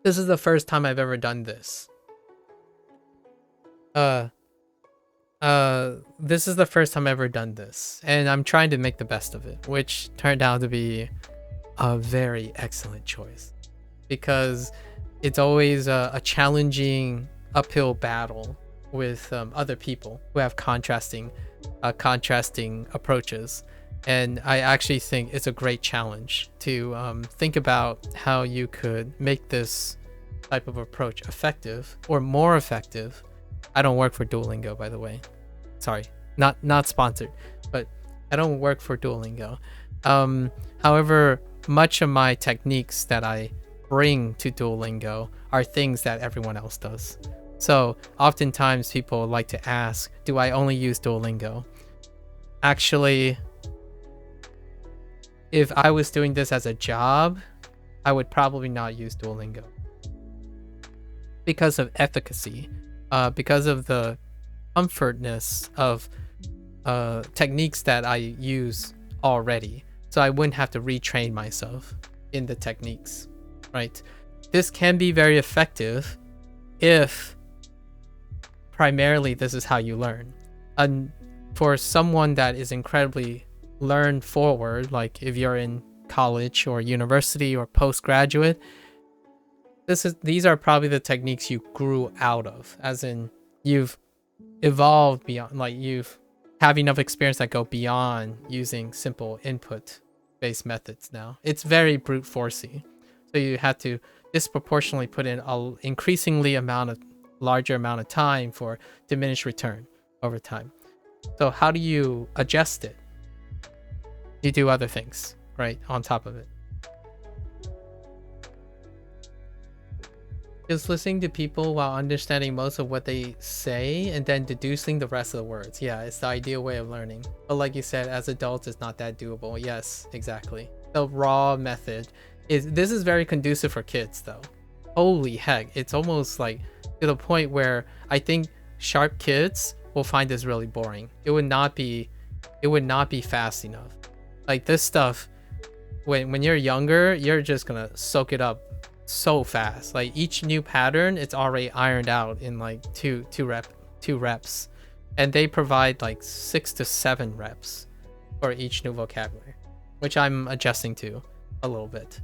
This is the first time I've ever done this. This is the first time I've ever done this, and I'm trying to make the best of it, which turned out to be a very excellent choice because it's always a challenging uphill battle with other people who have contrasting approaches. And I actually think it's a great challenge to think about how you could make this type of approach effective or more effective. I don't work for Duolingo, by the way. Sorry, not sponsored, but I don't work for Duolingo. However, much of my techniques that I bring to Duolingo are things that everyone else does. So oftentimes people like to ask, do I only use Duolingo? Actually, if I was doing this as a job, I would probably not use Duolingo because of efficacy, because of the comfortness of techniques that I use already. So I wouldn't have to retrain myself in the techniques, right? This can be very effective if primarily this is how you learn. And for someone that is incredibly learn forward, like if you're in college or university or postgraduate, these are probably the techniques you grew out of, as in you've evolved beyond, like you've have enough experience that go beyond using simple input based methods. Now it's very brute forcey, so you have to disproportionately put in a larger amount of time for diminished return over time. So how do you adjust it? You do other things, right, on top of it. Just listening to people while understanding most of what they say and then deducing the rest of the words. Yeah, it's the ideal way of learning. But like you said, as adults, it's not that doable. Yes, exactly. The raw method this is very conducive for kids though. Holy heck, it's almost like to the point where I think sharp kids will find this really boring. It would not be fast enough. Like this stuff, when you're younger, you're just gonna soak it up so fast. Like each new pattern, it's already ironed out in like two reps, and they provide like 6 to 7 reps for each new vocabulary, which I'm adjusting to a little bit.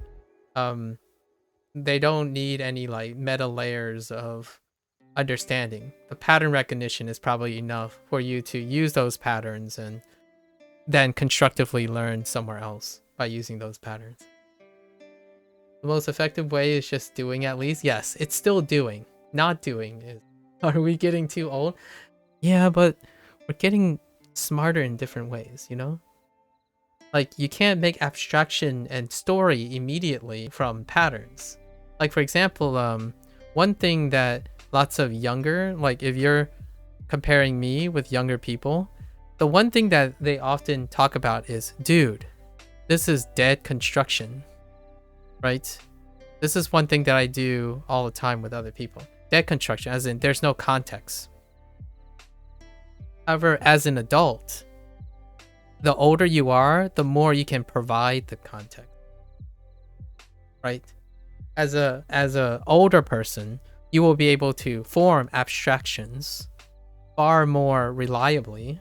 They don't need any like meta layers of understanding. The pattern recognition is probably enough for you to use those patterns and then constructively learn somewhere else by using those patterns. The most effective way is just doing at least. Yes, it's still doing. Not doing is... Are we getting too old? Yeah, but we're getting smarter in different ways, you know? Like, you can't make abstraction and story immediately from patterns. Like, for example, one thing that lots of younger... Like, if you're comparing me with younger people, the one thing that they often talk about is, dude, this is dead construction. Right? This is one thing that I do all the time with other people. Dead construction, as in there's no context. However, as an adult, the older you are, the more you can provide the context. Right? As a older person, you will be able to form abstractions far more reliably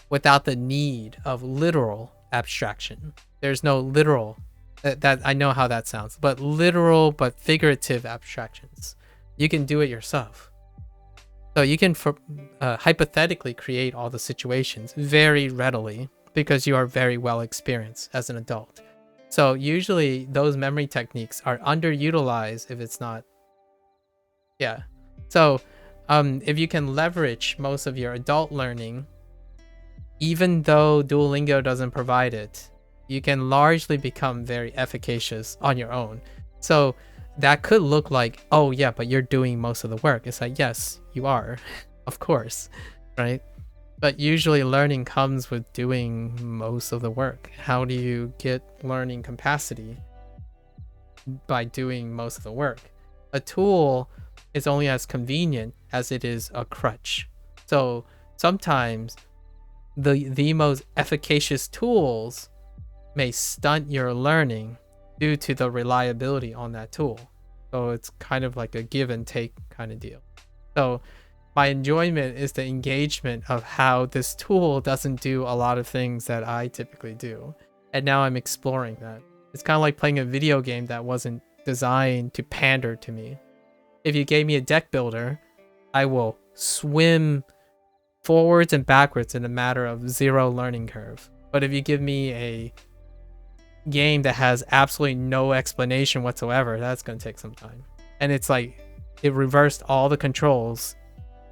without the need of literal abstraction. There's no literal that I know how that sounds, but literal but figurative abstractions. You can do it yourself. So you can hypothetically create all the situations very readily because you are very well experienced as an adult. So usually those memory techniques are underutilized if it's not. Yeah. So if you can leverage most of your adult learning, even though Duolingo doesn't provide it, you can largely become very efficacious on your own. So that could look like, oh yeah, but you're doing most of the work. It's like, yes, you are, of course, right? But usually learning comes with doing most of the work. How do you get learning capacity? By doing most of the work. A tool is only as convenient as it is a crutch. So sometimes the most efficacious tools may stunt your learning due to the reliability on that tool. So it's kind of like a give and take kind of deal. So my enjoyment is the engagement of how this tool doesn't do a lot of things that I typically do. And now I'm exploring that. It's kind of like playing a video game that wasn't designed to pander to me. If you gave me a deck builder, I will swim forwards and backwards in a matter of 0 learning curve. But if you give me a game that has absolutely no explanation whatsoever, that's going to take some time. And it's like it reversed all the controls,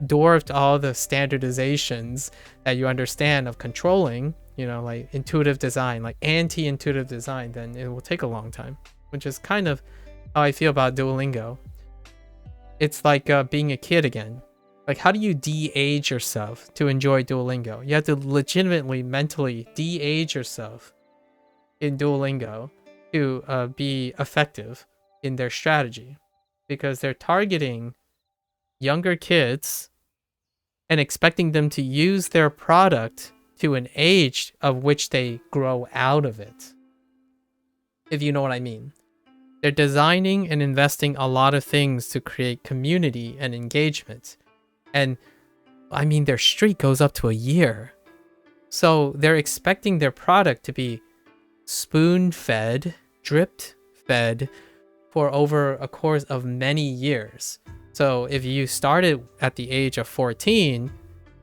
dwarfed all the standardizations that you understand of controlling, you know, like intuitive design, like anti-intuitive design, then it will take a long time, which is kind of how I feel about Duolingo. It's like being a kid again. Like, how do you de-age yourself to enjoy Duolingo? You have to legitimately, mentally de-age yourself in Duolingo to be effective in their strategy, because they're targeting younger kids and expecting them to use their product to an age of which they grow out of it. If you know what I mean. They're designing and investing a lot of things to create community and engagement. And I mean, their streak goes up to a year. So they're expecting their product to be spoon-fed, dripped-fed for over a course of many years. So if you started at the age of 14,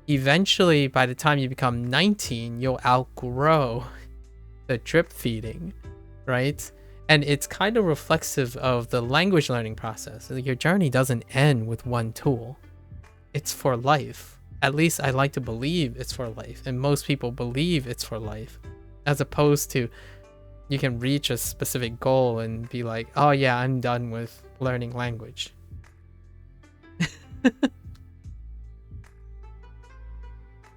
eventually by the time you become 19, you'll outgrow the drip feeding, right? And it's kind of reflexive of the language learning process. Your journey doesn't end with one tool. It's for life. At least I like to believe it's for life. And most people believe it's for life. As opposed to you can reach a specific goal and be like, oh yeah, I'm done with learning language.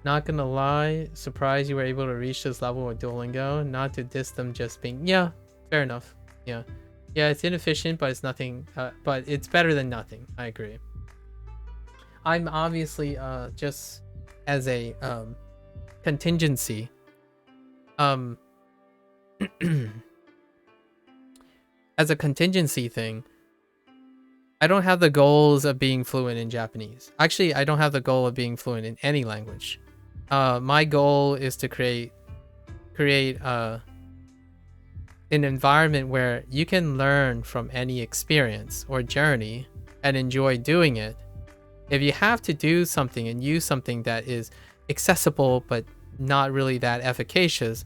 Not gonna lie, surprised you were able to reach this level with Duolingo. Not to diss them, just being, yeah, fair enough. Yeah, it's inefficient, but it's nothing. But it's better than nothing. I agree. I'm obviously just as a contingency. As a contingency thing, I don't have the goals of being fluent in Japanese. Actually, I don't have the goal of being fluent in any language. My goal is to create an environment where you can learn from any experience or journey and enjoy doing it. If you have to do something and use something that is accessible but not really that efficacious,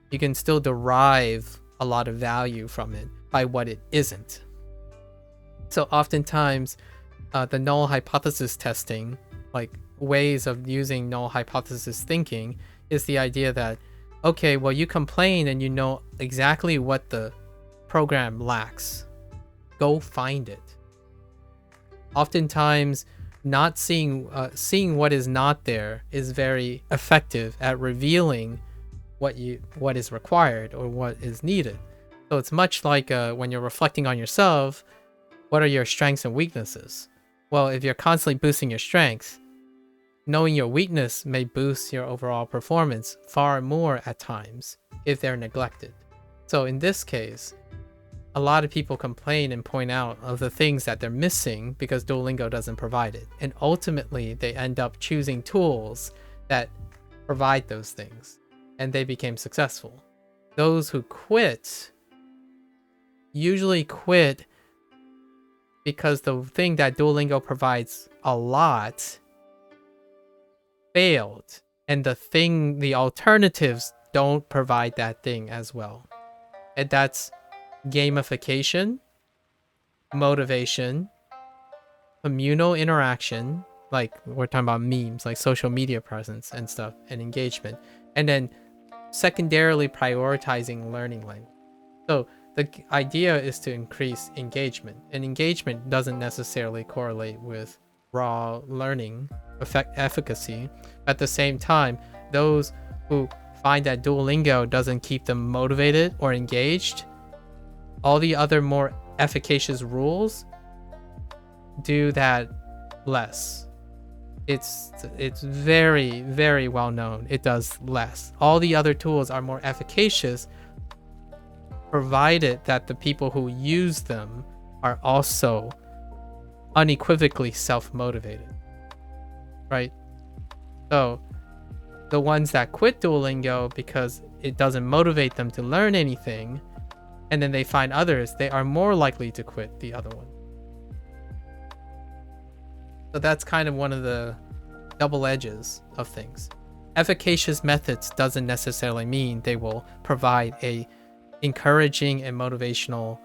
you can still derive a lot of value from it by what it isn't. So oftentimes, the null hypothesis testing, like ways of using null hypothesis thinking, is the idea that, okay, well, you complain and you know exactly what the program lacks. Go find it. Oftentimes, not seeing what is not there is very effective at revealing what is required or what is needed. So it's much like when you're reflecting on yourself, what are your strengths and weaknesses? Well, if you're constantly boosting your strengths, knowing your weakness may boost your overall performance far more at times if they're neglected. So in this case, a lot of people complain and point out of the things that they're missing because Duolingo doesn't provide it. And ultimately, they end up choosing tools that provide those things, and they became successful. Those who quit usually quit because the thing that Duolingo provides a lot failed, and the alternatives don't provide that thing as well. And that's gamification, motivation, communal interaction, like we're talking about memes, like social media presence and stuff, and engagement, and then secondarily prioritizing learning language. So the idea is to increase engagement, and engagement doesn't necessarily correlate with raw learning efficacy. At the same time, those who find that Duolingo doesn't keep them motivated or engaged, all the other more efficacious rules do that less. It's very, very well known. It does less. All the other tools are more efficacious, provided that the people who use them are also unequivocally self-motivated, right? So the ones that quit Duolingo because it doesn't motivate them to learn anything, and then they find others, they are more likely to quit the other one. So that's kind of one of the double edges of things. Efficacious methods doesn't necessarily mean they will provide a encouraging and motivational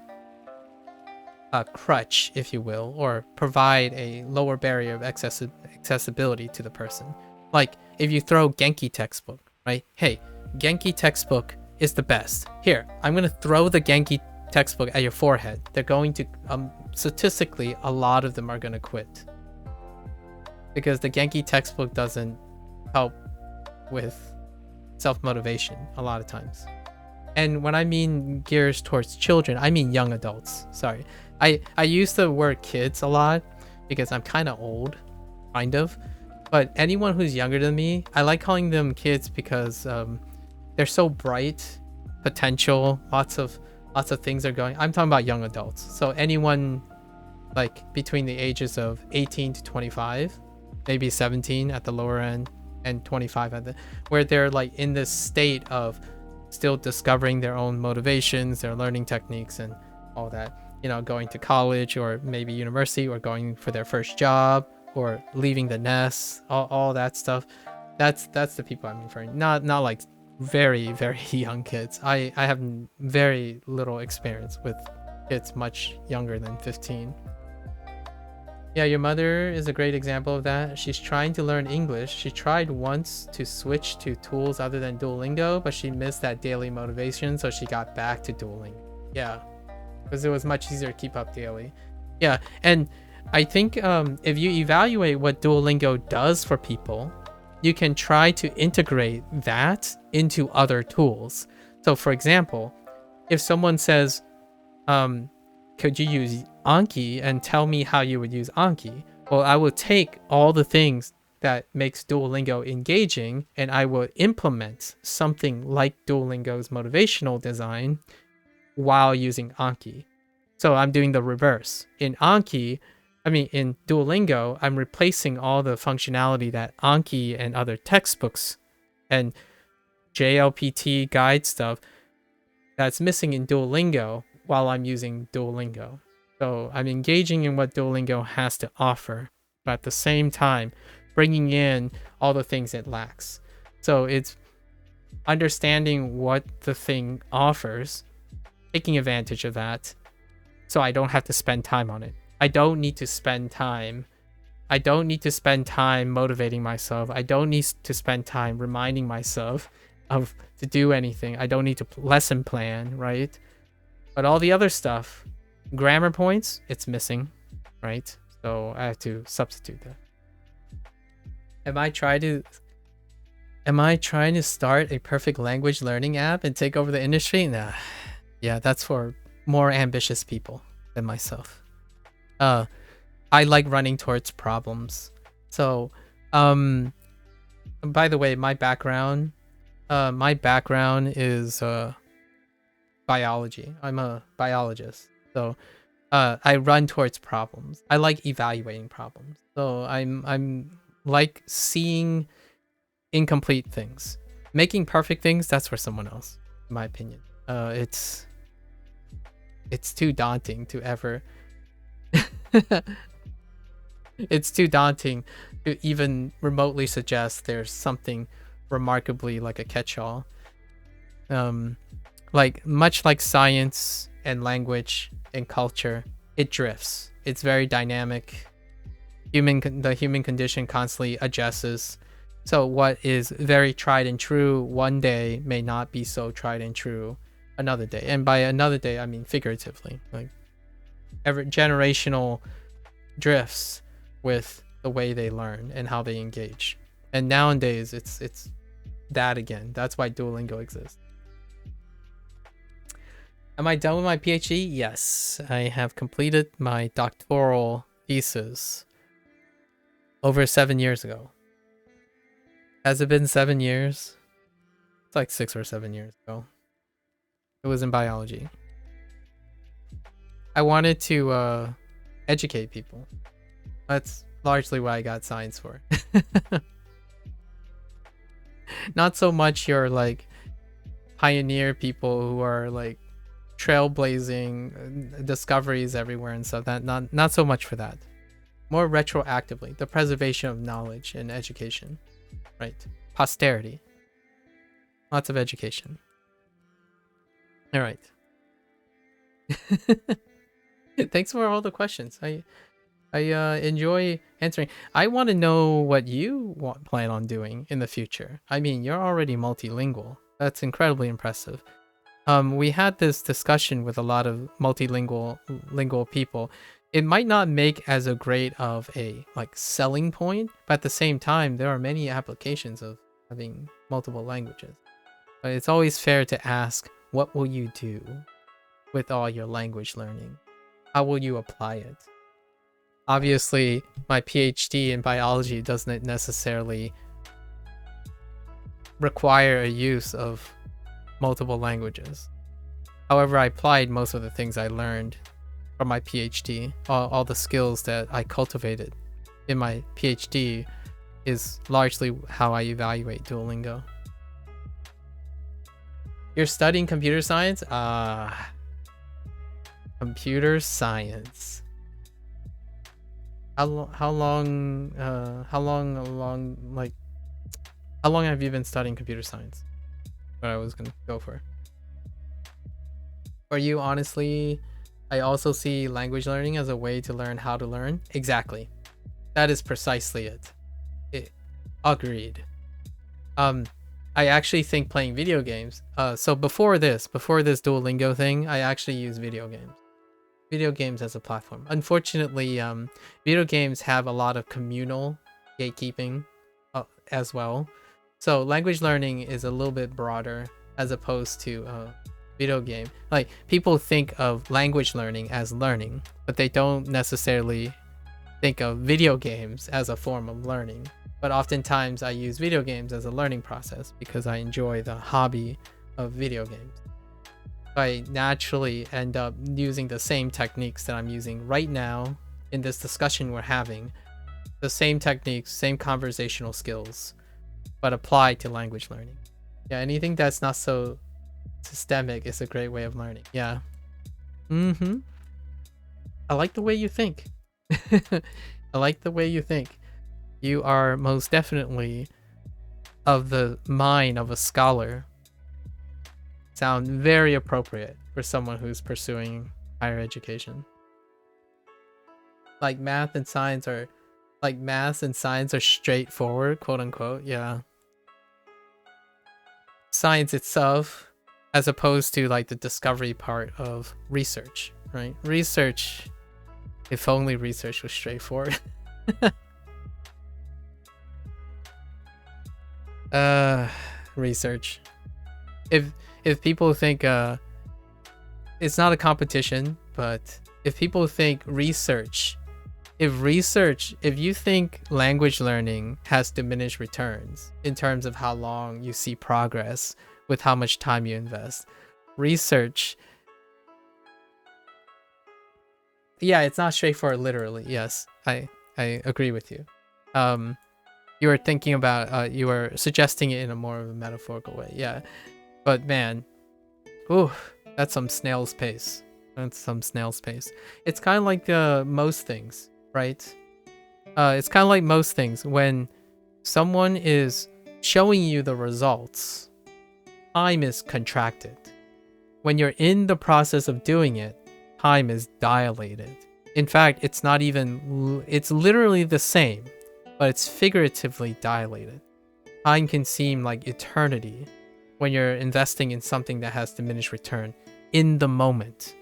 crutch, if you will, or provide a lower barrier of accessibility to the person. Like if you throw Genki textbook, right? Hey, Genki textbook is the best. Here, I'm gonna throw the Genki textbook at your forehead. They're going to statistically, a lot of them are gonna quit because the Genki textbook doesn't help with self-motivation a lot of times. And when I mean gears towards children, I mean young adults. Sorry. I use the word kids a lot because I'm kind of old, kind of. But anyone who's younger than me, I like calling them kids because they're so bright, potential, lots of things are going. I'm talking about young adults. So anyone like between the ages of 18 to 25, maybe 17 at the lower end and 25 at the, where they're like in this state of still discovering their own motivations, their learning techniques and all that, you know, going to college or maybe university or going for their first job or leaving the nest, all that stuff. That's the people I'm referring, not like very young kids. I have very little experience with kids much younger than 15. Yeah, your mother is a great example of that. She's trying to learn English. She tried once to switch to tools other than Duolingo, but she missed that daily motivation, so she got back to Duolingo. Yeah, because it was much easier to keep up daily. Yeah, and I think if you evaluate what Duolingo does for people, you can try to integrate that into other tools. So for example, if someone says, could you use Anki and tell me how you would use Anki? Well, I will take all the things that makes Duolingo engaging and I will implement something like Duolingo's motivational design while using Anki. So I'm doing the reverse. In Duolingo, I'm replacing all the functionality that Anki and other textbooks and JLPT guide stuff that's missing in Duolingo while I'm using Duolingo. So I'm engaging in what Duolingo has to offer, but at the same time, bringing in all the things it lacks. So it's understanding what the thing offers, taking advantage of that, so I don't have to spend time on it. I don't need to spend time motivating myself. I don't need to spend time reminding myself of to do anything. I don't need to lesson plan, right? But all the other stuff, grammar points, it's missing, right? So I have to substitute that. Am I trying to start a perfect language learning app and take over the industry? Nah. Yeah, that's for more ambitious people than myself. I like running towards problems. So, by the way, my background is biology. I'm a biologist. So, I run towards problems. I like evaluating problems. So I'm like seeing incomplete things. Making perfect things, that's for someone else, in my opinion. It's too daunting to ever it's too daunting to even remotely suggest there's something remarkably like a catch-all. Like much like science and language and culture, it drifts. It's very dynamic. The human condition constantly adjusts. So what is very tried and true one day may not be so tried and true another day. And by another day, I mean figuratively. Like every generational drifts with the way they learn and how they engage. And nowadays, it's that again. That's why Duolingo exists. Am I done with my PhD? Yes, I have completed my doctoral thesis over 7 years ago. Has it been 7 years? It's like 6 or 7 years ago. It was in biology. I wanted to educate people. That's largely what I got science for. Not so much your like pioneer people who are like trailblazing discoveries everywhere and stuff. That not so much for that. More retroactively, the preservation of knowledge and education, right? Posterity. Lots of education. All right. Thanks for all the questions. I enjoy answering. I want to know what you plan on doing in the future. I mean, you're already multilingual. That's incredibly impressive. We had this discussion with a lot of lingual people. It might not make as a great of a like selling point, but at the same time, there are many applications of having multiple languages. But it's always fair to ask, what will you do with all your language learning? How will you apply it? Obviously, my PhD in biology doesn't necessarily require a use of multiple languages. However, I applied most of the things I learned from my PhD. All the skills that I cultivated in my PhD is largely how I evaluate Duolingo. You're studying computer science? Computer science. How long have you been studying computer science? What I was gonna go for. For you, honestly, I also see language learning as a way to learn how to learn. Exactly. That is precisely it. Agreed. I actually think playing video games. So before this Duolingo thing, I actually use video games as a platform. Unfortunately, video games have a lot of communal gatekeeping as well. So language learning is a little bit broader as opposed to video game. Like, people think of language learning as learning, but they don't necessarily think of video games as a form of learning. But oftentimes I use video games as a learning process because I enjoy the hobby of video games. I naturally end up using the same techniques that I'm using right now in this discussion we're having. The same techniques, same conversational skills, but applied to language learning. Yeah, anything that's not so systemic is a great way of learning. Yeah. I like the way you think. I like the way you think. You are most definitely of the mind of a scholar. Sound very appropriate for someone who's pursuing higher education. Like math and science are straightforward, quote unquote. Yeah. Science itself, as opposed to like the discovery part of research, right? Research, if only research was straightforward. Research. If people think it's not a competition, but if people think if you think language learning has diminished returns in terms of how long you see progress with how much time you invest, research, yeah, it's not straightforward literally. Yes, I agree with you. You were thinking about you were suggesting it in a more of a metaphorical way. Yeah. But man, ooh, that's some snail's pace. It's kind of like most things, right? It's kind of like most things. When someone is showing you the results, time is contracted. When you're in the process of doing it, time is dilated. In fact, it's literally the same, but it's figuratively dilated. Time can seem like eternity when you're investing in something that has diminished return in the moment.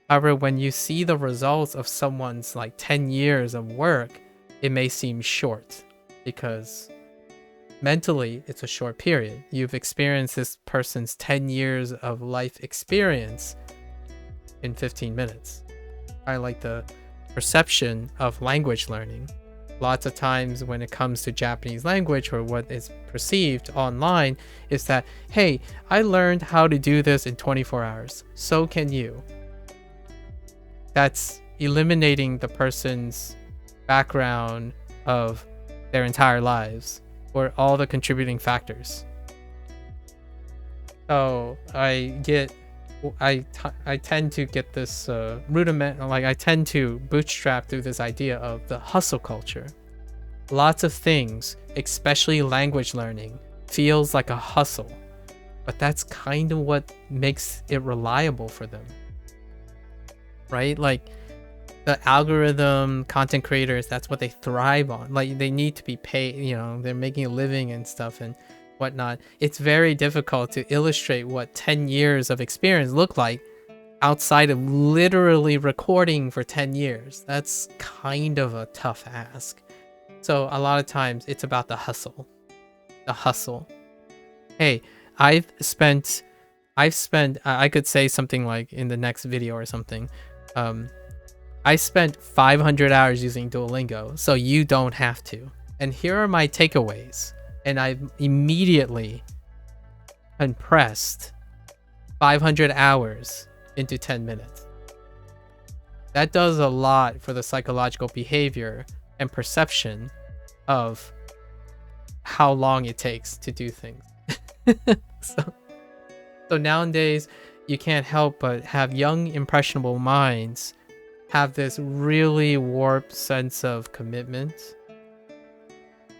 However, when you see the results of someone's like 10 years of work, it may seem short because mentally it's a short period. You've experienced this person's 10 years of life experience in 15 minutes. I like the perception of language learning. Lots of times when it comes to Japanese language, or what is perceived online, is that, hey, I learned how to do this in 24 hours. So can you. that's eliminating the person's background of their entire lives or all the contributing factors. So I tend to get this rudiment, like I tend to bootstrap through this idea of the hustle culture. Lots of things, especially language learning, feels like a hustle, but that's kind of what makes it reliable for them, right? Like the algorithm content creators, that's what they thrive on. Like they need to be paid, you know, they're making a living and stuff and whatnot. It's very difficult to illustrate what 10 years of experience look like outside of literally recording for 10 years. That's kind of a tough ask. So a lot of times it's about the hustle. The hustle. Hey, I could say something like in the next video or something. I spent 500 hours using Duolingo, so you don't have to. And here are my takeaways. And I immediately compressed 500 hours into 10 minutes. That does a lot for the psychological behavior and perception of how long it takes to do things. So nowadays, you can't help but have young, impressionable minds have this really warped sense of commitment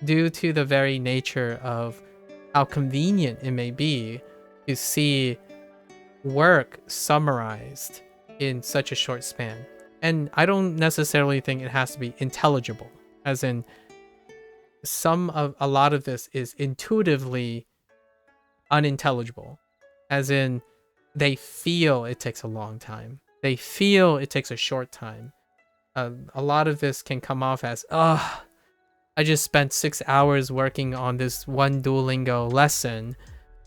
due to the very nature of how convenient it may be to see work summarized in such a short span. And I don't necessarily think it has to be intelligible, as in a lot of this is intuitively unintelligible, as in they feel it takes a long time. They feel it takes a short time. A lot of this can come off as, I just spent 6 hours working on this one Duolingo lesson,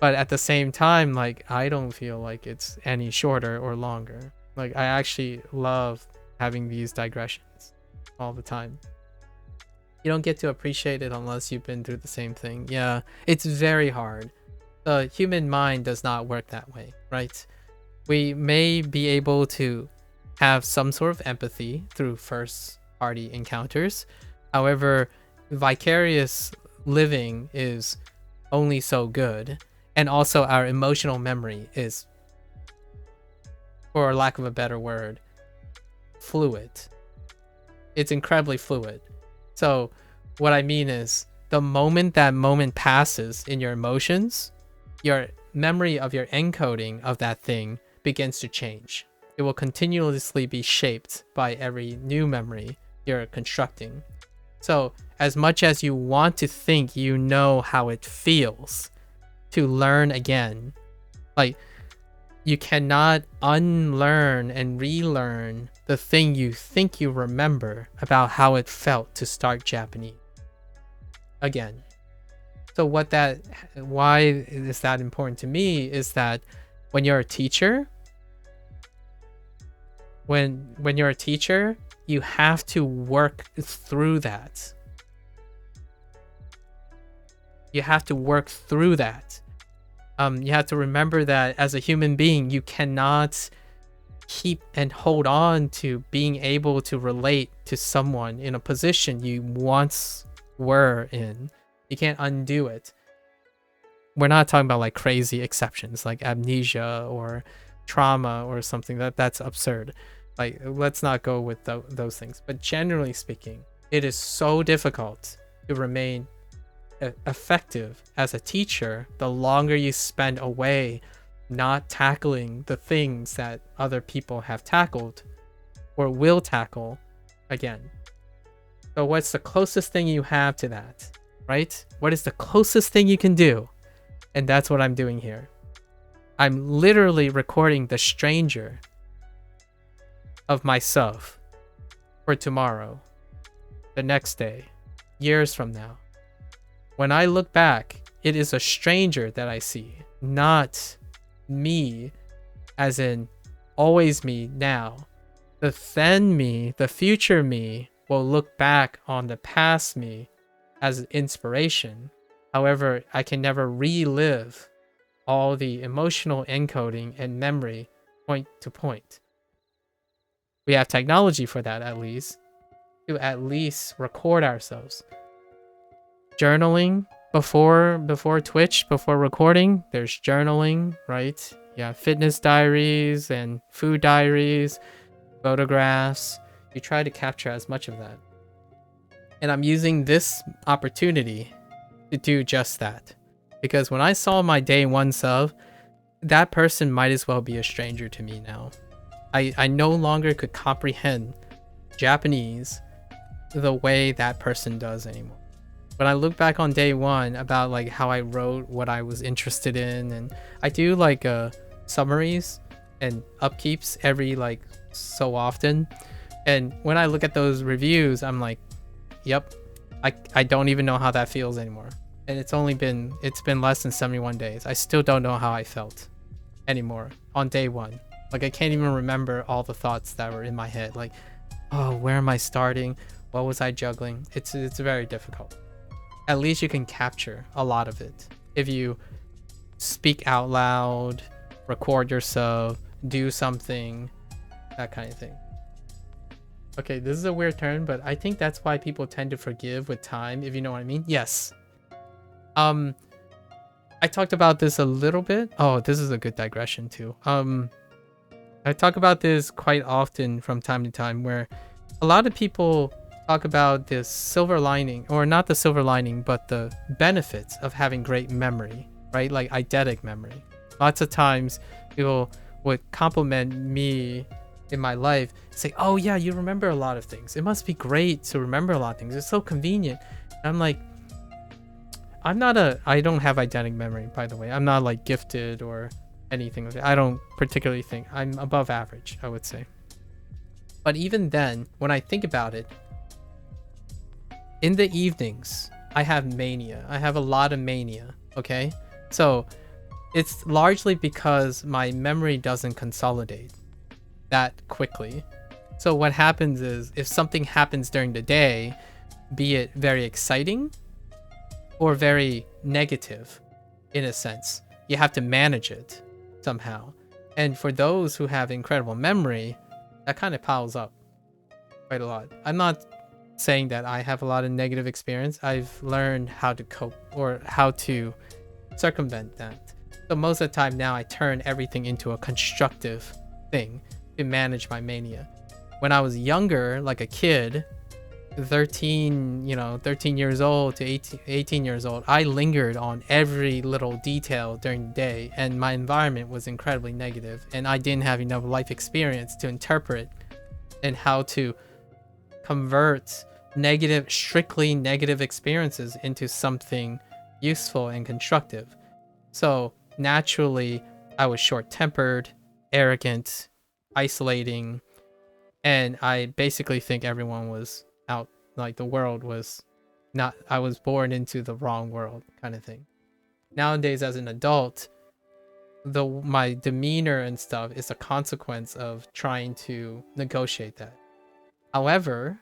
but at the same time, like, I don't feel like it's any shorter or longer. Like, I actually love having these digressions all the time. You don't get to appreciate it unless you've been through the same thing. Yeah, it's very hard. The human mind does not work that way, right? We may be able to have some sort of empathy through first-party encounters. However, vicarious living is only so good. And also our emotional memory is, for lack of a better word, fluid. It's incredibly fluid. So what I mean is, the moment that moment passes in your emotions, your memory of your encoding of that thing begins to change. It will continuously be shaped by every new memory you're constructing. So as much as you want to think you know how it feels to learn again, like, you cannot unlearn and relearn the thing you think you remember about how it felt to start Japanese again. So why is that important to me is that when you're a teacher, when you're a teacher, you have to work through that. You have to work through that. You have to remember that as a human being, you cannot keep and hold on to being able to relate to someone in a position you once were in. You can't undo it. We're not talking about like crazy exceptions like amnesia or trauma or something. That's absurd. Like, let's not go with those things. But generally speaking, it is so difficult to remain effective as a teacher the longer you spend away not tackling the things that other people have tackled or will tackle again. So what's the closest thing you have to that, right? What is the closest thing you can do? And that's what I'm doing here. I'm literally recording the stranger of myself for tomorrow, the next day, years from now. When I look back, it is a stranger that I see, not me, as in always me now. The then me, the future me, will look back on the past me as inspiration. However, I can never relive all the emotional encoding and memory point to point. We have technology for that, at least, to at least record ourselves. Journaling before Twitch, before recording, there's journaling, right? Yeah, fitness diaries and food diaries, photographs. You try to capture as much of that. And I'm using this opportunity to do just that. Because when I saw my day one sub, that person might as well be a stranger to me now. I no longer could comprehend Japanese the way that person does anymore. When I look back on day one about like how I wrote what I was interested in, and I do like summaries and upkeeps every like so often. And when I look at those reviews, I'm like, yep, I don't even know how that feels anymore. And it's been less than 71 days. I still don't know how I felt anymore on day one. Like I can't even remember all the thoughts that were in my head. Like, oh, where am I starting? What was I juggling? It's very difficult. At least you can capture a lot of it if you speak out loud, record yourself, do something, that kind of thing. Okay, this is a weird turn, but I think that's why people tend to forgive with time, if you know what I mean. Yes. I talked about this a little bit. Oh, this is a good digression too. I talk about this quite often from time to time, where a lot of people talk about this silver lining, or not the silver lining, but the benefits of having great memory, right? Like eidetic memory. Lots of times people would compliment me in my life, say, oh yeah, you remember a lot of things. It must be great to remember a lot of things. It's so convenient. And I'm like, I don't have eidetic memory, by the way. I'm not like gifted or anything like that. I don't particularly think I'm above average, I would say. But even then, when I think about it, in the evenings, I have mania. I have a lot of mania, okay? So it's largely because my memory doesn't consolidate that quickly. So what happens is, if something happens during the day, be it very exciting or very negative, in a sense, you have to manage it somehow. And for those who have incredible memory, that kind of piles up quite a lot. I'm not saying that I have a lot of negative experience. I've learned how to cope or how to circumvent that. So most of the time now I turn everything into a constructive thing to manage my mania. When I was younger, like a kid, 13 years old to 18 years old, I lingered on every little detail during the day, and my environment was incredibly negative, and I didn't have enough life experience to interpret and how to convert strictly negative experiences into something useful and constructive. So naturally, I was short-tempered, arrogant, isolating, and I basically think everyone was out, like the world was not, I was born into the wrong world kind of thing. Nowadays, as an adult, my demeanor and stuff is a consequence of trying to negotiate that. However,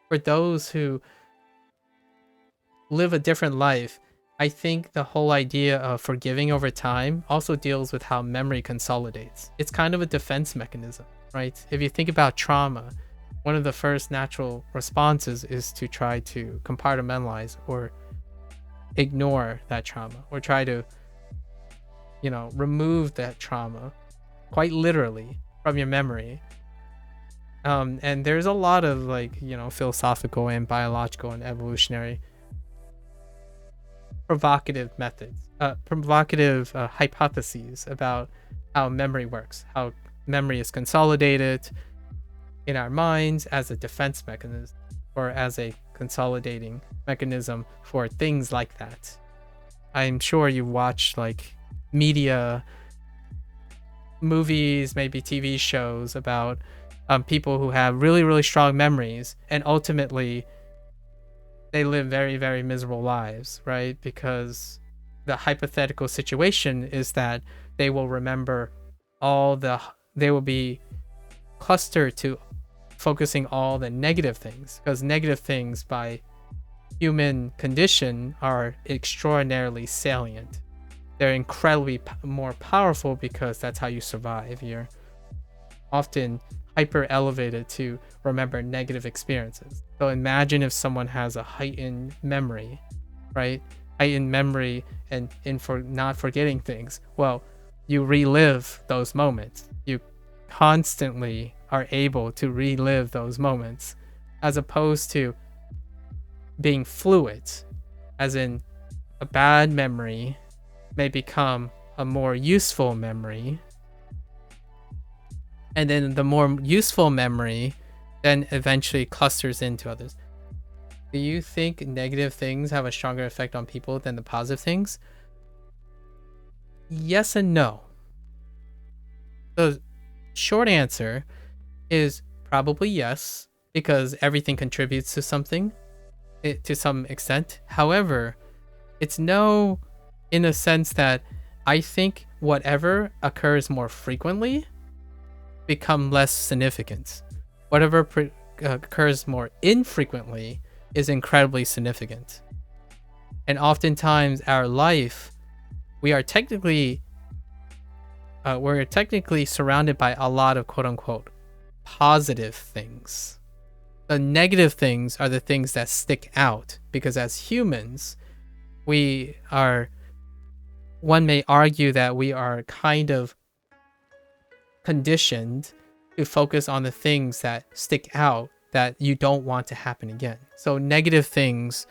for those who live a different life, I think the whole idea of forgiving over time also deals with how memory consolidates. It's kind of a defense mechanism, right? If you think about trauma, one of the first natural responses is to try to compartmentalize or ignore that trauma, or try to, remove that trauma quite literally from your memory. And there's a lot of philosophical and biological and evolutionary provocative hypotheses about how memory works, how memory is consolidated in our minds as a defense mechanism, or as a consolidating mechanism for things like that. I'm sure you watch like media, movies, maybe TV shows about people who have really, really strong memories, and ultimately they live very, very miserable lives, right? Because the hypothetical situation is that they will remember they will be clustered to focusing all the negative things, because negative things by human condition are extraordinarily salient. They're incredibly more powerful because that's how you survive. You're often hyper elevated to remember negative experiences. So imagine if someone has a heightened memory, right? Heightened memory and for not forgetting things. Well, you relive those moments. You constantly are able to relive those moments, as opposed to being fluid, as in a bad memory may become a more useful memory, and then the more useful memory then eventually clusters into others. Do you think negative things have a stronger effect on people than the positive things? Yes and no. The short answer is probably yes, because everything contributes to something to some extent. However, it's no in a sense that I think whatever occurs more frequently become less significant. Whatever occurs more infrequently is incredibly significant. And oftentimes our life, we're technically surrounded by a lot of quote unquote positive things. The negative things are the things that stick out, because as humans, one may argue that we are kind of conditioned to focus on the things that stick out that you don't want to happen again. So negative things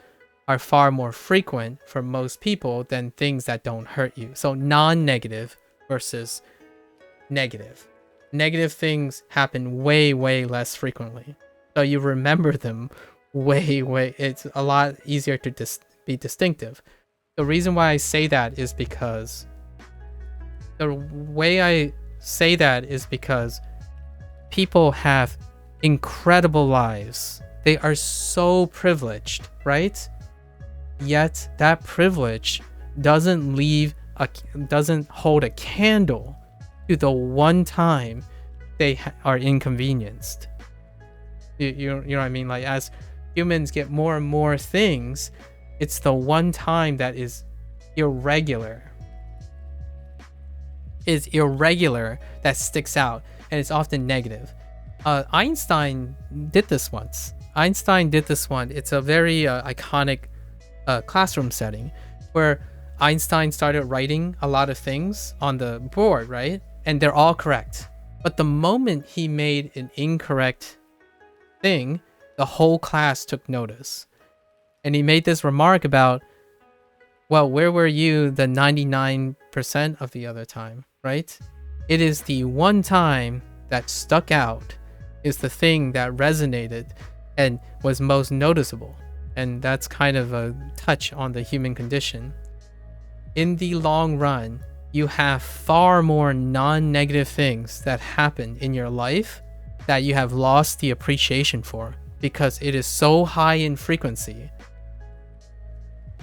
are far more frequent for most people than things that don't hurt you. So non-negative versus negative. Negative things happen way, way less frequently. So you remember them it's a lot easier to be distinctive. The reason why I say that is because people have incredible lives. They are so privileged, right? Yet that privilege doesn't hold a candle to the one time they are inconvenienced. You know what I mean? Like, as humans get more and more things, it's the one time that is irregular that sticks out, and it's often negative. Einstein did this once. It's a very iconic classroom setting where Einstein started writing a lot of things on the board, right? And they're all correct. But the moment he made an incorrect thing, the whole class took notice. And he made this remark about, well, where were you the 99% of the other time, right? It is the one time that stuck out, is the thing that resonated and was most noticeable. And that's kind of a touch on the human condition. In the long run, you have far more non-negative things that happen in your life that you have lost the appreciation for, because it is so high in frequency,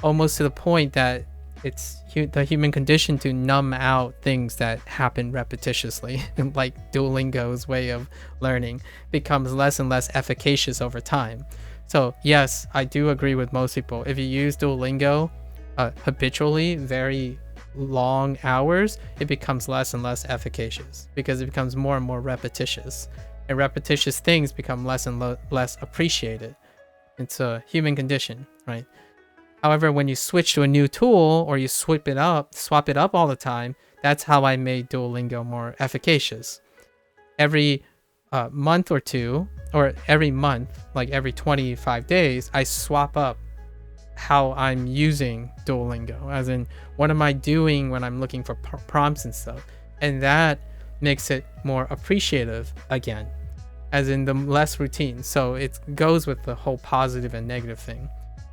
almost to the point that it's the human condition to numb out things that happen repetitiously. Like Duolingo's way of learning becomes less and less efficacious over time. So yes, I do agree with most people. If you use Duolingo habitually, very long hours, it becomes less and less efficacious because it becomes more and more repetitious, and repetitious things become less and less appreciated. It's a human condition, right? However, when you switch to a new tool, or you swap it up all the time, that's how I made Duolingo more efficacious. Every month or two, or every month, like every 25 days, I swap up how I'm using Duolingo, as in what am I doing when I'm looking for prompts and stuff, and that makes it more appreciative again, as in the less routine. So it goes with the whole positive and negative thing.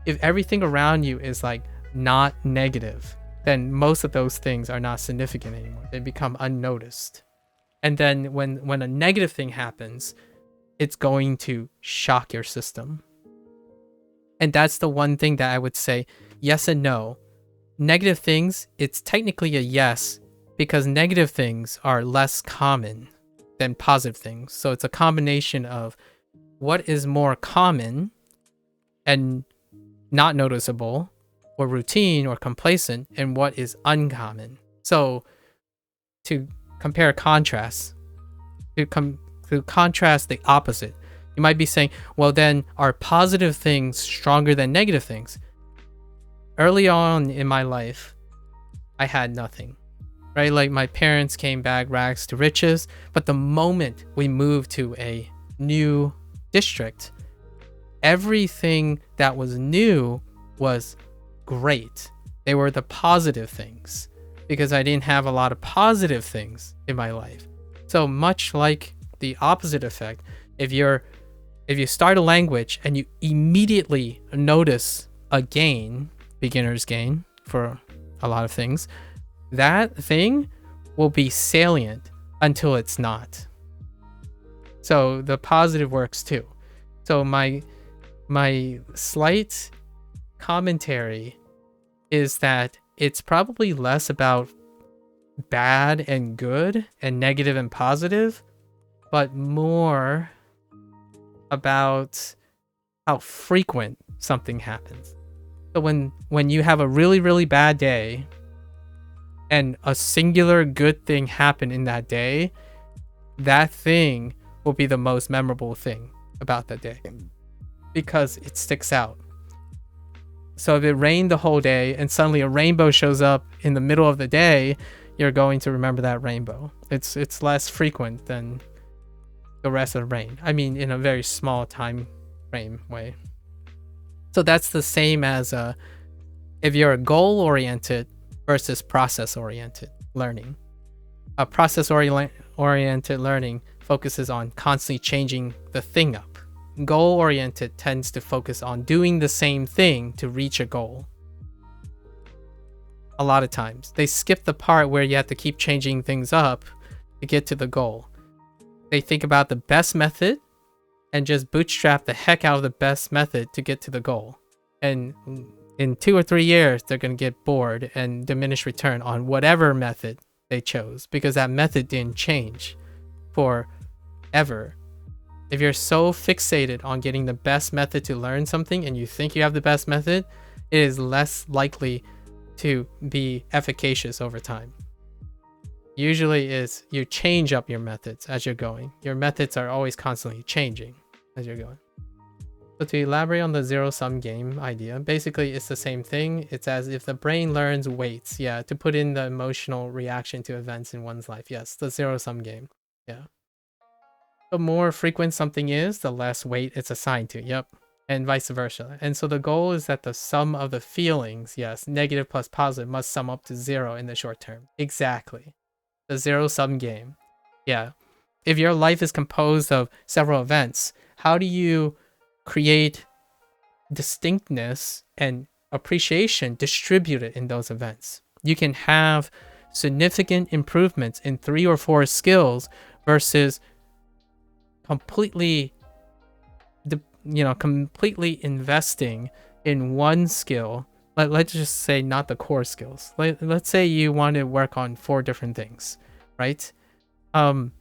If everything around you is like not negative, then most of those things are not significant anymore. They become unnoticed. And then when a negative thing happens, it's going to shock your system. And that's the one thing that I would say yes and no. Negative things, it's technically a yes, because negative things are less common than positive things. So it's a combination of what is more common and not noticeable, or routine or complacent, and what is uncommon. So to compare contrast, to to contrast the opposite. You might be saying, well, then are positive things stronger than negative things? Early on in my life, I had nothing, right? Like my parents came back rags to riches, but the moment we moved to a new district, everything that was new was great. They were the positive things because I didn't have a lot of positive things in my life. So much like the opposite effect, if you start a language and you immediately notice a gain, beginner's gain for a lot of things, that thing will be salient until it's not. So the positive works too. So my slight commentary is that it's probably less about bad and good and negative and positive, but more about how frequent something happens. So when you have a really, really bad day and a singular good thing happen in that day, that thing will be the most memorable thing about that day because it sticks out. So if it rained the whole day and suddenly a rainbow shows up in the middle of the day, you're going to remember that rainbow. It's less frequent than the rest of the rain. I mean, in a very small time frame way. So that's the same as if you're a goal-oriented versus process-oriented learning. A process-oriented learning focuses on constantly changing the thing up. Goal-oriented tends to focus on doing the same thing to reach a goal. A lot of times. They skip the part where you have to keep changing things up to get to the goal. They think about the best method and just bootstrap the heck out of the best method to get to the goal. And in 2 or 3 years, they're going to get bored and diminish return on whatever method they chose because that method didn't change forever. If you're so fixated on getting the best method to learn something and you think you have the best method, it is less likely to be efficacious over time. Usually is you change up your methods as you're going. Your methods are always constantly changing as you're going. So to elaborate on the zero-sum game idea, basically it's the same thing. It's as if the brain learns weights, yeah, to put in the emotional reaction to events in one's life. Yes, the zero-sum game, yeah. The more frequent something is, the less weight it's assigned to, yep, and vice versa. And so the goal is that the sum of the feelings, yes, negative plus positive, must sum up to 0 in the short term. Exactly. The zero-sum game. Yeah. If your life is composed of several events, how do you create distinctness and appreciation distributed in those events? You can have significant improvements in 3 or 4 skills versus completely investing in one skill. Let's just say not the core skills. Let's say you want to work on 4 different things, right? What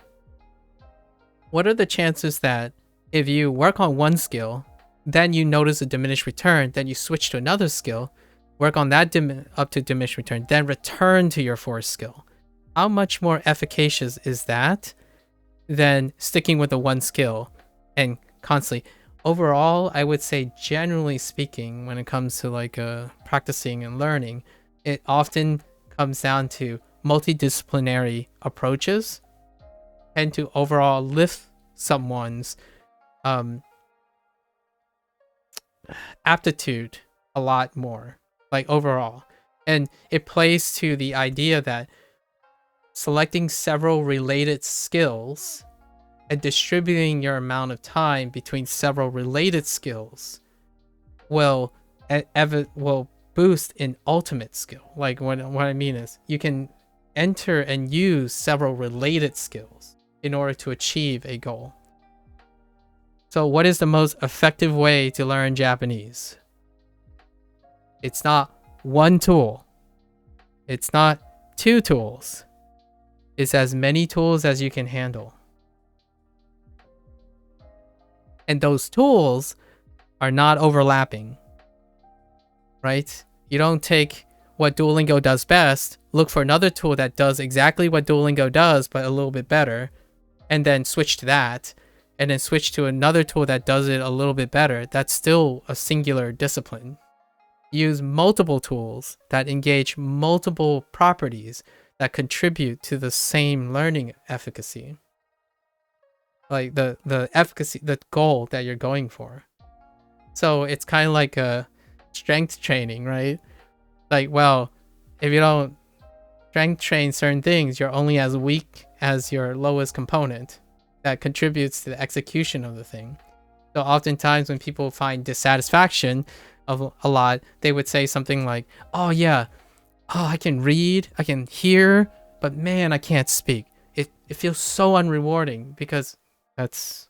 are the chances that if you work on one skill, then you notice a diminished return, then you switch to another skill, work on that up to diminished return, then return to your 4th skill? How much more efficacious is that than sticking with the one skill and constantly? Overall, I would say generally speaking, when it comes to like practicing and learning, it often comes down to multidisciplinary approaches and to overall lift someone's aptitude a lot more, like overall. And it plays to the idea that selecting several related skills and distributing your amount of time between several related skills will boost an ultimate skill. Like what I mean is you can enter and use several related skills in order to achieve a goal. So what is the most effective way to learn Japanese? It's not one tool. It's not 2 tools. It's as many tools as you can handle. And those tools are not overlapping, right? You don't take what Duolingo does best, look for another tool that does exactly what Duolingo does, but a little bit better, and then switch to that, and then switch to another tool that does it a little bit better, that's still a singular discipline. Use multiple tools that engage multiple properties that contribute to the same learning efficacy. Like the efficacy, the goal that you're going for. So it's kind of like a strength training, right? Like, well, if you don't strength train certain things, you're only as weak as your lowest component that contributes to the execution of the thing. So oftentimes when people find dissatisfaction of a lot, they would say something like, oh yeah, oh, I can read, I can hear, but man, I can't speak. It feels so unrewarding because it's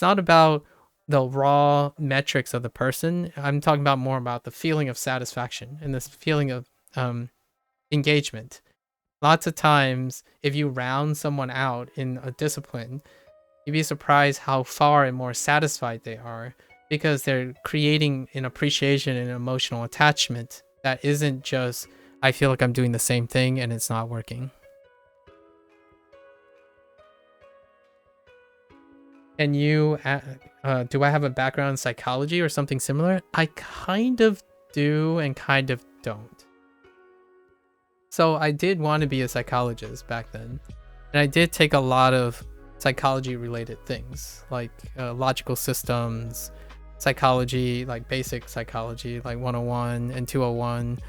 not about the raw metrics of the person. I'm talking about more about the feeling of satisfaction and this feeling of engagement. Lots of times, if you round someone out in a discipline, you'd be surprised how far and more satisfied they are because they're creating an appreciation and emotional attachment that isn't just, I feel like I'm doing the same thing and it's not working. And you, do I have a background in psychology or something similar? I kind of do and kind of don't. So I did want to be a psychologist back then. And I did take a lot of psychology related things like logical systems, psychology, like basic psychology, like 101 and 201.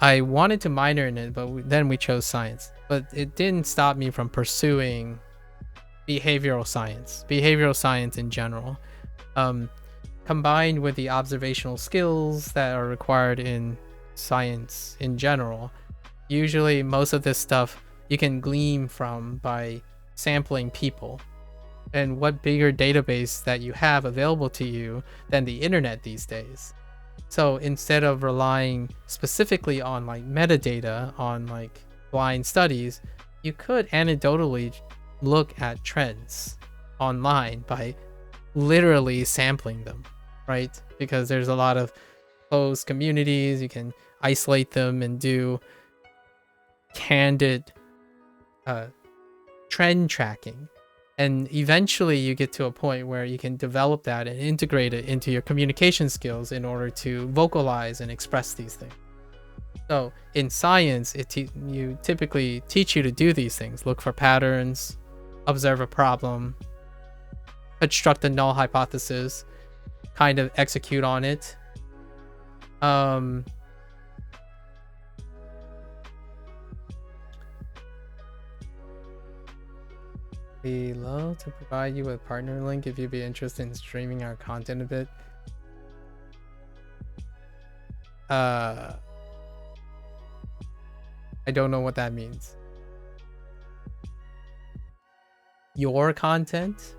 I wanted to minor in it, but then we chose science. But it didn't stop me from pursuing behavioral science in general, combined with the observational skills that are required in science in general. Usually most of this stuff you can glean from by sampling people, and what bigger database that you have available to you than the internet these days. So instead of relying specifically on like metadata on like blind studies, you could anecdotally look at trends online by literally sampling them, right? Because there's a lot of closed communities, you can isolate them and do candid trend tracking, and eventually you get to a point where you can develop that and integrate it into your communication skills in order to vocalize and express these things. So in science, you typically teach you to do these things: look for patterns, observe a problem, construct a null hypothesis, kind of execute on it. We love to provide you with partner link if you'd be interested in streaming our content a bit. I don't know what that means. Your content?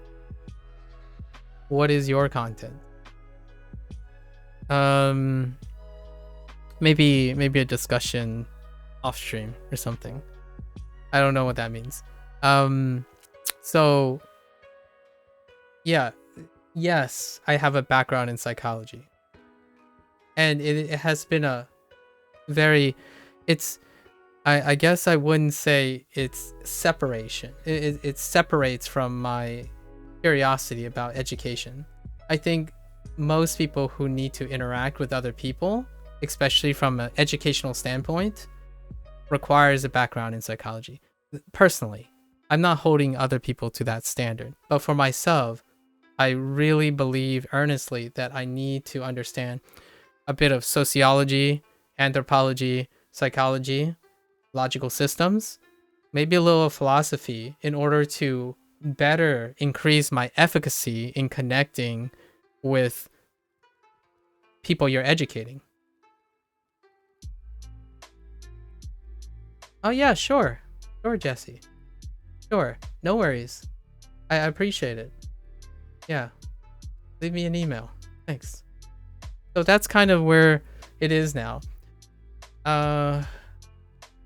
What is your content? Maybe a discussion off stream or something. I don't know what that means. So yeah, yes, I have a background in psychology, and it has been a very, I guess I wouldn't say it's separation. It separates from my curiosity about education. I think most people who need to interact with other people, especially from an educational standpoint, requires a background in psychology. Personally, I'm not holding other people to that standard, but for myself, I really believe earnestly that I need to understand a bit of sociology, anthropology, psychology, logical systems, maybe a little of philosophy in order to better increase my efficacy in connecting with people you're educating. Oh yeah, sure, Jesse. Sure, no worries. I appreciate it. Yeah, leave me an email. Thanks. So that's kind of where it is now.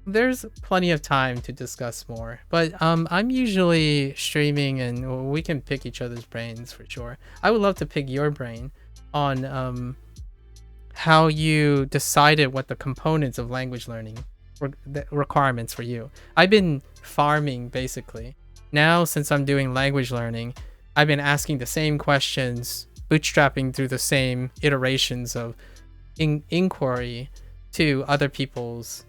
There's plenty of time to discuss more, but I'm usually streaming and we can pick each other's brains for sure. I would love to pick your brain on how you decided what the components of language learning the requirements for you. I've been farming basically. Now, since I'm doing language learning, I've been asking the same questions, bootstrapping through the same iterations of inquiry to other people's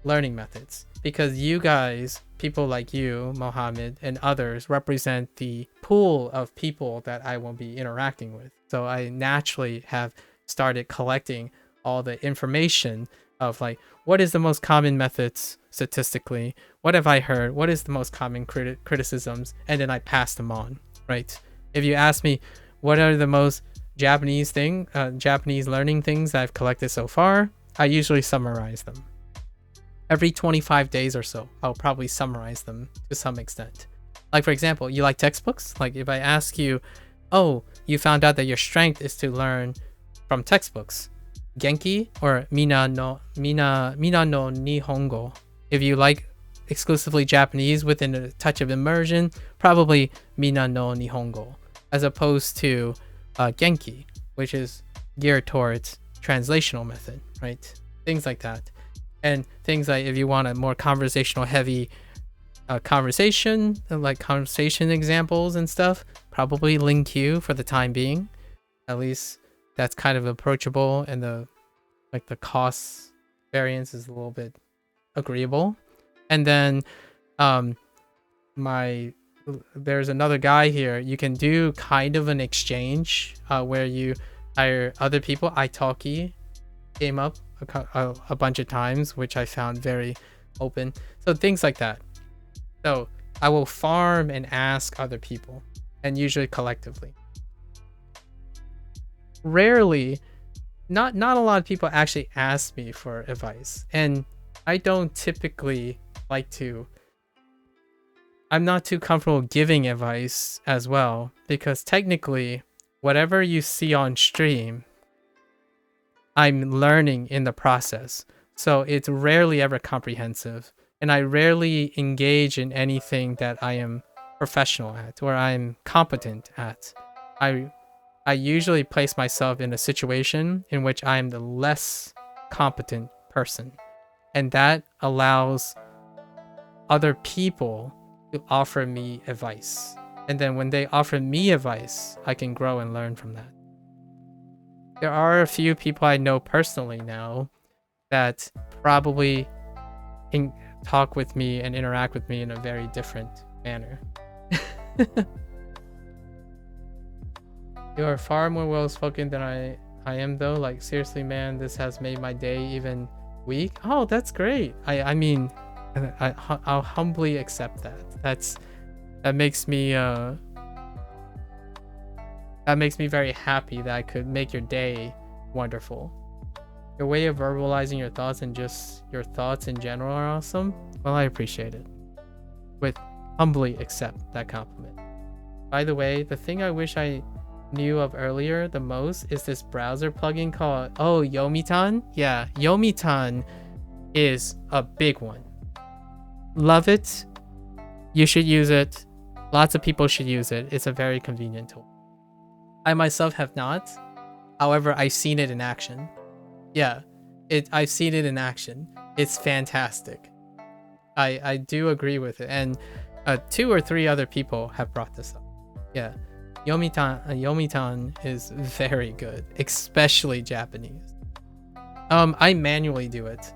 learning methods. Because you guys, people like you, Mohammed, and others represent the pool of people that I will be interacting with. So I naturally have started collecting all the information of like, what is the most common methods statistically? What have I heard? What is the most common criticisms? And then I pass them on, right? If you ask me, what are the most Japanese learning things I've collected so far, I usually summarize them. Every 25 days or so, I'll probably summarize them to some extent. Like, for example, you like textbooks? Like if I ask you, oh, you found out that your strength is to learn from textbooks. Genki or mina no nihongo. If you like exclusively Japanese within a touch of immersion, probably mina no nihongo, as opposed to Genki, which is geared towards translational method, right? Things like that. And things like if you want a more conversational heavy conversation, like conversation examples and stuff, probably LingQ for the time being. At least that's kind of approachable, and the cost variance is a little bit agreeable. And then there's another guy here. You can do kind of an exchange where you hire other people. Italki came up a bunch of times, which I found very open. So things like that. So I will farm and ask other people, and usually collectively. Rarely, not a lot of people actually ask me for advice, and I don't typically like to. I'm not too comfortable giving advice as well, because technically whatever you see on stream, I'm learning in the process. So it's rarely ever comprehensive, and I rarely engage in anything that I am professional at or I'm competent at. I usually place myself in a situation in which I am the less competent person, and that allows other people to offer me advice. And then when they offer me advice, I can grow and learn from that. There are a few people I know personally now that probably can talk with me and interact with me in a very different manner. You are far more well-spoken than I am though. Like seriously, man, this has made my day, even week. Oh, that's great. I mean, I'll humbly accept that. That makes me very happy that I could make your day wonderful. Your way of verbalizing your thoughts and just your thoughts in general are awesome. Well, I appreciate it. With humbly accept that compliment. By the way, the thing I wish I knew of earlier the most is this browser plugin called Yomitan. Yeah, Yomitan is a big one. Love it. You should use it. Lots of people should use it. It's a very convenient tool. I myself have not. However, I've seen it in action. Yeah, I've seen it in action. It's fantastic. I do agree with it. And 2 or 3 other people have brought this up. Yeah, Yomitan is very good, especially Japanese. I manually do it.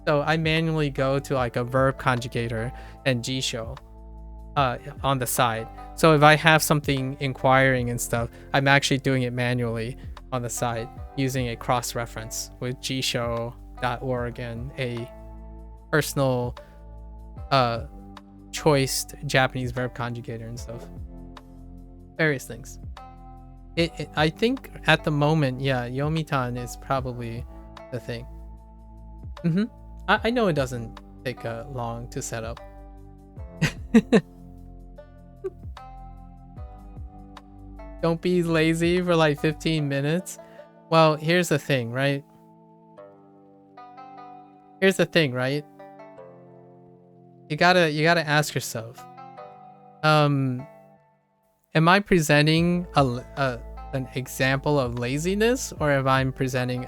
So I manually go to like a verb conjugator and Jisho on the side. So if I have something inquiring and stuff, I'm actually doing it manually on the side using a cross-reference with jisho.org and a personal choiced Japanese verb conjugator and stuff. Various things. I think at the moment, yeah, Yomitan is probably the thing. I know it doesn't take long to set up. Don't be lazy for like 15 minutes. Well, here's the thing, right? You gotta ask yourself, am I presenting an example of laziness, or am I presenting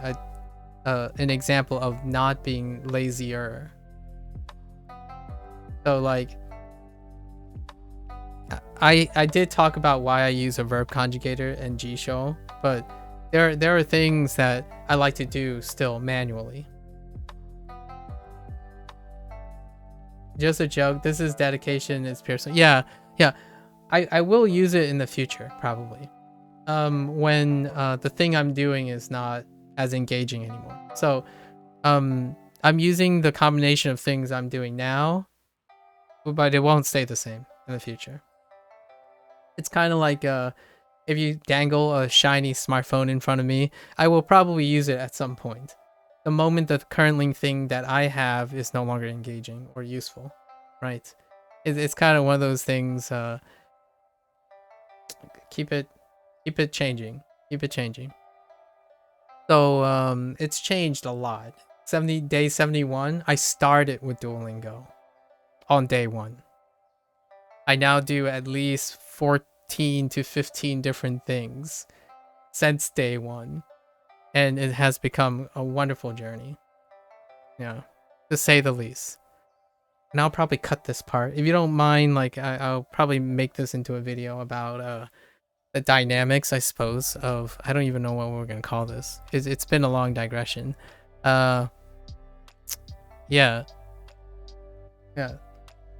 an example of not being lazier? So like I did talk about why I use a verb conjugator and G show, but there are things that I like to do still manually. Just a joke. This is dedication. It's personal. Yeah, yeah. I will use it in the future probably. When the thing I'm doing is not as engaging anymore. So I'm using the combination of things I'm doing now, but it won't stay the same in the future. It's kind of like if you dangle a shiny smartphone in front of me, I will probably use it at some point. The moment the currently thing that I have is no longer engaging or useful, right? It's kind of one of those things. Keep it changing. Keep it changing. So it's changed a lot. 71, I started with Duolingo on day 1. I now do at least 14 to 15 different things since day 1, and it has become a wonderful journey. Yeah, to say the least. And I'll probably cut this part if you don't mind. Like I'll probably make this into a video about the dynamics, I suppose, of, I don't even know what we're gonna call this. It's been a long digression. Yeah.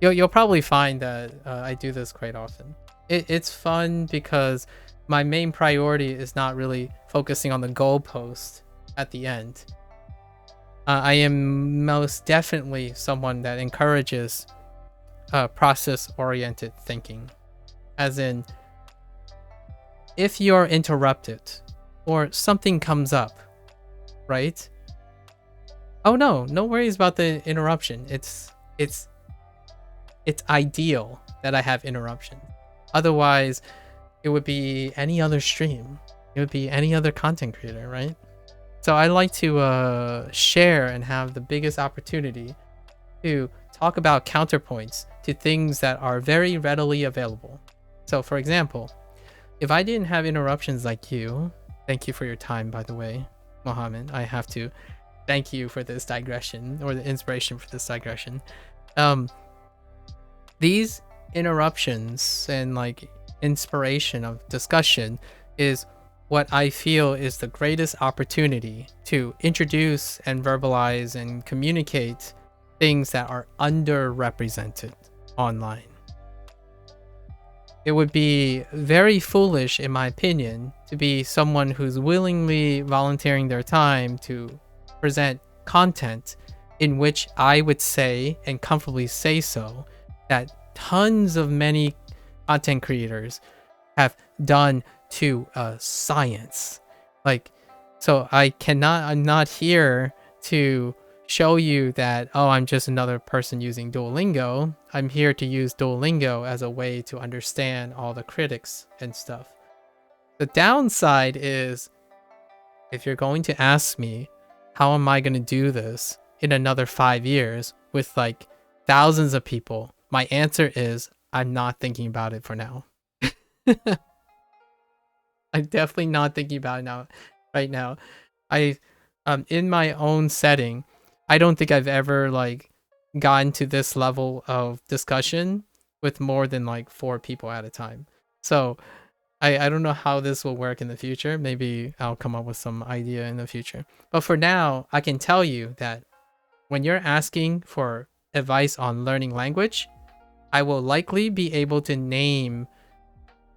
You'll probably find that I do this quite often. It's fun because my main priority is not really focusing on the goalpost at the end. I am most definitely someone that encourages process-oriented thinking. As in, if you're interrupted or something comes up, right? Oh no worries about the interruption. It's ideal that I have interruption. Otherwise, it would be any other stream. It would be any other content creator, right? So I like to share and have the biggest opportunity to talk about counterpoints to things that are very readily available. So for example, if I didn't have interruptions like you, thank you for your time, by the way, Mohammed. I have to thank you for this digression, or the inspiration for this digression. These interruptions and like inspiration of discussion is what I feel is the greatest opportunity to introduce and verbalize and communicate things that are underrepresented online. It would be very foolish, in my opinion, to be someone who's willingly volunteering their time to present content in which I would say, and comfortably say so, that tons of many content creators have done to science. Like, so I'm not here to show you that, oh, I'm just another person using Duolingo. I'm here to use Duolingo as a way to understand all the critics and stuff. The downside is, if you're going to ask me, how am I going to do this in another 5 years with like thousands of people? My answer is, I'm not thinking about it for now. I'm definitely not thinking about it now, right now. In my own setting, I don't think I've ever like gotten to this level of discussion with more than like 4 people at a time. So I don't know how this will work in the future. Maybe I'll come up with some idea in the future. But for now, I can tell you that when you're asking for advice on learning language, I will likely be able to name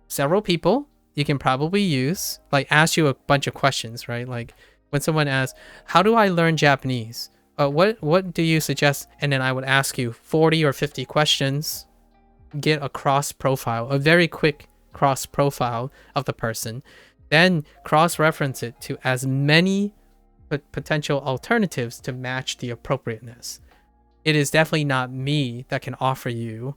several people you can probably use, like ask you a bunch of questions, right? Like when someone asks, how do I learn Japanese? What do you suggest? And then I would ask you 40 or 50 questions, get a cross profile, a very quick cross profile of the person, then cross-reference it to as many potential alternatives to match the appropriateness. It is definitely not me that can offer you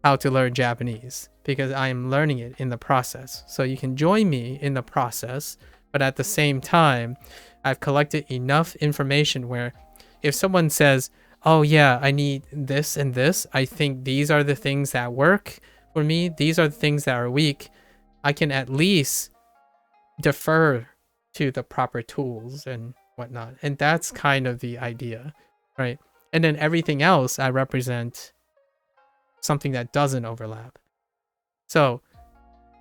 how to learn Japanese, because I am learning it in the process. So you can join me in the process, but at the same time, I've collected enough information where if someone says, oh yeah, I need this and this, I think these are the things that work for me, these are the things that are weak, I can at least defer to the proper tools and whatnot. And that's kind of the idea, right? And then everything else I represent something that doesn't overlap. So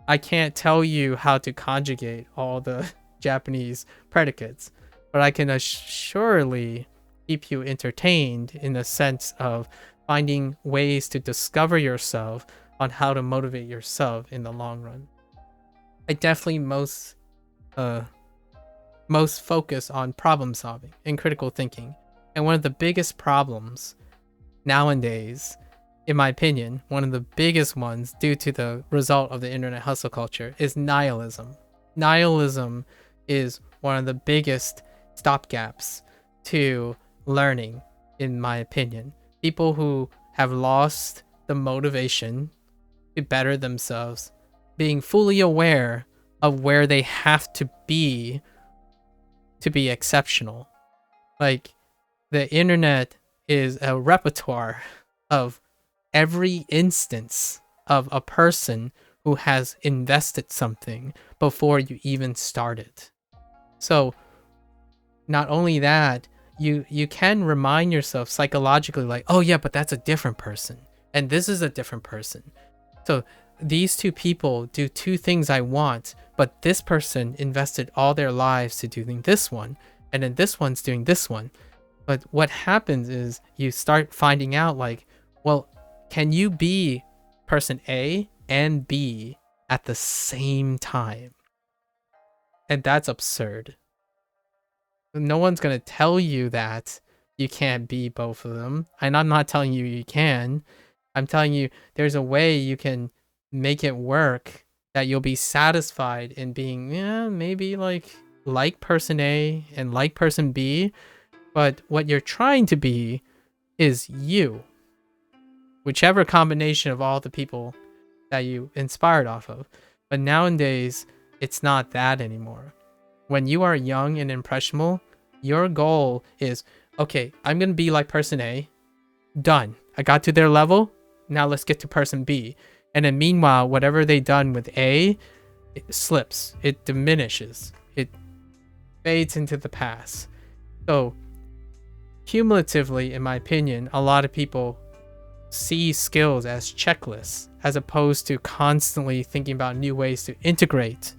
I can't tell you how to conjugate all the Japanese predicates, but I can surely keep you entertained in the sense of finding ways to discover yourself on how to motivate yourself in the long run. I definitely most focus on problem solving and critical thinking. And one of the biggest problems nowadays, in my opinion, one of the biggest ones due to the result of the internet hustle culture is nihilism. Nihilism is one of the biggest stopgaps to learning, in my opinion. People who have lost the motivation to better themselves, being fully aware of where they have to be exceptional. Like, the internet is a repertoire of every instance of a person who has invested something before you even started. So not only that, you can remind yourself psychologically, like, oh yeah, but that's a different person and this is a different person. So these two people do two things I want, but this person invested all their lives to doing this one, and then this one's doing this one. But what happens is you start finding out, like, well, can you be person A and B at the same time? And that's absurd. No one's going to tell you that you can't be both of them. And I'm not telling you you can. I'm telling you there's a way you can make it work that you'll be satisfied in being, maybe like person A and like person B. But what you're trying to be is you. Whichever combination of all the people that you inspired off of. But nowadays, it's not that anymore. When you are young and impressionable, your goal is, okay, I'm going to be like person A. Done. I got to their level. Now let's get to person B. And then meanwhile, whatever they done with A, it slips. It diminishes. It fades into the past. So, cumulatively, in my opinion, a lot of people see skills as checklists as opposed to constantly thinking about new ways to integrate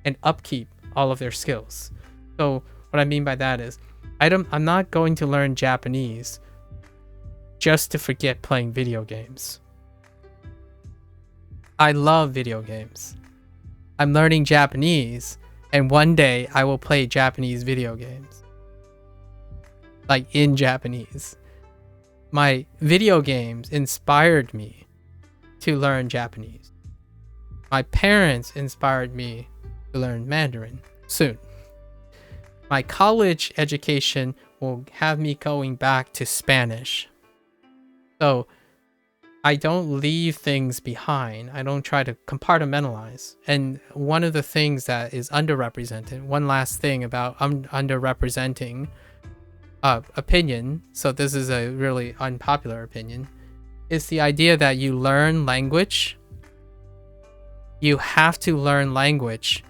and upkeep all of their skills. So what I mean by that is I'm not going to learn Japanese just to forget playing video games. I love video games. I'm learning Japanese, and one day I will play Japanese video games. Like in Japanese. My video games inspired me to learn Japanese. My parents inspired me to learn Mandarin soon. My college education will have me going back to Spanish. So I don't leave things behind. I don't try to compartmentalize. And one of the things that is underrepresented, one last thing about underrepresenting opinion, so this is a really unpopular opinion, is the idea that you learn language. You have to learn language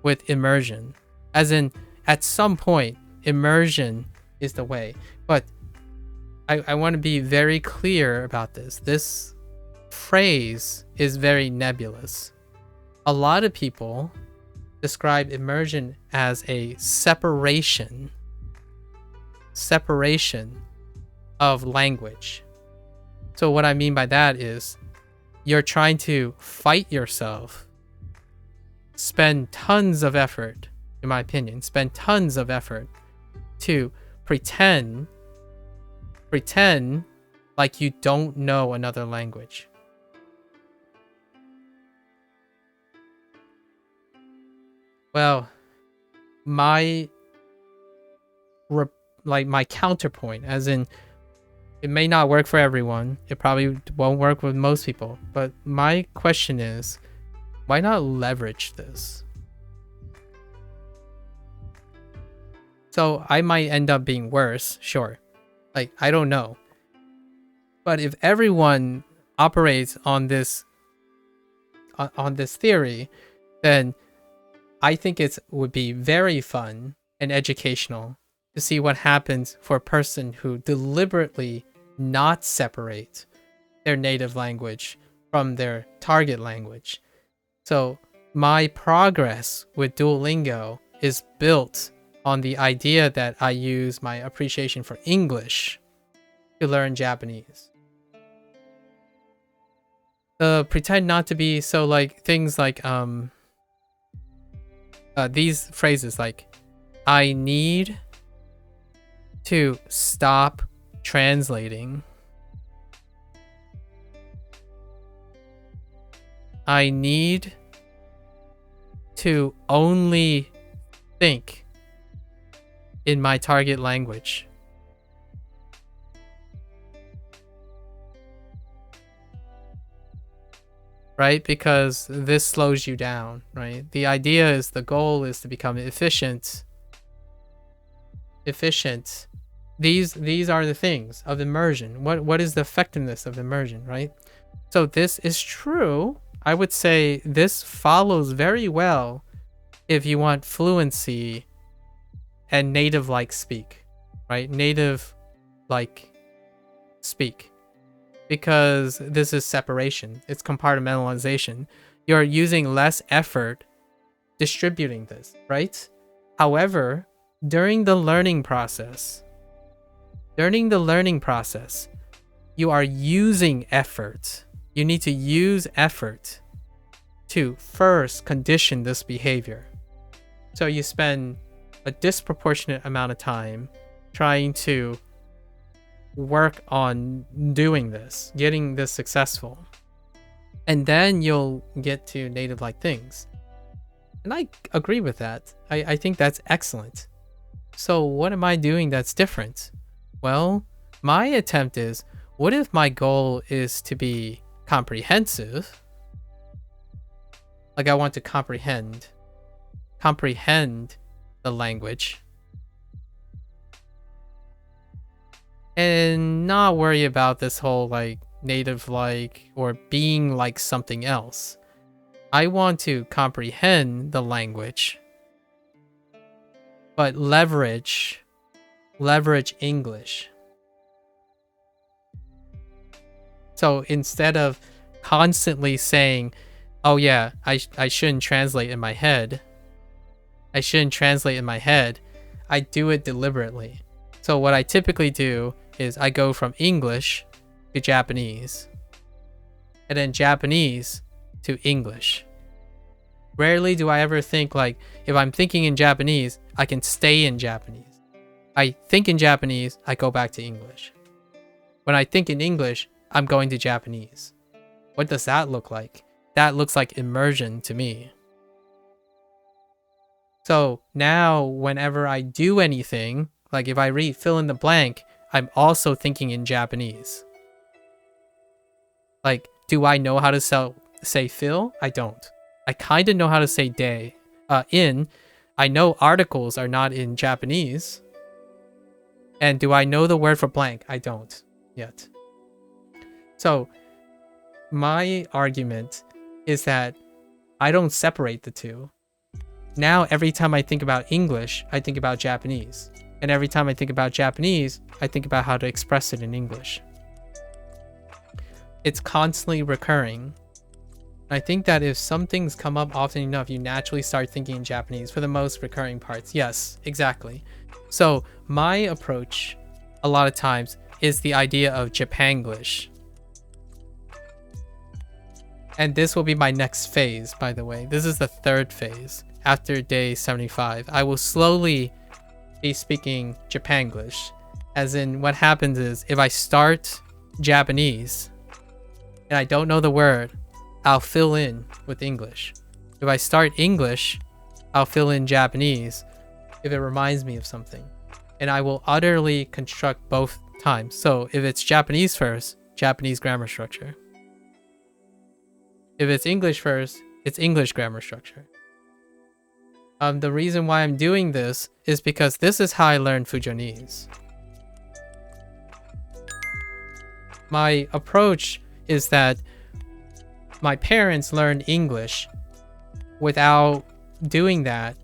with immersion. As in, at some point, immersion is the way. But I want to be very clear about this. This phrase is very nebulous. A lot of people describe immersion as a separation of language. So what I mean by that is you're trying to fight yourself, spend tons of effort, in my opinion, to pretend like you don't know another language. Well, my counterpoint, as in, it may not work for everyone. It probably won't work with most people. But my question is, why not leverage this? So I might end up being worse, sure. Like, I don't know. But if everyone operates on this theory, then I think it would be very fun and educational to see what happens for a person who deliberately not separate their native language from their target language. So my progress with Duolingo is built on the idea that I use my appreciation for English to learn Japanese. Pretend not to be so like things like these phrases like I need to stop translating. I need to only think in my target language. Right? Because this slows you down, right? The idea is the goal is to become efficient. These are the things of immersion. What is the effectiveness of immersion, right? So this is true. I would say this follows very well if you want fluency and native like speak, right? Native like speak. Because this is separation, it's compartmentalization. You're using less effort distributing this, right? However, during the learning process, you are using effort. You need to use effort to first condition this behavior. So you spend a disproportionate amount of time trying to work on doing this, getting this successful, and then you'll get to native like things. And I agree with that. I think that's excellent. So what am I doing that's different? Well, my attempt is, what if my goal is to be comprehensive? Like I want to comprehend the language and not worry about this whole like native like or being like something else. I want to comprehend the language, but leverage English. So instead of constantly saying, oh yeah, I shouldn't translate in my head, I do it deliberately. So what I typically do is I go from English to Japanese, and then Japanese to English. Rarely do I ever think like, if I'm thinking in Japanese, I can stay in Japanese. I think in Japanese, I go back to English. When I think in English, I'm going to Japanese. What does that look like? That looks like immersion to me. So now whenever I do anything, like if I read fill in the blank, I'm also thinking in Japanese. Like, do I know how to say fill? I don't. I kind of know how to say day. In. I know articles are not in Japanese. And do I know the word for blank? I don't yet. So my argument is that I don't separate the two. Now every time I think about English, I think about Japanese. And every time I think about Japanese, I think about how to express it in English. It's constantly recurring. I think that if some things come up often enough, you naturally start thinking in Japanese for the most recurring parts. Yes, exactly. So my approach a lot of times is the idea of Japanglish. And this will be my next phase, by the way. This is the third phase. After day 75, I will slowly be speaking Japanglish. As in, what happens is, if I start Japanese and I don't know the word, I'll fill in with English. If I start English, I'll fill in Japanese if it reminds me of something. And I will utterly construct both times. So if it's Japanese first, Japanese grammar structure. If it's English first, it's English grammar structure. The reason why I'm doing this is because this is how I learned Fujonese. My approach is that my parents learned English without doing that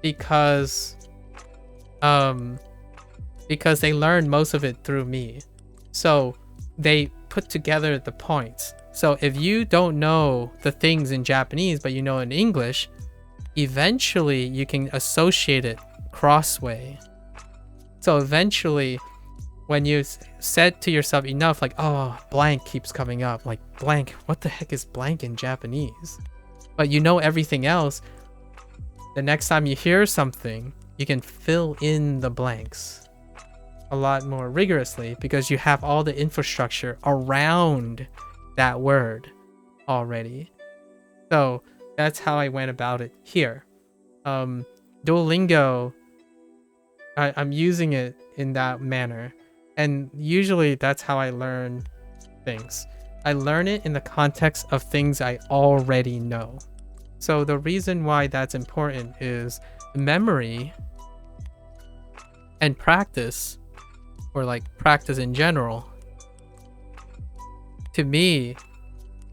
because they learned most of it through me. So they put together the points. So if you don't know the things in Japanese, but you know in English, eventually you can associate it crossway. So eventually, when you said to yourself enough, like, oh, blank keeps coming up, like blank, what the heck is blank in Japanese? But you know everything else, the next time you hear something, you can fill in the blanks a lot more rigorously because you have all the infrastructure around that word already. So that's how I went about it here. Duolingo, I'm using it in that manner. And usually that's how I learn things. I learn it in the context of things I already know. So the reason why that's important is memory and practice, or like practice in general, to me,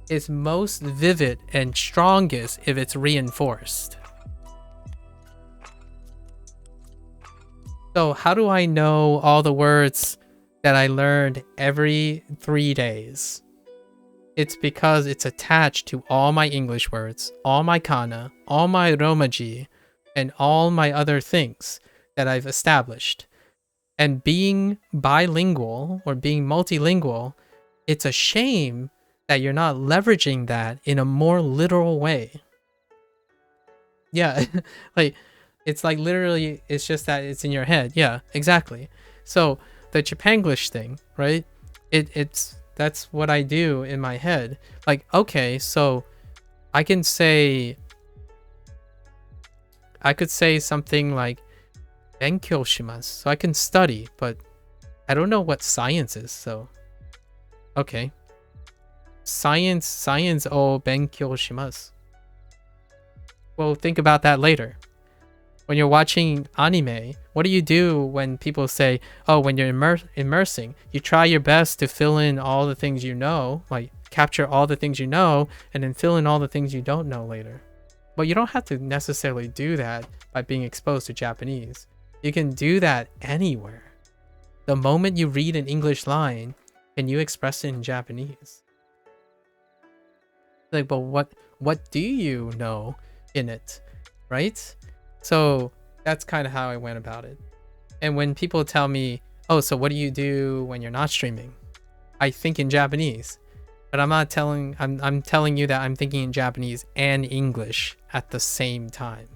is most vivid and strongest if it's reinforced. So how do I know all the words that I learned every 3 days? It's because it's attached to all my English words, all my kana, all my romaji, and all my other things that I've established. And being bilingual or being multilingual, it's a shame that you're not leveraging that in a more literal way. Yeah, like it's like literally, it's just that it's in your head. Yeah, exactly. So the Japanglish thing, right? That's what I do in my head. Like, okay, so I could say something like benkyou shimasu. So I can study, but I don't know what science is. So okay, science o benkyou shimasu. Well, think about that later. When you're watching anime, what do you do when people say, oh, when you're immersing, you try your best to fill in all the things you know, like capture all the things you know, and then fill in all the things you don't know later. But you don't have to necessarily do that by being exposed to Japanese. You can do that anywhere. The moment you read an English line, can you express it in Japanese? Like, but what do you know in it, right? So that's kind of how I went about it. And when people tell me, oh, so what do you do when you're not streaming? I think in Japanese, but I'm telling you that I'm thinking in Japanese and English at the same time.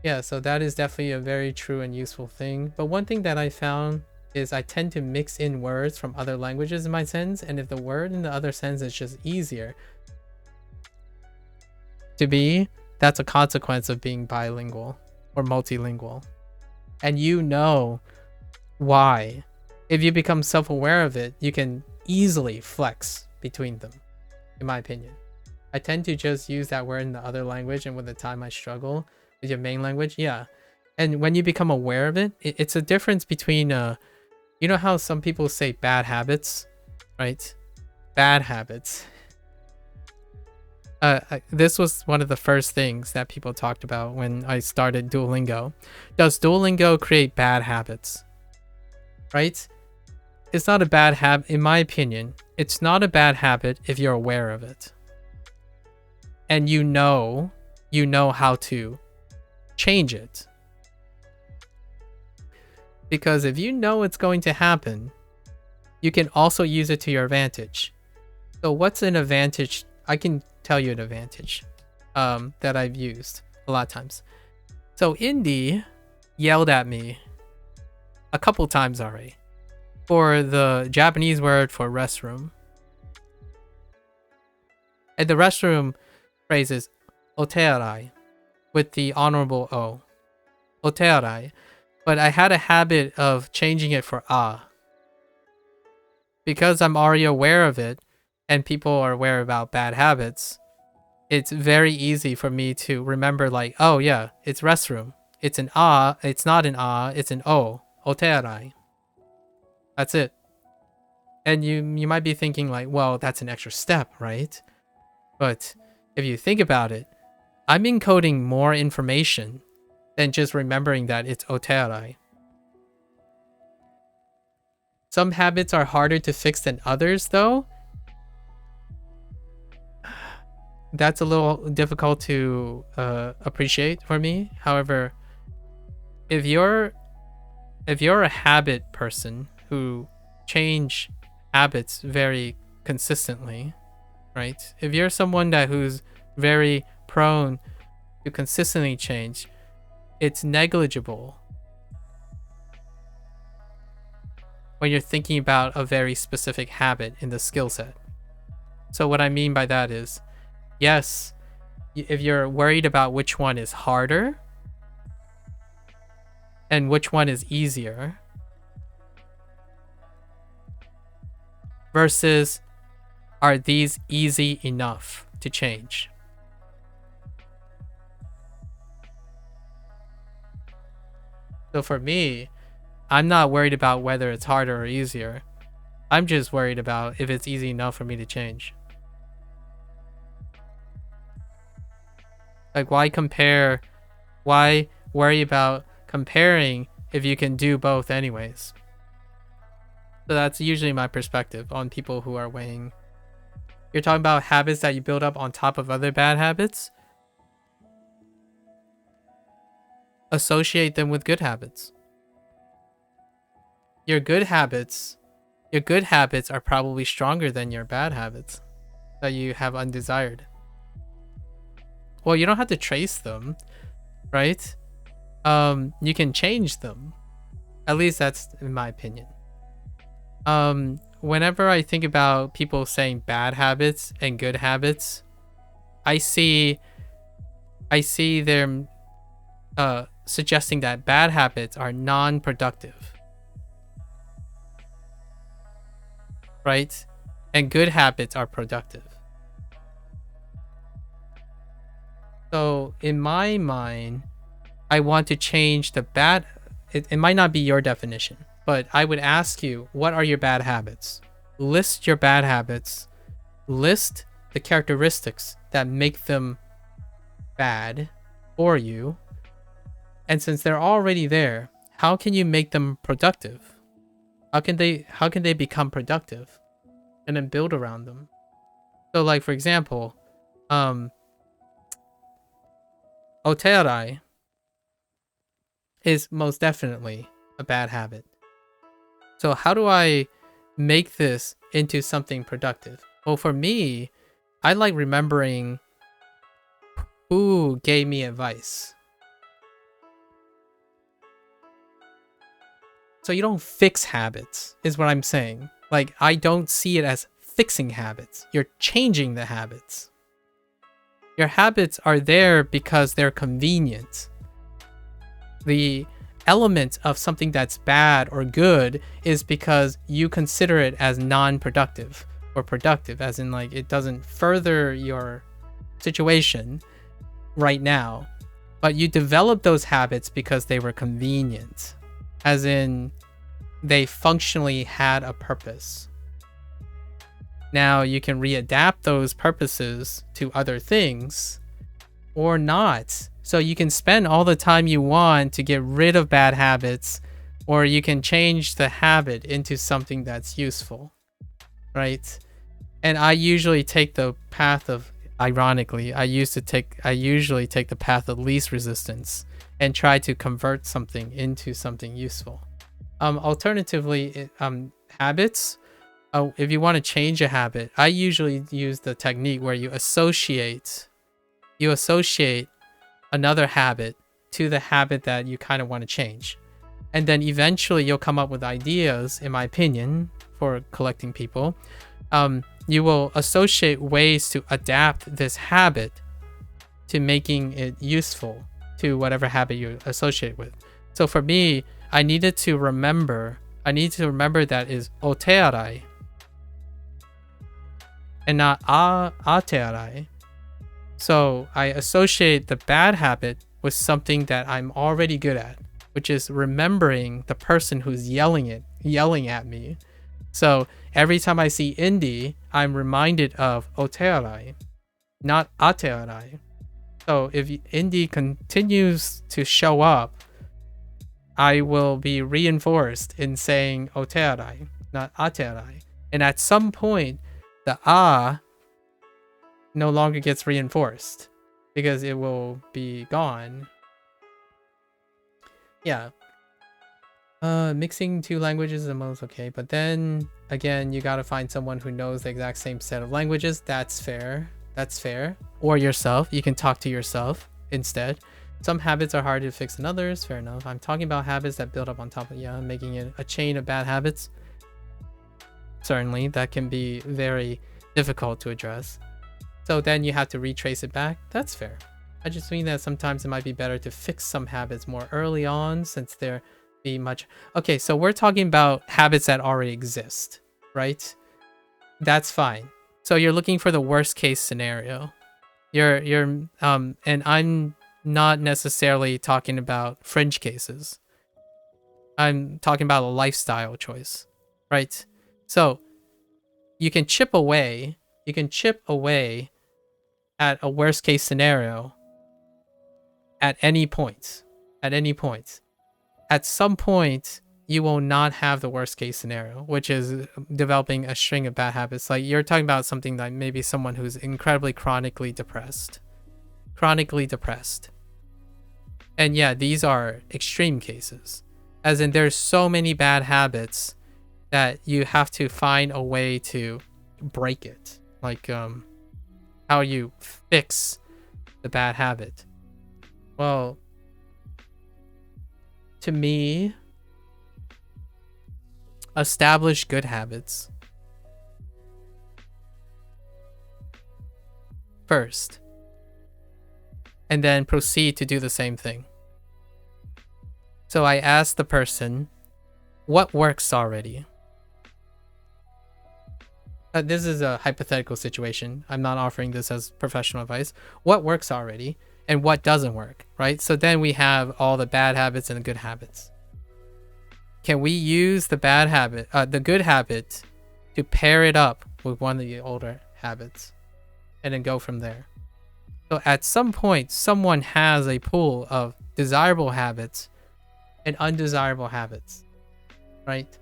Yeah, so that is definitely a very true and useful thing. But one thing that I found is I tend to mix in words from other languages in my sentence, and if the word in the other sentence is just easier to be, that's a consequence of being bilingual or multilingual. And you know why. If you become self-aware of it, you can easily flex between them, in my opinion. I tend to just use that word in the other language, and with the time I struggle with your main language, yeah. And when you become aware of it, it's a difference between, you know how some people say bad habits, right? Bad habits. This was one of the first things that people talked about when I started Duolingo. Does Duolingo create bad habits? Right? It's not a bad habit, in my opinion. It's not a bad habit if you're aware of it. And you know how to change it. Because if you know it's going to happen, you can also use it to your advantage. So what's an advantage? I can tell you an advantage that I've used a lot of times. So Indy yelled at me a couple times already for the Japanese word for restroom. And the restroom phrase is otearai with the honorable O. Otearai. But I had a habit of changing it for a. Because I'm already aware of it, and people are aware about bad habits, it's very easy for me to remember, like, oh yeah, it's restroom. It's an a, it's not an a, it's an o. Otearai. That's it. And you might be thinking like, well, that's an extra step, right? But if you think about it, I'm encoding more information than just remembering that it's otearai. Some habits are harder to fix than others, though. That's a little difficult to appreciate for me. However, if you're a habit person who change habits very consistently, right? If you're someone who's very prone to consistently change, it's negligible when you're thinking about a very specific habit in the skill set. So what I mean by that is, yes, if you're worried about which one is harder and which one is easier versus are these easy enough to change? So for me, I'm not worried about whether it's harder or easier. I'm just worried about if it's easy enough for me to change. Like, why compare? Why worry about comparing if you can do both anyways? So that's usually my perspective on people who are weighing. You're talking about habits that you build up on top of other bad habits? Associate them with good habits. Your good habits are probably stronger than your bad habits that you have undesired. Well, you don't have to trace them, right? You can change them. At least that's in my opinion. Whenever I think about people saying bad habits and good habits, I see them suggesting that bad habits are non-productive, right? And good habits are productive. So in my mind, I want to change the bad. It might not be your definition, but I would ask you, what are your bad habits? List your bad habits. List the characteristics that make them bad for you. And since they're already there, how can you make them productive? How can they become productive? And then build around them. So like, for example, otearai is most definitely a bad habit. So how do I make this into something productive? Well, for me, I like remembering who gave me advice. So you don't fix habits, is what I'm saying. Like, I don't see it as fixing habits. You're changing the habits. Your habits are there because they're convenient. The element of something that's bad or good is because you consider it as non-productive or productive, as in like it doesn't further your situation right now. But you develop those habits because they were convenient, as in they functionally had a purpose. Now you can readapt those purposes to other things or not. So you can spend all the time you want to get rid of bad habits, or you can change the habit into something that's useful, right? And I usually take the path of, ironically, I usually take the path of least resistance and try to convert something into something useful. Alternatively, habits, if you want to change a habit, I usually use the technique where you associate another habit to the habit that you kind of want to change. And then eventually you'll come up with ideas, in my opinion, for collecting people. You will associate ways to adapt this habit to making it useful to whatever habit you associate with. So for me, I need to remember that is otearai and not atearai. So I associate the bad habit with something that I'm already good at, which is remembering the person who's yelling at me. So every time I see Indy, I'm reminded of otearai, not atearai. So if Indy continues to show up, I will be reinforced in saying otearai. not aterai. And at some point, the a no longer gets reinforced because it will be gone. Yeah. Mixing two languages is the most okay, but then again, you gotta find someone who knows the exact same set of languages. That's fair. That's fair. Or yourself. You can talk to yourself instead. Some habits are harder to fix than others. Fair enough. I'm talking about habits that build up on top of, yeah, making it a chain of bad habits. Certainly, that can be very difficult to address. So then you have to retrace it back. That's fair. I just mean that sometimes it might be better to fix some habits more early on, since they're be much. Okay, so we're talking about habits that already exist, right? That's fine. So you're looking for the worst case scenario. And I'm not necessarily talking about fringe cases. I'm talking about a lifestyle choice, right? So you can chip away at a worst case scenario at any point. At some point, you will not have the worst case scenario, which is developing a string of bad habits. Like, you're talking about something like maybe someone who's incredibly chronically depressed. And yeah, these are extreme cases. As in, there's so many bad habits that you have to find a way to break it. Like, how you fix the bad habit. Well, to me, establish good habits first, and then proceed to do the same thing. So I asked the person, what works already? This is a hypothetical situation. I'm not offering this as professional advice. What works already and what doesn't work, right? So then we have all the bad habits and the good habits. Can we use the bad habit, the good habit, to pair it up with one of the older habits and then go from there? So at some point, someone has a pool of desirable habits and undesirable habits, right?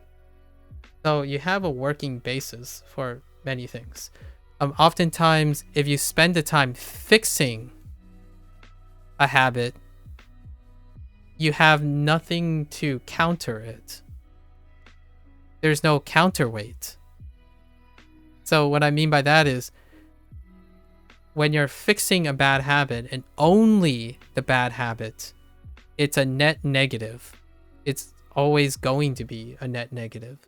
So you have a working basis for many things. Oftentimes, if you spend the time fixing a habit, you have nothing to counter it. There's no counterweight. So what I mean by that is, when you're fixing a bad habit and only the bad habit, it's a net negative. It's always going to be a net negative.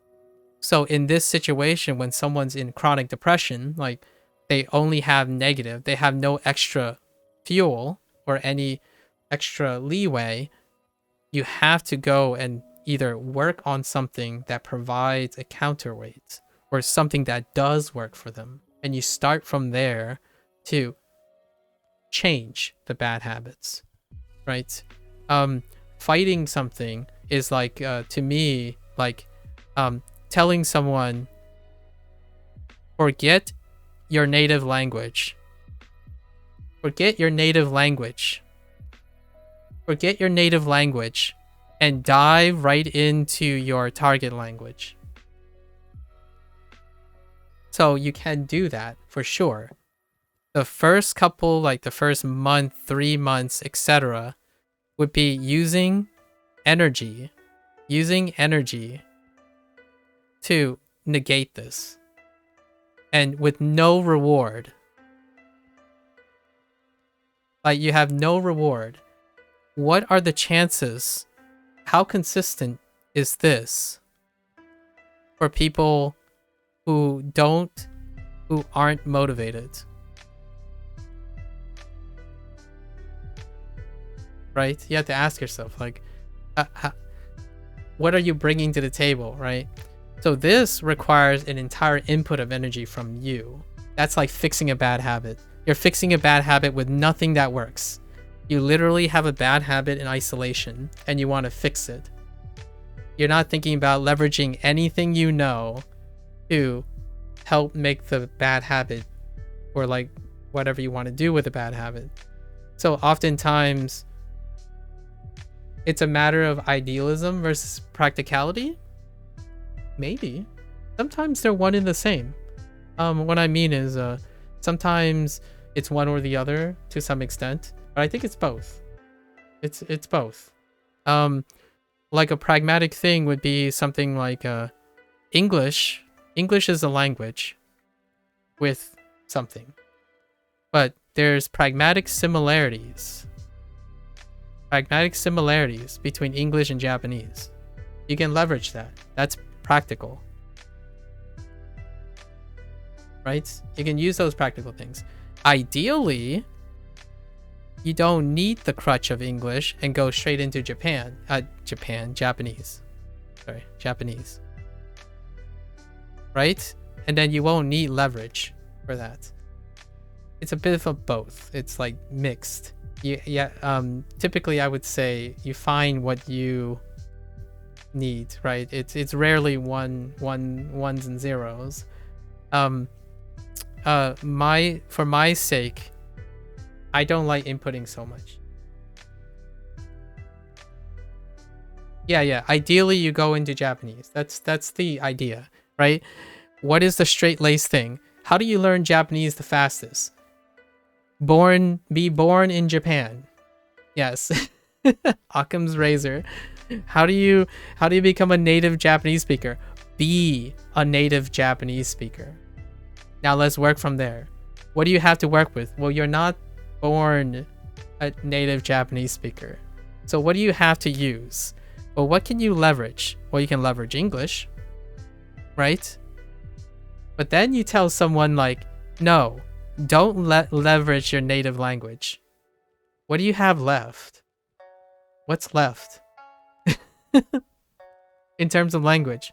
So in this situation, when someone's in chronic depression, like, they only have negative, they have no extra fuel or any extra leeway, you have to go and either work on something that provides a counterweight or something that does work for them. And you start from there to change the bad habits, right? Fighting something is like, to me, like, telling someone, forget your native language. Forget your native language. Forget your native language and dive right into your target language. So you can do that for sure. The first couple, like the first month, 3 months, etc., would be using energy to negate this, and with no reward. Like, you have no reward. What are the chances? How consistent is this for people who aren't motivated? Right? You have to ask yourself, like, what are you bringing to the table, right? So this requires an entire input of energy from you. That's like fixing a bad habit. You're fixing a bad habit with nothing that works. You literally have a bad habit in isolation and you want to fix it. You're not thinking about leveraging anything you know to help make the bad habit, or like whatever you want to do with a bad habit. So oftentimes it's a matter of idealism versus practicality. Maybe. Sometimes they're one and the same. What I mean is, sometimes it's one or the other to some extent, but I think it's both. It's both. Like a pragmatic thing would be something like English. English is a language with something, but there's pragmatic similarities. Pragmatic similarities between English and Japanese. You can leverage that. That's practical. Right? You can use those practical things. Ideally, you don't need the crutch of English and go straight into Japanese. Sorry, Japanese. Right? And then you won't need leverage for that. It's a bit of both. It's like mixed. Typically I would say you find what you need, right? It's rarely ones and zeros. For my sake, I don't like inputting so much. Yeah. Ideally, you go into Japanese. That's the idea, right? What is the straight lace thing? How do you learn Japanese the fastest? Be born in Japan. Yes. Occam's razor. How do you become a native Japanese speaker? Be a native Japanese speaker. Now let's work from there. What do you have to work with? Well, you're not born a native Japanese speaker. So what do you have to use? Well, what can you leverage? Well, you can leverage English, right? But then you tell someone like, no, don't leverage your native language. What do you have left? What's left? In terms of language,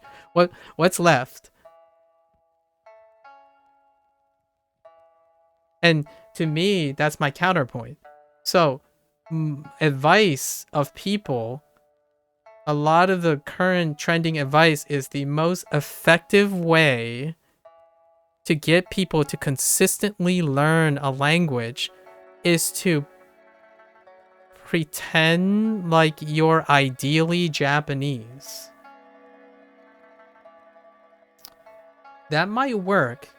what's left? And to me, that's my counterpoint. So, advice of people, a lot of the current trending advice is the most effective way to get people to consistently learn a language is to pretend like you're ideally Japanese. That might work.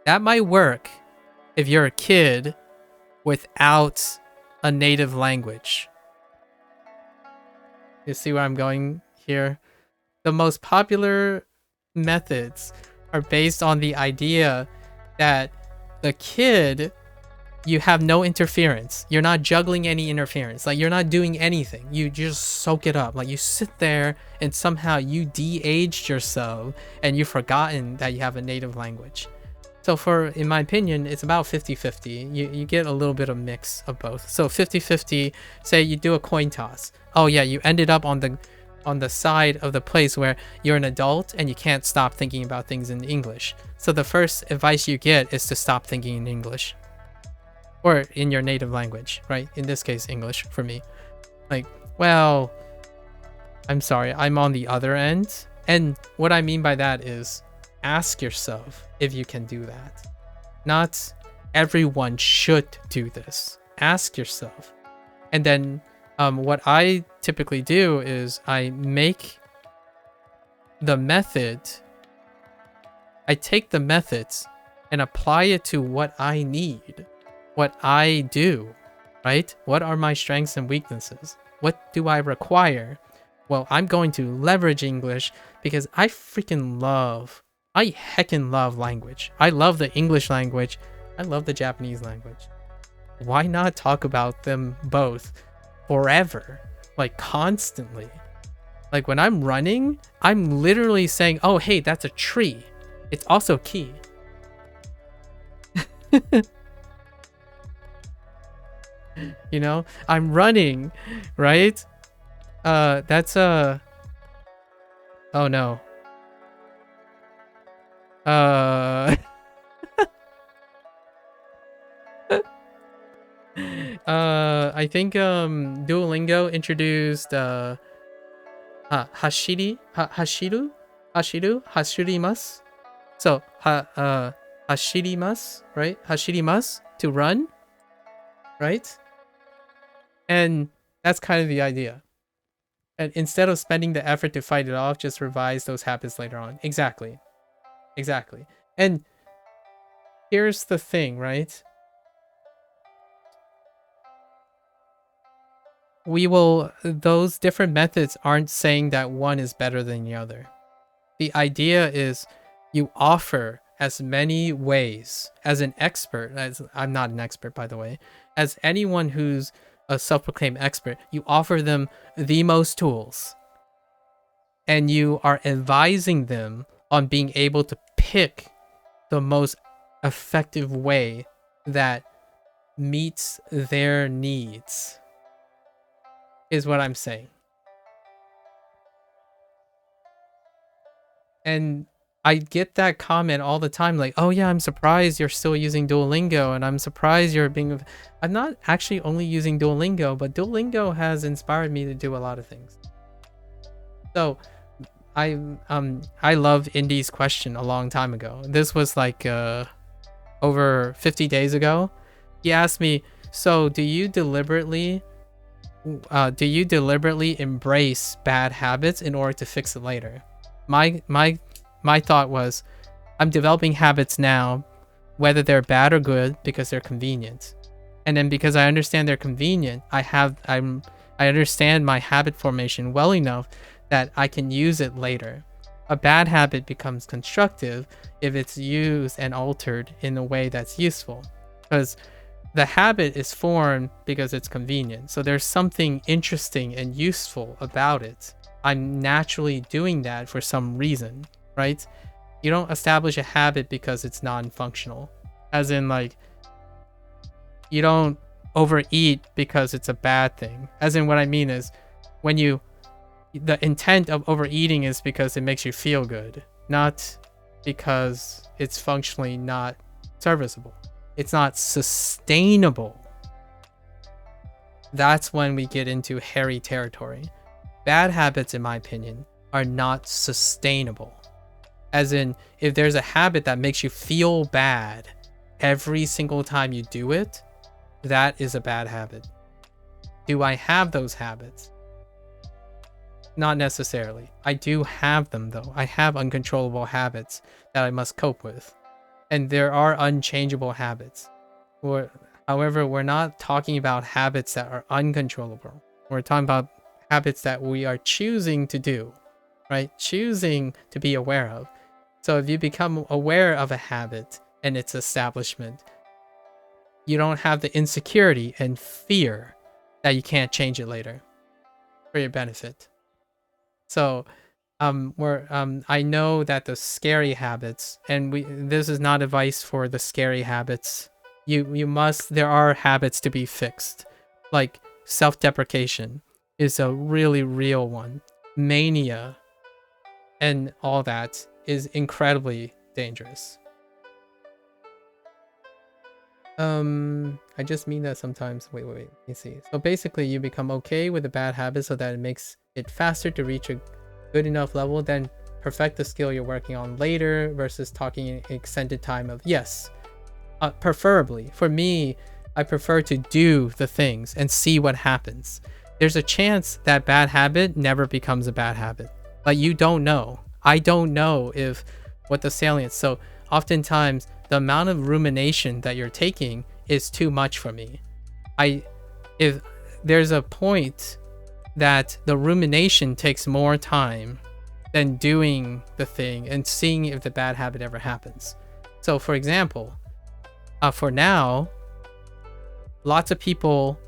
That might work if you're a kid without a native language. You see where I'm going here? The most popular methods are based on the idea that the kid, you have no interference. You're not juggling any interference. Like, you're not doing anything. You just soak it up. Like, you sit there and somehow you de-aged yourself and you've forgotten that you have a native language. So in my opinion, it's about 50-50. You get a little bit of mix of both. So 50-50, say you do a coin toss. Oh yeah, you ended up on the side of the place where you're an adult and you can't stop thinking about things in English. So the first advice you get is to stop thinking in English. Or in your native language, right? In this case, English for me. Like, well, I'm sorry, I'm on the other end. And what I mean by that is, ask yourself if you can do that. Not everyone should do this. Ask yourself. And then what I typically do is I make the method, I take the methods and apply it to what I need, what I do, right? What are my strengths and weaknesses? What do I require? Well, I'm going to leverage English because I heckin' love language. I love the English language. I love the Japanese language. Why not talk about them both forever? Like, constantly. Like, when I'm running, I'm literally saying, oh, hey, that's a tree. It's also key. You know, I'm running, right? That's a... Oh, no. I think Duolingo introduced hashirimasu. So hashirimasu, right? Hashirimasu, to run, right? And that's kind of the idea. And instead of spending the effort to fight it off, just revise those habits later on. Exactly. Exactly. And here's the thing, right? Those different methods aren't saying that one is better than the other. The idea is you offer as many ways as an expert, as I'm not an expert, by the way, as anyone who's a self-proclaimed expert, you offer them the most tools, and you are advising them on being able to pick the most effective way that meets their needs, is what I'm saying. And I get that comment all the time, like, oh yeah, I'm surprised you're still using Duolingo, and I'm surprised you're being... I'm not actually only using Duolingo, but Duolingo has inspired me to do a lot of things. So I love Indy's question a long time ago. This was like over 50 days ago. He asked me, so do you deliberately embrace bad habits in order to fix it later? My thought was, I'm developing habits now, whether they're bad or good, because they're convenient. And then because I understand they're convenient, I understand my habit formation well enough that I can use it later. A bad habit becomes constructive if it's used and altered in a way that's useful, because the habit is formed because it's convenient. So there's something interesting and useful about it. I'm naturally doing that for some reason, right? You don't establish a habit because it's non-functional. As in, like, you don't overeat because it's a bad thing. As in, what I mean is, the intent of overeating is because it makes you feel good, not because it's functionally not serviceable. It's not sustainable. That's when we get into hairy territory. Bad habits, in my opinion, are not sustainable. As in, if there's a habit that makes you feel bad every single time you do it, that is a bad habit. Do I have those habits? Not necessarily. I do have them, though. I have uncontrollable habits that I must cope with. And there are unchangeable habits. However, we're not talking about habits that are uncontrollable. We're talking about habits that we are choosing to do, right? Choosing to be aware of. So if you become aware of a habit and its establishment, you don't have the insecurity and fear that you can't change it later for your benefit. So I know that the scary habits, and this is not advice for the scary habits. There are habits to be fixed, like self-deprecation is a really real one. Mania and all that is incredibly dangerous. I just mean that sometimes. Wait, let me see. So basically, you become okay with a bad habit so that it makes it faster to reach a good enough level, then perfect the skill you're working on later versus talking an extended time of... Yes, preferably. For me, I prefer to do the things and see what happens. There's a chance that bad habit never becomes a bad habit. Like, you don't know. I don't know what the salient... So oftentimes, the amount of rumination that you're taking is too much for me. If there's a point that the rumination takes more time than doing the thing and seeing if the bad habit ever happens. So for example, for now, lots of people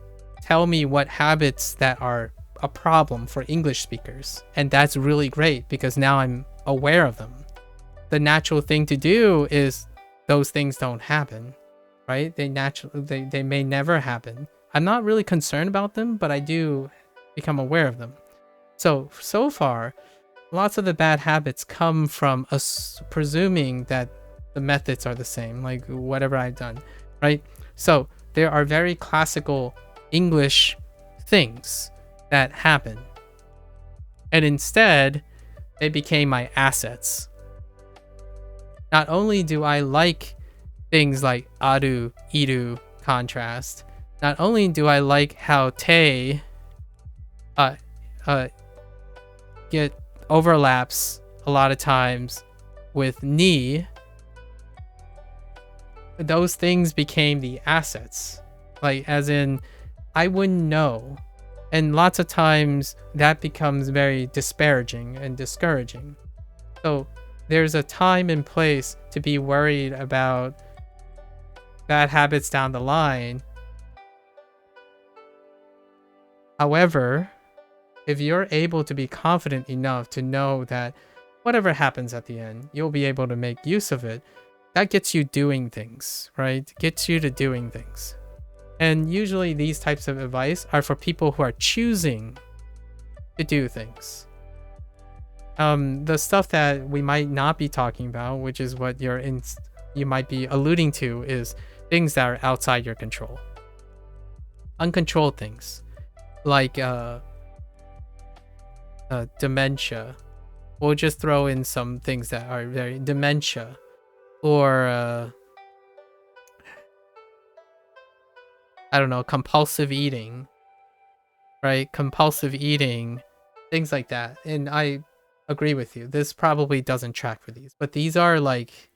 tell me what habits that are a problem for English speakers, and that's really great because now I'm aware of them. The natural thing to do is those things don't happen, right? They may never happen. I'm not really concerned about them, but I do become aware of them. So far, lots of the bad habits come from us presuming that the methods are the same, like whatever I've done, right? So there are very classical English things that happen, and instead they became my assets. Not only do I like things like aru, iru, contrast, not only do I like how te get overlaps a lot of times with ni, those things became the assets. Like, as in, I wouldn't know. And lots of times that becomes very disparaging and discouraging. So there's a time and place to be worried about bad habits down the line. However, if you're able to be confident enough to know that whatever happens at the end, you'll be able to make use of it, that gets you doing things, right? Gets you to doing things. And usually these types of advice are for people who are choosing to do things. The stuff that we might not be talking about, which is what you might be alluding to, is things that are outside your control. Uncontrolled things, like dementia. We'll just throw in some things that are very dementia, or I don't know, compulsive eating, right? Compulsive eating, things like that. And I agree with you. This probably doesn't track for these, but these are like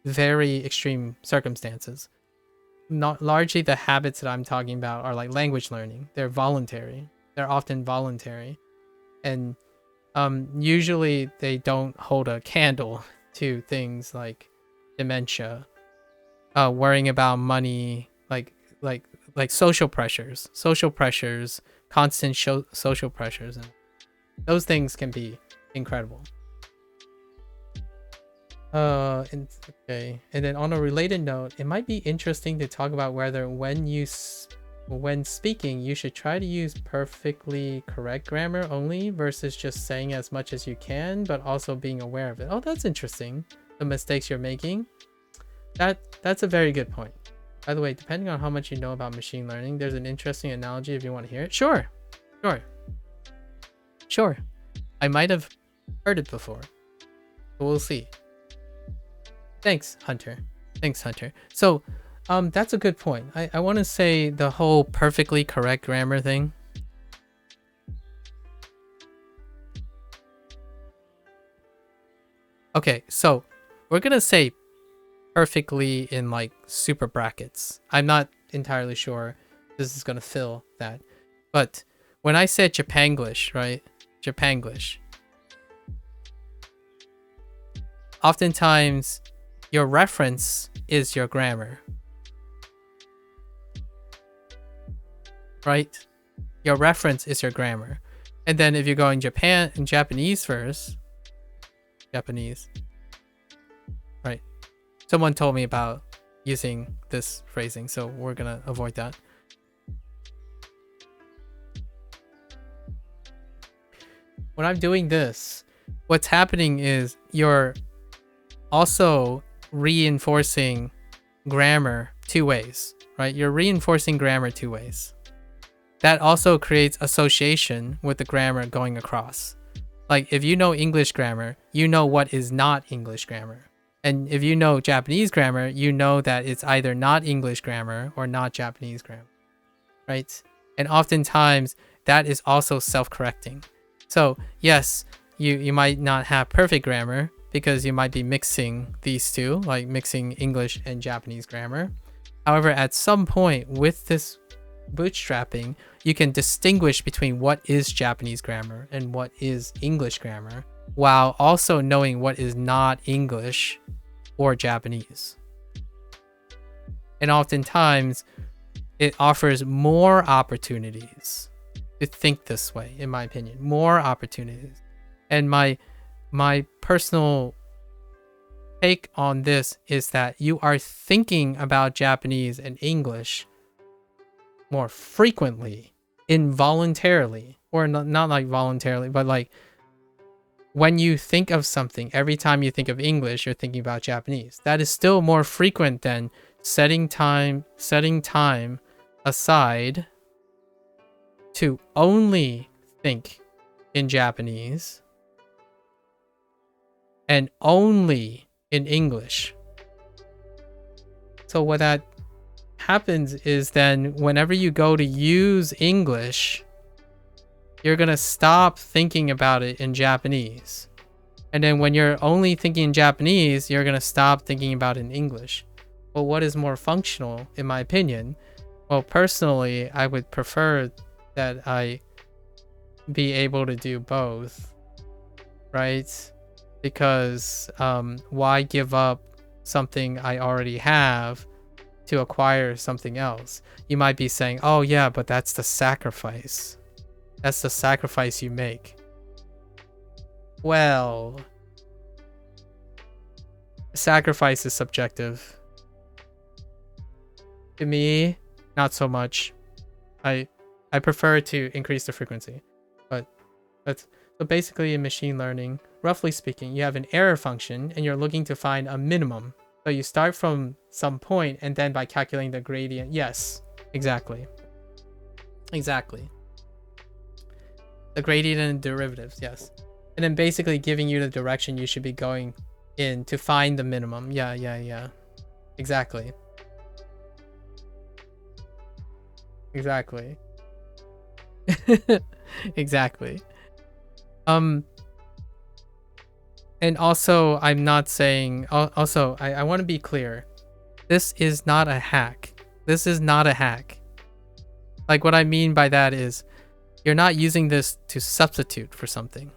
very extreme circumstances. Not largely the habits that I'm talking about are like language learning. They're voluntary. They're often voluntary. And usually they don't hold a candle to things like dementia, worrying about money, like social pressures, constant social pressures, and those things can be incredible. Okay. And then on a related note, it might be interesting to talk about whether when speaking, you should try to use perfectly correct grammar only versus just saying as much as you can, but also being aware of it. Oh, that's interesting. The mistakes you're making. That's a very good point. By the way, depending on how much you know about machine learning, there's an interesting analogy if you want to hear it. Sure. I might have heard it before, but we'll see. Thanks, Hunter. So, that's a good point. I want to say the whole perfectly correct grammar thing. Okay, so we're going to say perfectly in like super brackets. I'm not entirely sure this is going to fill that. But when I said Japanglish, right? Japanglish. Oftentimes, your reference is your grammar. Right? Your reference is your grammar. And then if you're going Japanese first, Japanese. Right. Someone told me about using this phrasing, so we're gonna avoid that. When I'm doing this, what's happening is you're also reinforcing grammar two ways, right? You're reinforcing grammar two ways. That also creates association with the grammar going across. Like if you know English grammar, you know what is not English grammar. And if you know Japanese grammar, you know that it's either not English grammar or not Japanese grammar, right? And oftentimes that is also self-correcting. So yes, you might not have perfect grammar because you might be mixing these two, like mixing English and Japanese grammar. However, at some point with this bootstrapping, you can distinguish between what is Japanese grammar and what is English grammar, while also knowing what is not English or Japanese. And oftentimes, it offers more opportunities to think this way, in my opinion. More opportunities. And my personal take on this is that you are thinking about Japanese and English more frequently, involuntarily, or not like voluntarily, but like when you think of something, every time you think of English, you're thinking about Japanese. That is still more frequent than setting time aside to only think in Japanese and only in English. So what that happens is then whenever you go to use English, you're gonna stop thinking about it in Japanese. And then when you're only thinking in Japanese, you're gonna stop thinking about it in English. Well, what is more functional, in my opinion? Well, personally, I would prefer that I be able to do both, right? Because why give up something I already have to acquire something else? You might be saying, oh yeah, but that's the sacrifice. That's the sacrifice you make. Well, sacrifice is subjective. To me, not so much. I prefer to increase the frequency. But so basically in machine learning, roughly speaking, you have an error function and you're looking to find a minimum. So you start from some point and then by calculating the gradient. Yes, exactly. Exactly. The gradient and derivatives, yes. And then basically giving you the direction you should be going in to find the minimum. Yeah. Exactly. Exactly. Exactly. And also, I'm not saying... Also, I want to be clear. This is not a hack. This is not a hack. Like, what I mean by that is, you're not using this to substitute for something.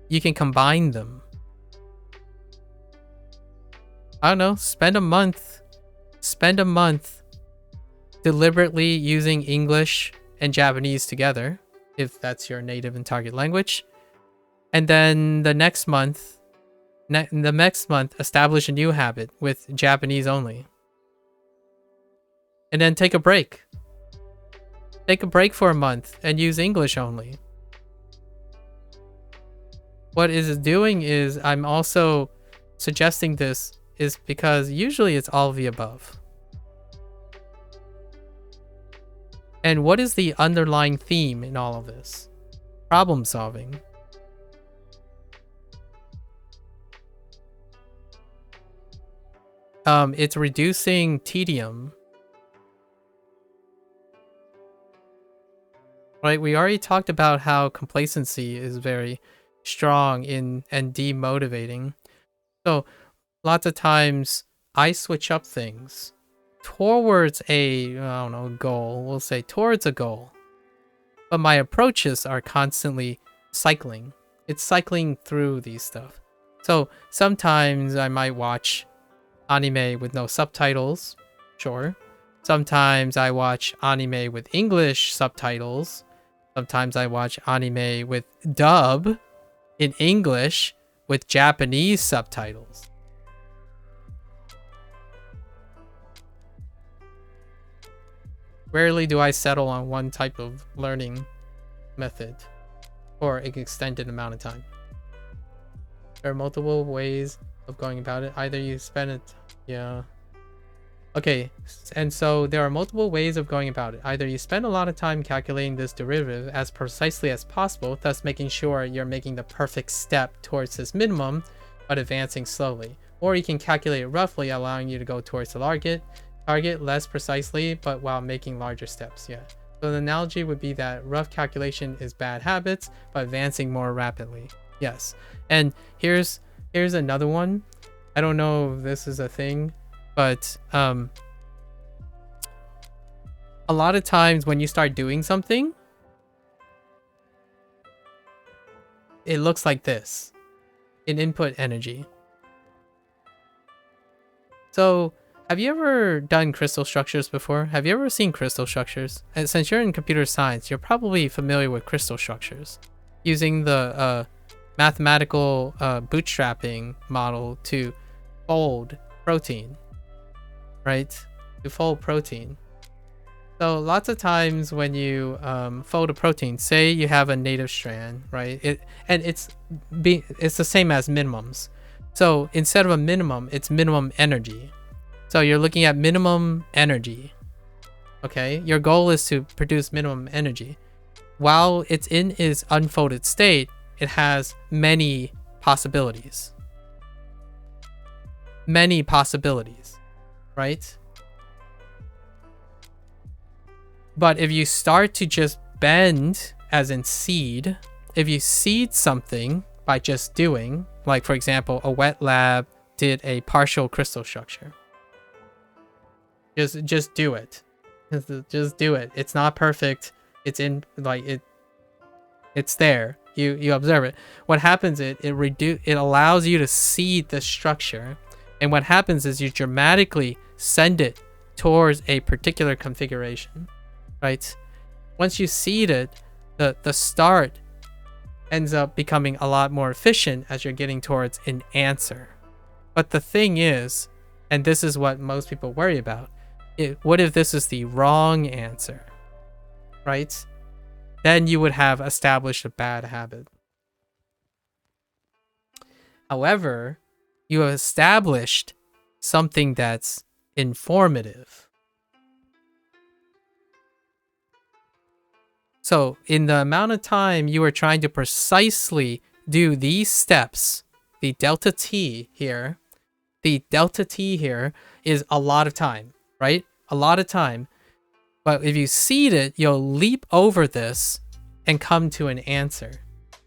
You can combine them. I don't know, spend a month deliberately using English and Japanese together, if that's your native and target language. And then the next month, establish a new habit with Japanese only. And then take a break. Take a break for a month and use English only. What it is doing is, I'm also suggesting this is because usually it's all of the above. And what is the underlying theme in all of this? Problem solving. It's reducing tedium. Right, we already talked about how complacency is very strong and demotivating. So lots of times I switch up things towards a, I don't know, goal. We'll say towards a goal. But my approaches are constantly cycling. It's cycling through these stuff. So sometimes I might watch anime with no subtitles. Sure. Sometimes I watch anime with English subtitles. Sometimes I watch anime with dub in English with Japanese subtitles. Rarely do I settle on one type of learning method for an extended amount of time. There are multiple ways of going about it. Either you spend it... Yeah. Okay, and so there are multiple ways of going about it. Either you spend a lot of time calculating this derivative as precisely as possible, thus making sure you're making the perfect step towards this minimum, but advancing slowly. Or you can calculate it roughly, allowing you to go towards the target less precisely, but while making larger steps. Yeah. So the analogy would be that rough calculation is bad habits, but advancing more rapidly. Yes. And here's another one. I don't know if this is a thing, but a lot of times when you start doing something, it looks like this in input energy. So have you ever done crystal structures before? Have you ever seen crystal structures? And since you're in computer science, you're probably familiar with crystal structures, using the mathematical bootstrapping model to fold protein, right? To fold protein. So lots of times when you fold a protein, say you have a native strand, right? It's the same as minimums. So instead of a minimum, it's minimum energy. So you're looking at minimum energy. Okay, your goal is to produce minimum energy. While it's in its unfolded state, it has many possibilities. Many possibilities, right? But if you start to just bend, as in seed, if you seed something by just doing, like for example, a wet lab did a partial crystal structure. Just do it. Just do it. It's not perfect. It's in like it. It's there. You observe it. What happens is it allows you to seed the structure, and what happens is you dramatically send it towards a particular configuration, right? Once you seed it, the start ends up becoming a lot more efficient as you're getting towards an answer. But the thing is, and this is what most people worry about, what if this is the wrong answer, right? Then you would have established a bad habit. However, you have established something that's informative. So in the amount of time you are trying to precisely do these steps, the delta t here is a lot of time, right? A lot of time. But if you seed it, you'll leap over this and come to an answer.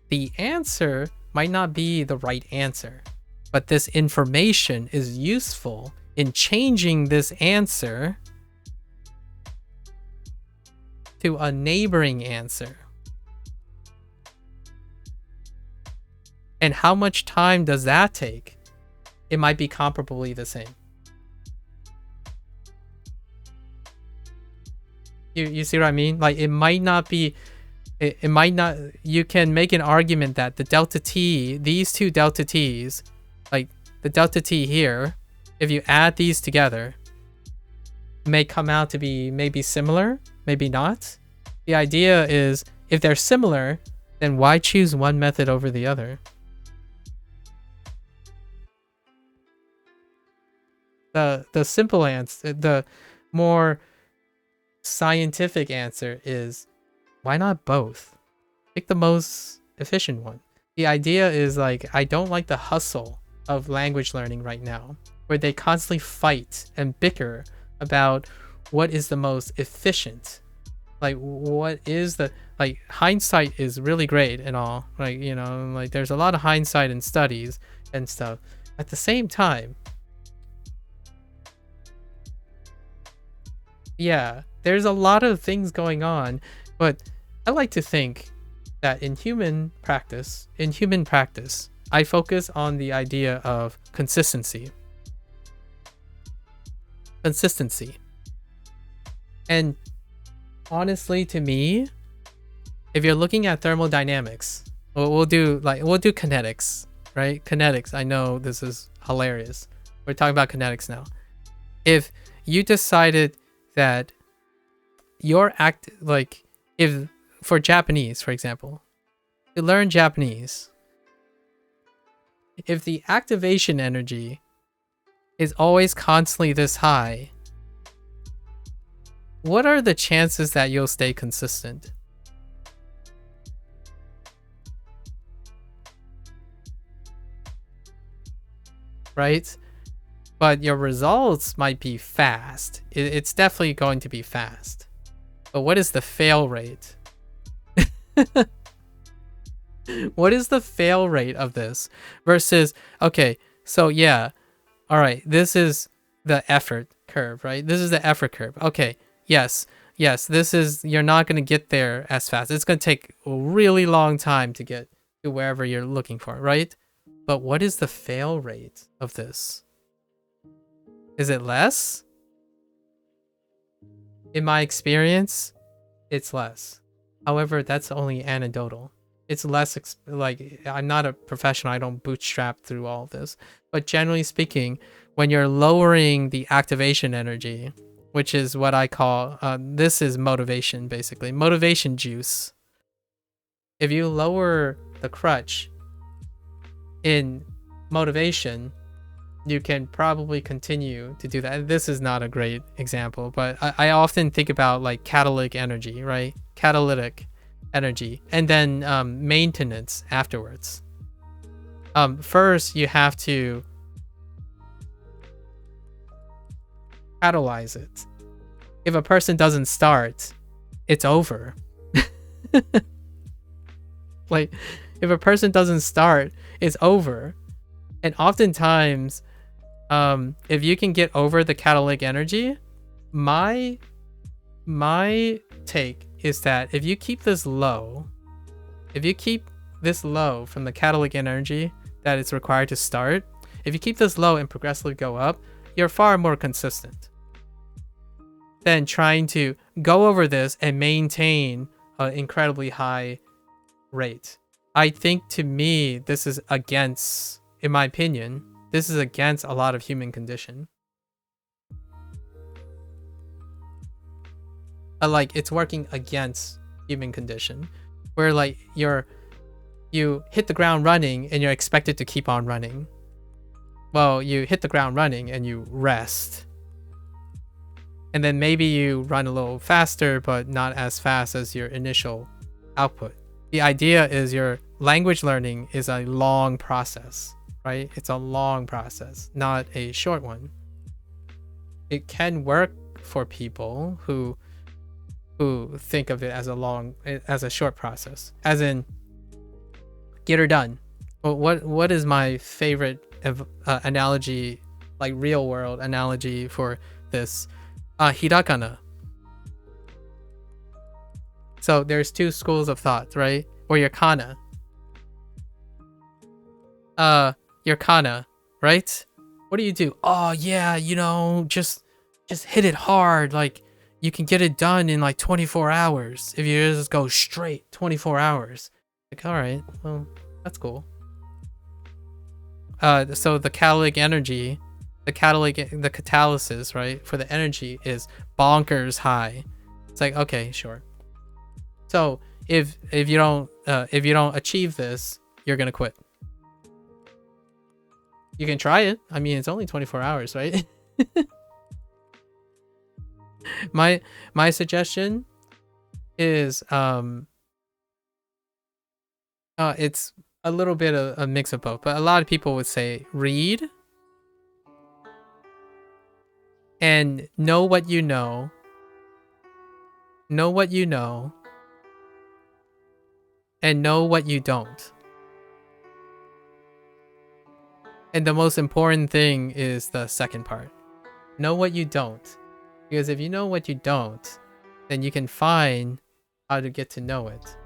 The answer might not be the right answer, but this information is useful in changing this answer to a neighboring answer. And how much time does that take? It might be comparably the same. You see what I mean? Like it might not be, it might not, you can make an argument that the delta t, these two delta t's, like the delta t here, if you add these together, may come out to be maybe similar, maybe not. The idea is if they're similar, then why choose one method over the other? The simple answer, the more scientific answer is why not both? Pick the most efficient one. The idea is like, I don't like the hustle of language learning right now, where they constantly fight and bicker about what is the most efficient. Like what is the, like hindsight is really great and all, like, you know, like there's a lot of hindsight in studies and stuff. At the same time, yeah, there's a lot of things going on, but I like to think that in human practice, I focus on the idea of consistency. And honestly, to me, if you're looking at thermodynamics, we'll do kinetics, right? Kinetics. I know this is hilarious. We're talking about kinetics now. If you decided that your if for Japanese, for example, to learn Japanese, if the activation energy is always constantly this high, what are the chances that you'll stay consistent? Right? But your results might be fast. It's definitely going to be fast. But what is the fail rate? What is the fail rate of this? Versus, okay, so yeah, all right, this is the effort curve, right? This is the effort curve. Okay, yes, this is, you're not going to get there as fast. It's going to take a really long time to get to wherever you're looking for, right? But what is the fail rate of this? Is it less? In my experience, it's less. However, that's only anecdotal. It's less, like, I'm not a professional. I don't bootstrap through all of this. But generally speaking, when you're lowering the activation energy, which is what I call, this is motivation, basically. Motivation juice. If you lower the crutch in motivation, you can probably continue to do that. This is not a great example, but I often think about like catalytic energy, right? Catalytic energy, and then maintenance afterwards. First, you have to catalyze it. If a person doesn't start, it's over. Like, if a person doesn't start, it's over. And oftentimes, if you can get over the catalytic energy, my take is that if you keep this low, from the catalytic energy that it's required to start, if you keep this low and progressively go up, you're far more consistent than trying to go over this and maintain an incredibly high rate. I think, to me, this is against, in my opinion, this is against a lot of human condition. Like, it's working against human condition, where like you hit the ground running and you're expected to keep on running. Well, you hit the ground running and you rest, and then maybe you run a little faster, but not as fast as your initial output. The idea is your language learning is a long process, right? It's a long process, not a short one. It can work for people who think of it as a short process, as in get her done. What is my favorite analogy, like real world analogy for this? Hirakana. So there's two schools of thought, right? Or your kana. Your kana, right? What do you do? Oh yeah, just hit it hard. Like, you can get it done in like 24 hours if you just go straight 24 hours. Like, all right, well, that's cool. So the catalytic energy, the catalysis, right, for the energy is bonkers high. It's like, okay, sure. So if you don't achieve this, you're gonna quit. You can try it. I mean, it's only 24 hours, right? My suggestion is it's a little bit of a mix of both, but a lot of people would say read and know what you know, and know what you don't. And the most important thing is the second part. Know what you don't. Because if you know what you don't, then you can find how to get to know it.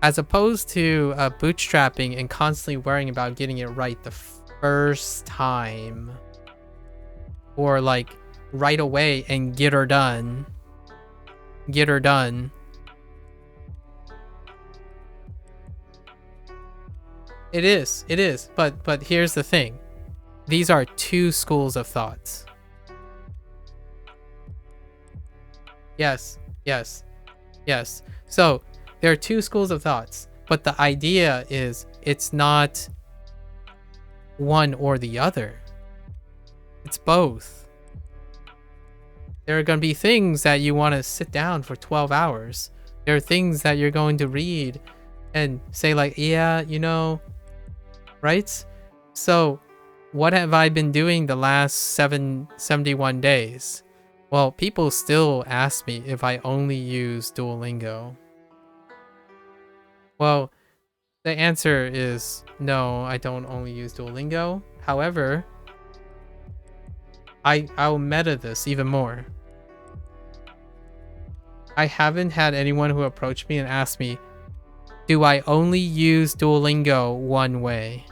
As opposed to bootstrapping and constantly worrying about getting it right the first time. Or like right away and get her done. Get her done. It is. But here's the thing. These are two schools of thoughts. Yes. So there are two schools of thoughts, but the idea is it's not one or the other. It's both. There are going to be things that you want to sit down for 12 hours. There are things that you're going to read and say like, yeah, right? So what have I been doing the last 71 days? Well, people still ask me if I only use Duolingo. Well, the answer is no, I don't only use Duolingo. However, I'll meta this even more. I haven't had anyone who approached me and asked me, do I only use Duolingo one way?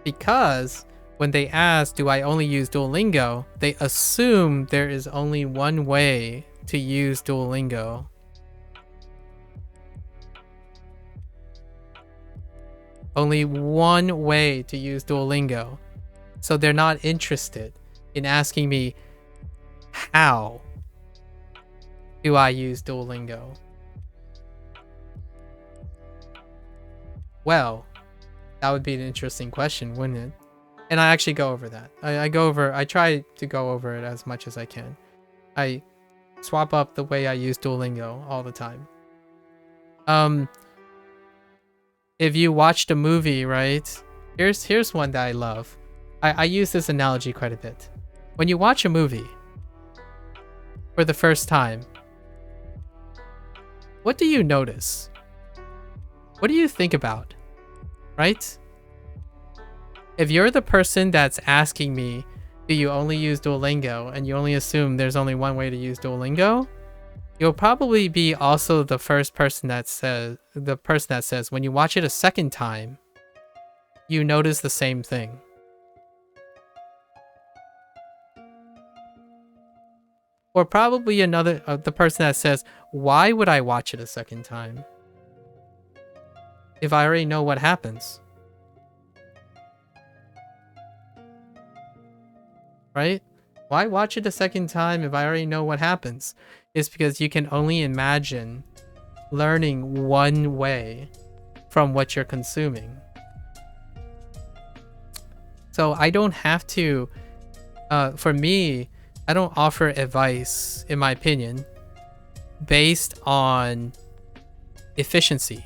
Because when they ask, do I only use Duolingo, they assume there is only one way to use Duolingo. Only one way to use Duolingo. So they're not interested in asking me, how do I use Duolingo? Well, that would be an interesting question, wouldn't it? And I actually go over that. I try to go over it as much as I can. I swap up the way I use Duolingo all the time. If you watched a movie, right? Here's one that I love. I use this analogy quite a bit. When you watch a movie for the first time, what do you notice? What do you think about? Right? If you're the person that's asking me, do you only use Duolingo, and you only assume there's only one way to use Duolingo, you'll probably be also the first person that says, when you watch it a second time, you notice the same thing. Or probably the person that says, why would I watch it a second time if I already know what happens? Right? Why watch it a second time if I already know what happens? It's because you can only imagine learning one way from what you're consuming. So I don't have to, for me, I don't offer advice, in my opinion, based on efficiency.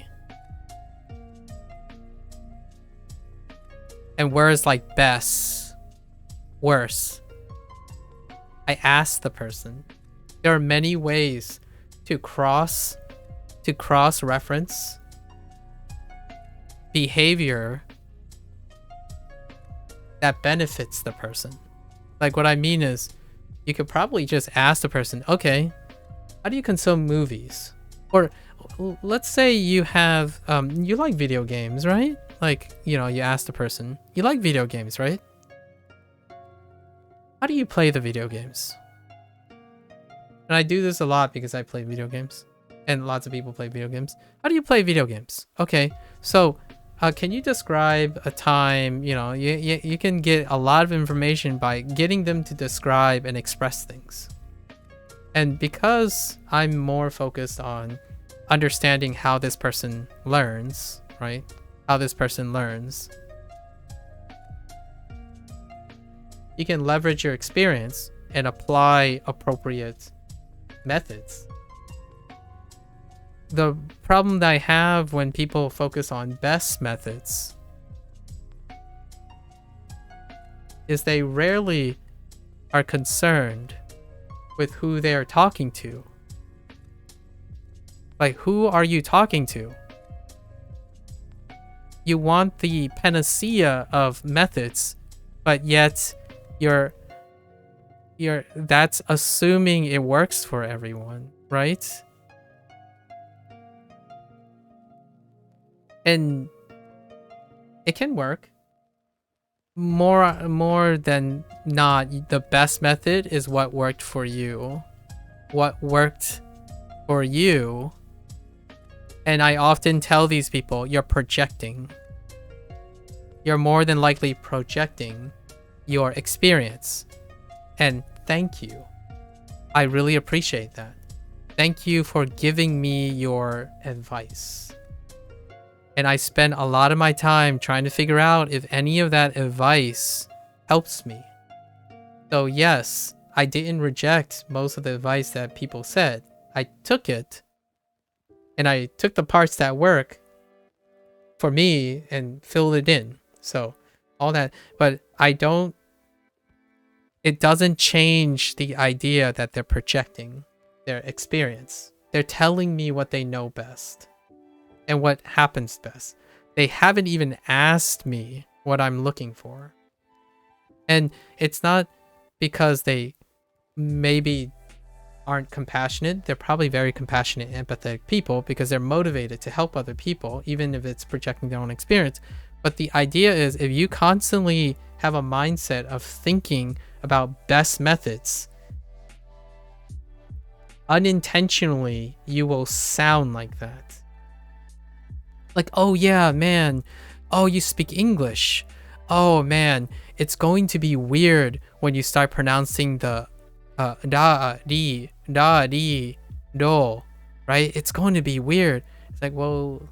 And words like best, worse. I ask the person. There are many ways to cross-reference behavior that benefits the person. Like, what I mean is, you could probably just ask the person, okay, how do you consume movies? Or let's say you have, you like video games, right? Like, you know, you ask the person, you like video games, right? How do you play the video games? And I do this a lot because I play video games. And lots of people play video games. How do you play video games? Okay, so can you describe a time, you know, you can get a lot of information by getting them to describe and express things. And because I'm more focused on understanding how this person learns, right? How this person learns. You can leverage your experience and apply appropriate methods. The problem that I have when people focus on best methods is they rarely are concerned with who they are talking to. Like, who are you talking to? You want the panacea of methods, but yet that's assuming it works for everyone, right? And it can work. More than not, the best method is what worked for you. What worked for you. And I often tell these people, you're projecting. You're more than likely projecting your experience. And thank you. I really appreciate that. Thank you for giving me your advice. And I spend a lot of my time trying to figure out if any of that advice helps me. So yes, I didn't reject most of the advice that people said. I took it, and I took the parts that work for me and filled it in. So all that, but it doesn't change the idea that they're projecting their experience. They're telling me what they know best. And what happens best. They haven't even asked me what I'm looking for. And it's not because they maybe aren't compassionate. They're probably very compassionate, empathetic people because they're motivated to help other people, even if it's projecting their own experience. But the idea is, if you constantly have a mindset of thinking about best methods, unintentionally, you will sound like that. Like, oh yeah, man. Oh, you speak English. Oh man, it's going to be weird when you start pronouncing the da, di, do, right? It's going to be weird. It's like, well,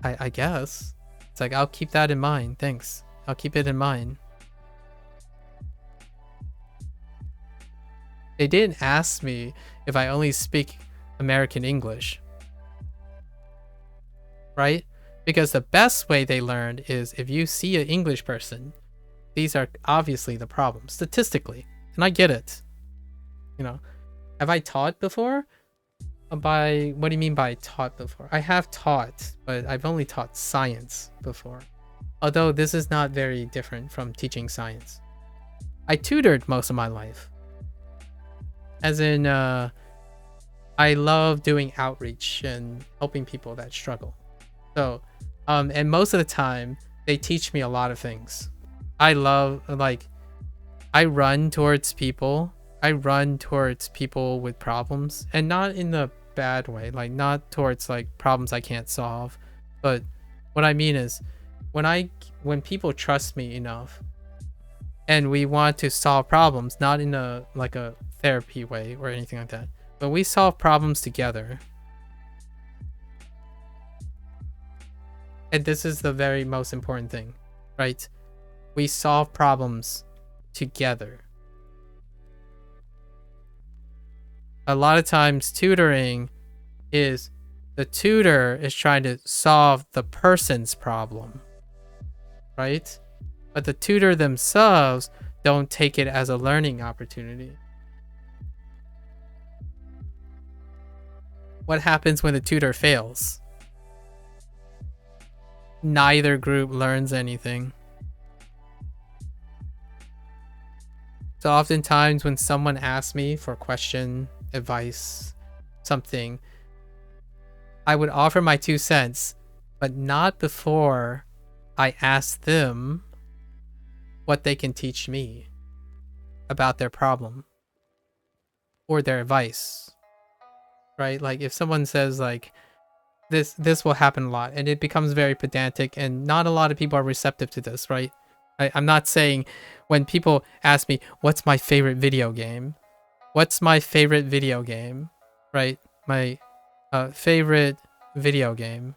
I guess. It's like, I'll keep that in mind. Thanks. I'll keep it in mind. They didn't ask me if I only speak American English. Right? Because the best way they learned is if you see an English person these are obviously the problems statistically, and I get it. You know, have I taught before? By what do you mean by taught before? I have taught, but I've only taught science before. Although this is not very different from teaching science. I tutored most of my life. As in, I love doing outreach and helping people that struggle. So, and most of the time, they teach me a lot of things. I love, like, I run towards people. I run towards people with problems, and not in the bad way, like not towards like problems I can't solve. But what I mean is, when people trust me enough, and we want to solve problems, not in a like a therapy way or anything like that, but we solve problems together. And this is the very most important thing, right? We solve problems together. A lot of times tutoring is the tutor is trying to solve the person's problem, right? But the tutor themselves don't take it as a learning opportunity. What happens when the tutor fails? Neither group learns anything. So oftentimes when someone asks me for a question, advice, something, I would offer my 2 cents, but not before I ask them what they can teach me about their problem or their advice, right? Like if someone says like, this will happen a lot, and it becomes very pedantic, and not a lot of people are receptive to this, right? I'm not saying when people ask me, what's my favorite video game? What's my favorite video game? Right? My favorite video game.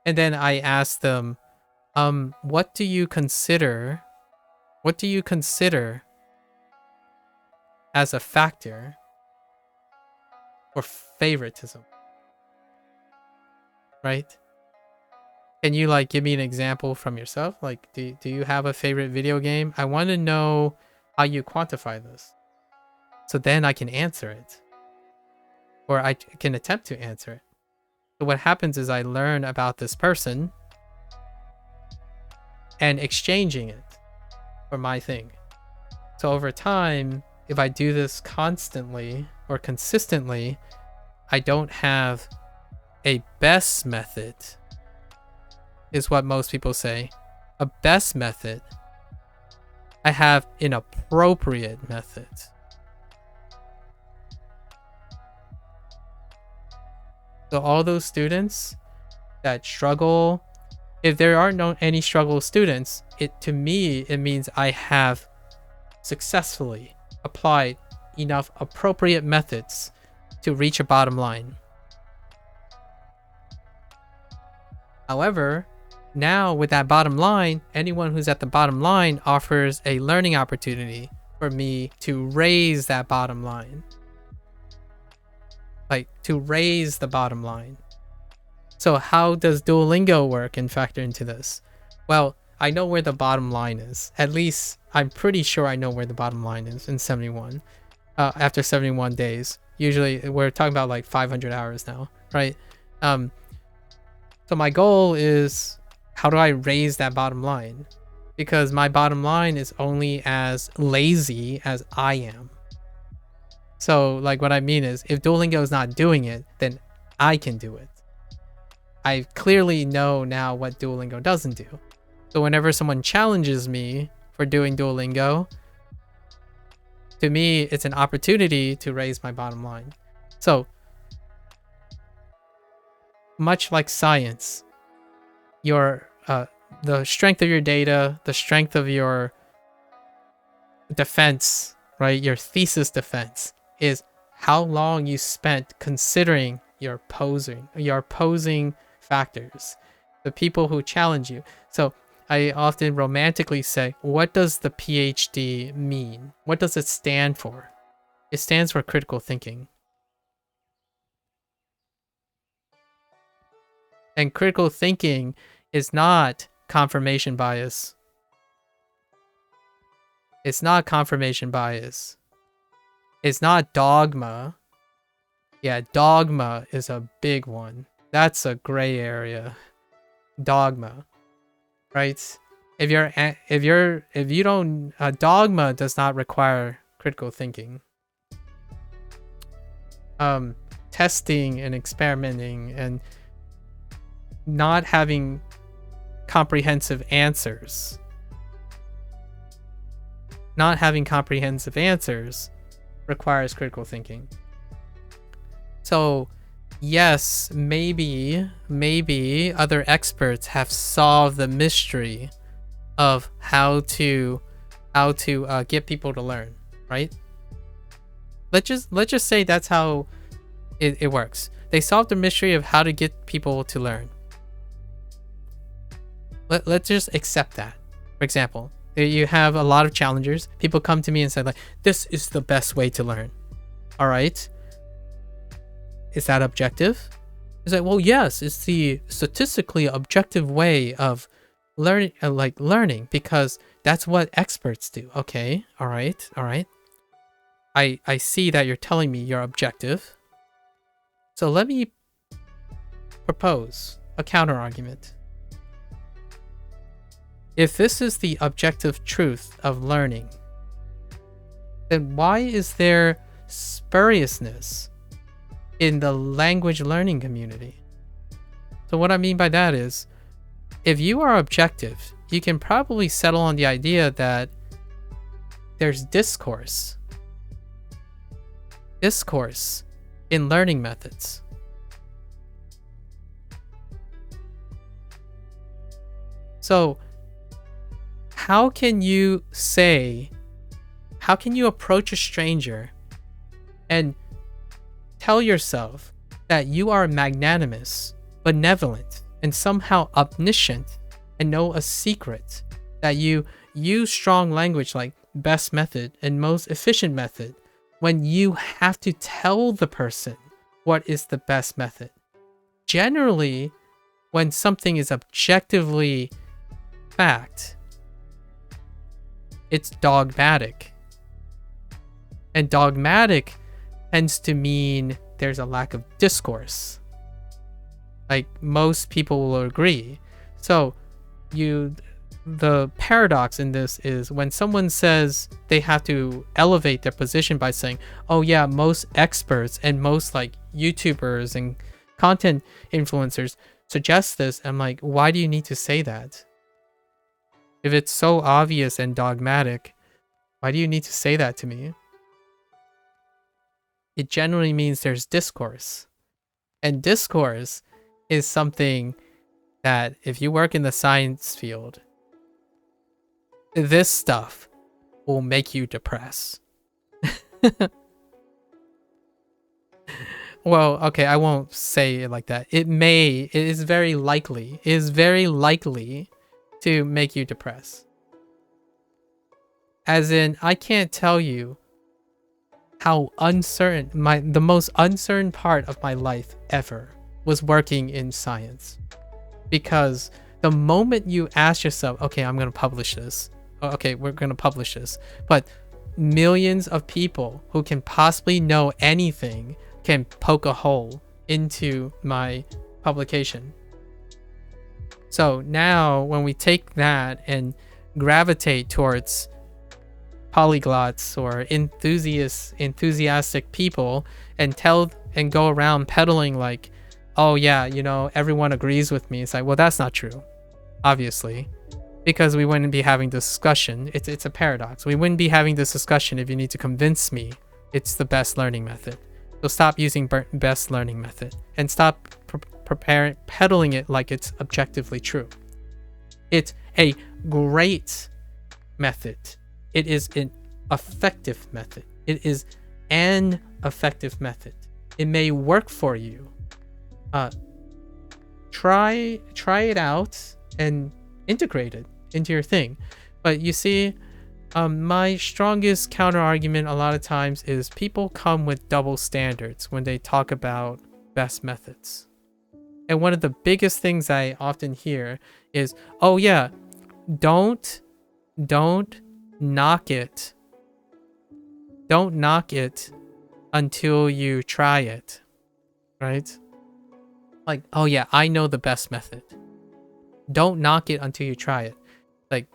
And then I ask them, what do you consider as a factor for favoritism? Right? Can you like give me an example from yourself? Like, do you have a favorite video game? I want to know how you quantify this, so then I can answer it, or I can attempt to answer it. So what happens is I learn about this person and exchanging it for my thing. So over time, if I do this constantly or consistently, I don't have a best method, is what most people say. A best method. I have an appropriate method. So all those students that struggle, if there aren't any struggle students, to me it means I have successfully applied enough appropriate methods to reach a bottom line. However, now with that bottom line, anyone who's at the bottom line offers a learning opportunity for me to raise that bottom line. Like to raise the bottom line. So how does Duolingo work and factor into this? Well, I know where the bottom line is. At least I'm pretty sure I know where the bottom line is in 71. After 71 days. Usually we're talking about like 500 hours now, right? So my goal is, how do I raise that bottom line? Because my bottom line is only as lazy as I am. So like what I mean is, if Duolingo is not doing it, then I can do it. I clearly know now what Duolingo doesn't do. So whenever someone challenges me for doing Duolingo, to me, it's an opportunity to raise my bottom line. So much like science, your the strength of your data, the strength of your defense, right? Your thesis defense is how long you spent considering your opposing factors, the people who challenge you. So I often romantically say, what does the PhD mean? What does it stand for? It stands for critical thinking. And critical thinking is not confirmation bias. It's not confirmation bias. It's not dogma. Yeah, dogma is a big one. That's a gray area. Dogma, right? If you don't, dogma does not require critical thinking. Testing and experimenting and not having comprehensive answers. Not having comprehensive answers requires critical thinking. So, yes, maybe other experts have solved the mystery of how to get people to learn, right? Let's just say that's how it works. They solved the mystery of how to get people to learn. Let's just accept that. For example, you have a lot of challengers. People come to me and say, like, this is the best way to learn. All right. Is that objective? It's like, well, yes, it's the statistically objective way of learning, because that's what experts do. Okay. All right. I see that you're telling me you're objective. So let me propose a counter argument. If this is the objective truth of learning, then why is there spuriousness in the language learning community? So what I mean by that is, if you are objective, you can probably settle on the idea that there's discourse in learning methods. So how can you approach a stranger and tell yourself that you are magnanimous, benevolent, and somehow omniscient, and know a secret, that you use strong language like best method and most efficient method, when you have to tell the person what is the best method? Generally, when something is objectively fact, it's dogmatic. And dogmatic tends to mean there's a lack of discourse. Like, most people will agree. So the paradox in this is, when someone says they have to elevate their position by saying, oh yeah, most experts and most like YouTubers and content influencers suggest this, I'm like, why do you need to say that? If it's so obvious and dogmatic, why do you need to say that to me? It generally means there's discourse. And discourse is something that, if you work in the science field, this stuff will make you depressed. Well, okay, I won't say it like that. It is very likely to make you depressed. As in, I can't tell you how uncertain the most uncertain part of my life ever was working in science. Because the moment you ask yourself, okay, I'm going to publish this. Okay, we're going to publish this. But millions of people who can possibly know anything can poke a hole into my publication. So now when we take that and gravitate towards polyglots or enthusiastic people and go around peddling like, oh yeah, you know, everyone agrees with me. It's like, well, that's not true, obviously, because we wouldn't be having this discussion. It's a paradox. We wouldn't be having this discussion if you need to convince me it's the best learning method. So stop using best learning method and stop peddling it like it's objectively true. It's a great method. It is an effective method. It is an effective method. It may work for you. Try it out and integrate it into your thing. But you see, my strongest counter argument a lot of times is people come with double standards when they talk about best methods. And one of the biggest things I often hear is, oh yeah, don't knock it. Don't knock it until you try it, right? Like, oh yeah, I know the best method. Don't knock it until you try it. Like,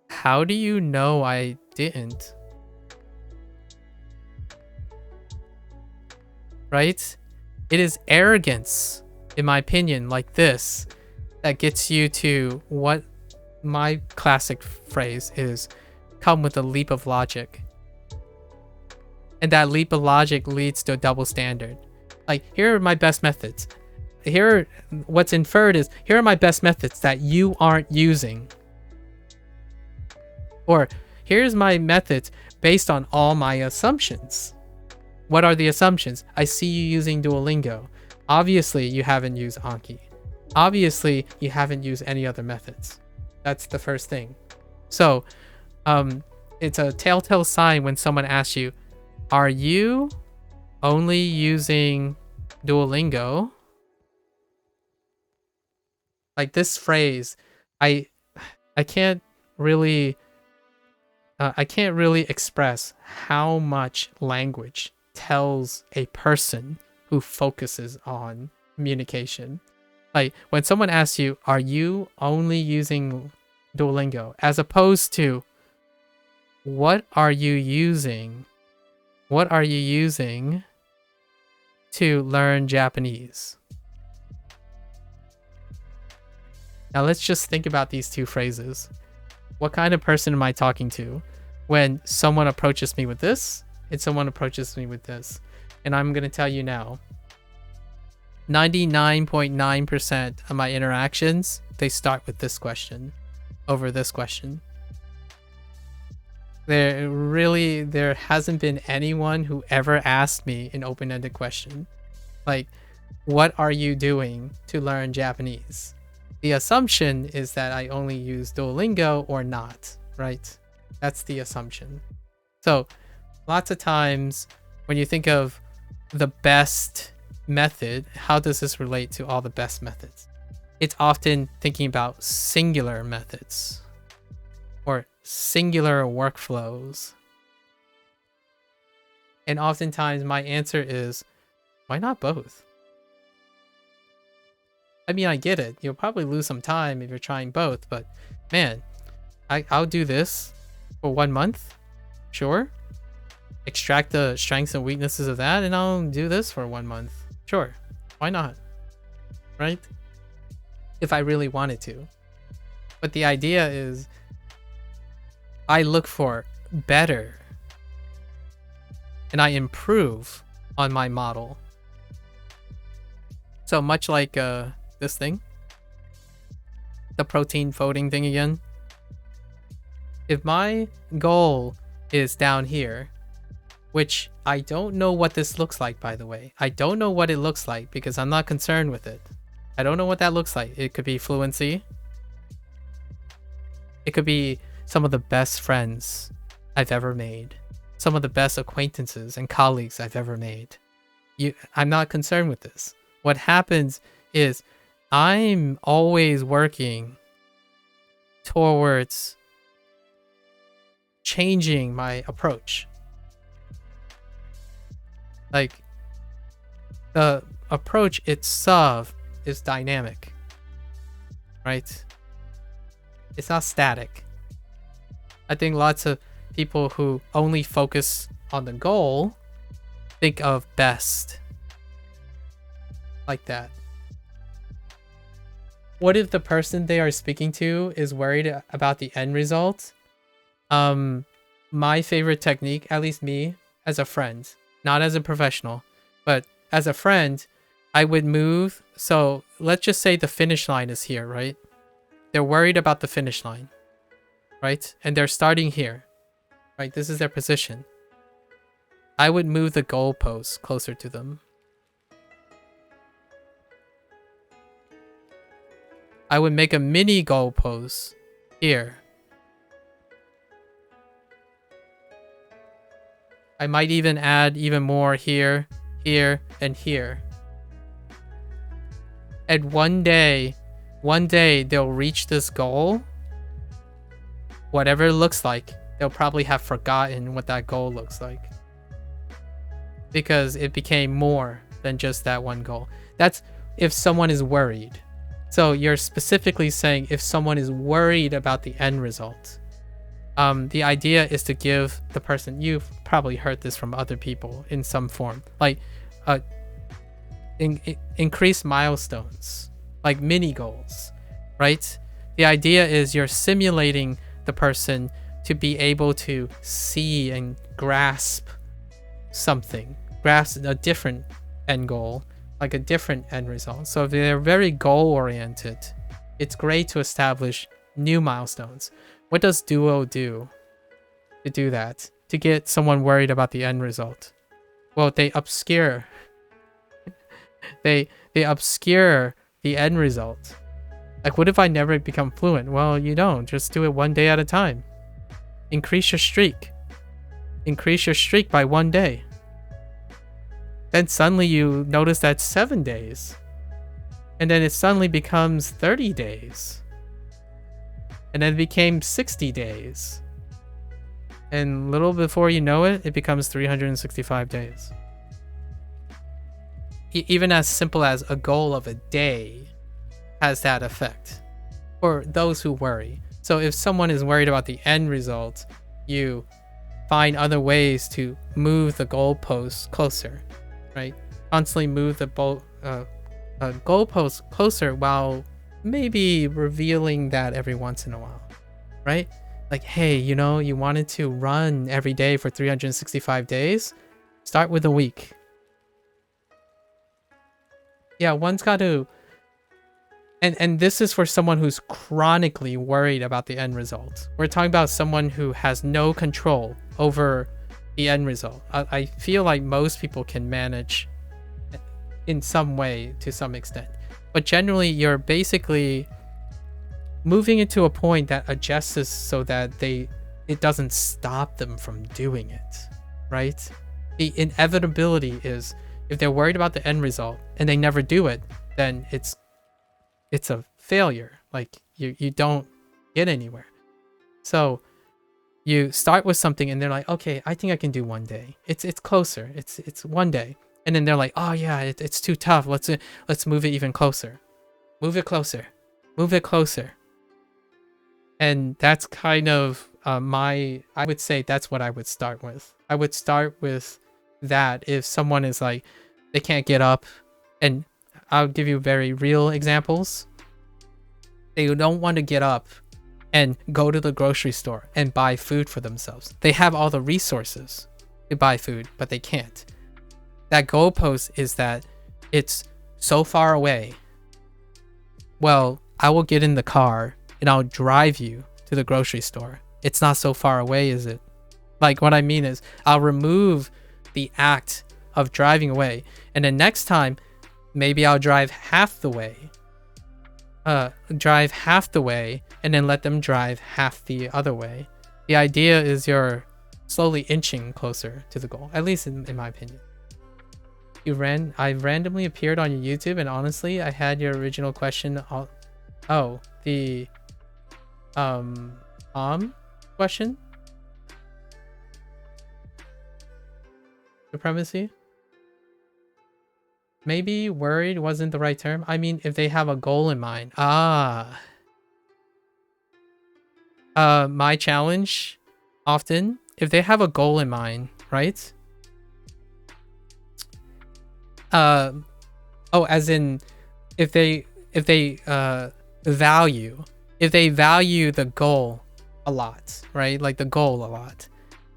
how do you know I didn't? Right? It is arrogance, in my opinion, like this, that gets you to what my classic phrase is, come with a leap of logic. And that leap of logic leads to a double standard. Like, here are my best methods. Here, what's inferred is, here are my best methods that you aren't using. Or, here's my methods based on all my assumptions. What are the assumptions? I see you using Duolingo. Obviously, you haven't used Anki. Obviously, you haven't used any other methods. That's the first thing. So, it's a telltale sign when someone asks you, are you only using Duolingo? Like this phrase, I can't really express how much language tells a person who focuses on communication. Like when someone asks you, are you only using Duolingo? As opposed to, what are you using? What are you using to learn Japanese? Now let's just think about these two phrases. What kind of person am I talking to when someone approaches me with this and someone approaches me with this? And I'm going to tell you now, 99.9% of my interactions, they start with this question over this question. There hasn't been anyone who ever asked me an open-ended question. Like, what are you doing to learn Japanese? The assumption is that I only use Duolingo or not, right? That's the assumption. So lots of times when you think of the best method, how does this relate to all the best methods? It's often thinking about singular methods or singular workflows. And oftentimes my answer is, why not both? I mean, I get it. You'll probably lose some time if you're trying both, but man, I'll do this for 1 month. Sure. Extract the strengths and weaknesses of that, and I'll do this for 1 month. Sure. Why not? Right? If I really wanted to. But the idea is, I look for better and I improve on my model. So much like this thing, the protein folding thing again. If my goal is down here, which I don't know what this looks like, by the way. I don't know what it looks like because I'm not concerned with it. I don't know what that looks like. It could be fluency. It could be some of the best friends I've ever made. Some of the best acquaintances and colleagues I've ever made. I'm not concerned with this. What happens is I'm always working towards changing my approach. Like, the approach itself is dynamic, right? It's not static. I think lots of people who only focus on the goal think of best like that. What if the person they are speaking to is worried about the end result? My favorite technique, at least me as a friend, not as a professional, but as a friend, I would move. So let's just say the finish line is here, right? They're worried about the finish line, right? And they're starting here, right? This is their position. I would move the goalpost closer to them. I would make a mini goalpost here. I might even add even more here, here, and here. And one day they'll reach this goal. whatever it looks like, they'll probably have forgotten what that goal looks like, because it became more than just that one goal. That's if someone is worried. So you're specifically saying if someone is worried about the end result. The idea is to give the person, you've probably heard this from other people in some form, like increase milestones, like mini goals, right? The idea is you're simulating the person to be able to see and grasp something, grasp a different end goal, like a different end result. So if they're very goal oriented, it's great to establish new milestones. What does Duo do to do that? To get someone worried about the end result? Well, they obscure they obscure the end result. Like, what if I never become fluent? Well, you don't. Just do it one day at a time. Increase your streak. Increase your streak by 1 day. Then suddenly you notice that's 7 days. And then it suddenly becomes 30 days. And then it became 60 days. And little before you know it, it becomes 365 days. Even as simple as a goal of a day has that effect for those who worry. So if someone is worried about the end result, you find other ways to move the goalposts closer, right? Constantly move the goalposts closer while maybe revealing that every once in a while, right? Like, hey, you know, you wanted to run every day for 365 days? Start with a week. Yeah, one's got to... And this is for someone who's chronically worried about the end result. We're talking about someone who has no control over the end result. I feel like most people can manage in some way to some extent. But generally, you're basically moving it to a point that adjusts so that it doesn't stop them from doing it, right? The inevitability is if they're worried about the end result and they never do it, then it's a failure. Like you don't get anywhere. So you start with something and they're like, okay, I think I can do 1 day. It's closer. It's 1 day. And then they're like, oh yeah, it's too tough. Let's move it even closer. Move it closer. Move it closer. And that's kind of I would say that's what I would start with. I would start with that if someone is like, they can't get up. And I'll give you very real examples. They don't want to get up and go to the grocery store and buy food for themselves. They have all the resources to buy food, but they can't. That goalpost is that it's so far away. Well, I will get in the car and I'll drive you to the grocery store. It's not so far away, is it? Like, what I mean is I'll remove the act of driving away. And then next time, maybe I'll drive half the way. Drive half the way and then let them drive half the other way. The idea is you're slowly inching closer to the goal, at least in my opinion. I randomly appeared on your YouTube, and honestly, I had your original question. Oh, the question? Supremacy? Maybe worried wasn't the right term. I mean, if they have a goal in mind. My challenge often, if they have a goal in mind, right? As in if they value the goal a lot, right? Like the goal a lot.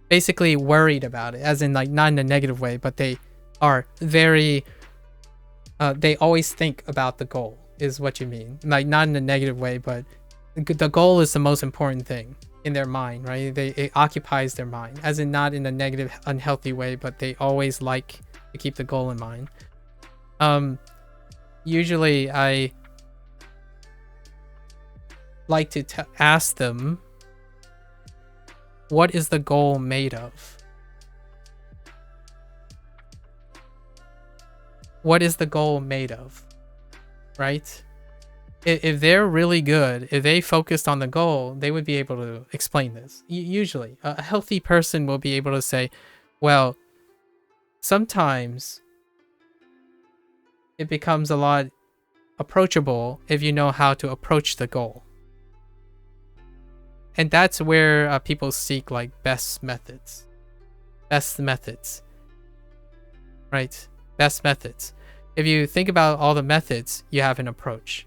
Basically worried about it, as in like not in a negative way, but they are very they always think about the goal is what you mean. Like not in a negative way, but the goal is the most important thing in their mind, right? It occupies their mind, as in not in a negative, unhealthy way, but they always like to keep the goal in mind. Usually I like to ask them, what is the goal made of? What is the goal made of? Right? If they're really good, if they focused on the goal, they would be able to explain this. Usually, a healthy person will be able to say, well, sometimes it becomes a lot approachable if you know how to approach the goal. And that's where people seek like best methods. Right? Best methods. If you think about all the methods, you have an approach.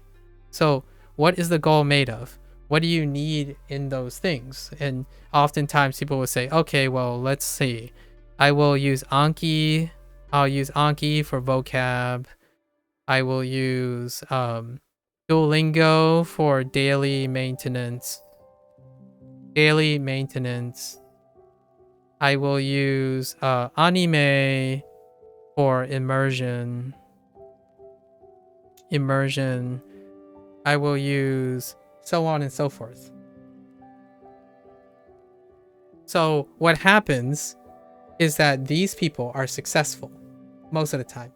So what is the goal made of? What do you need in those things? And oftentimes people will say, okay, well, let's see. I will use Anki. I'll use Anki for vocab. I will use Duolingo for daily maintenance. I will use anime for immersion. I will use so on and so forth. So what happens is that these people are successful most of the time.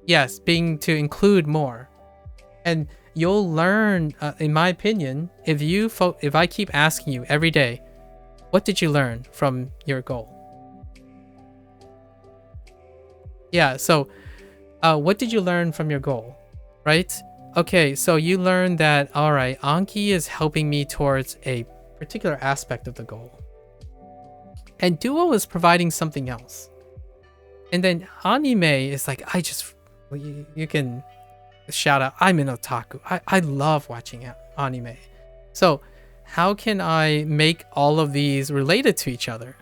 Yes, being to include more. And you'll learn, in my opinion, if I keep asking you every day, what did you learn from your goal? Yeah, so what did you learn from your goal, right? Okay, so you learned that, all right, Anki is helping me towards a particular aspect of the goal. And Duo is providing something else. And then anime is like, you can shout out, I'm an otaku. I love watching anime. So how can I make all of these related to each other?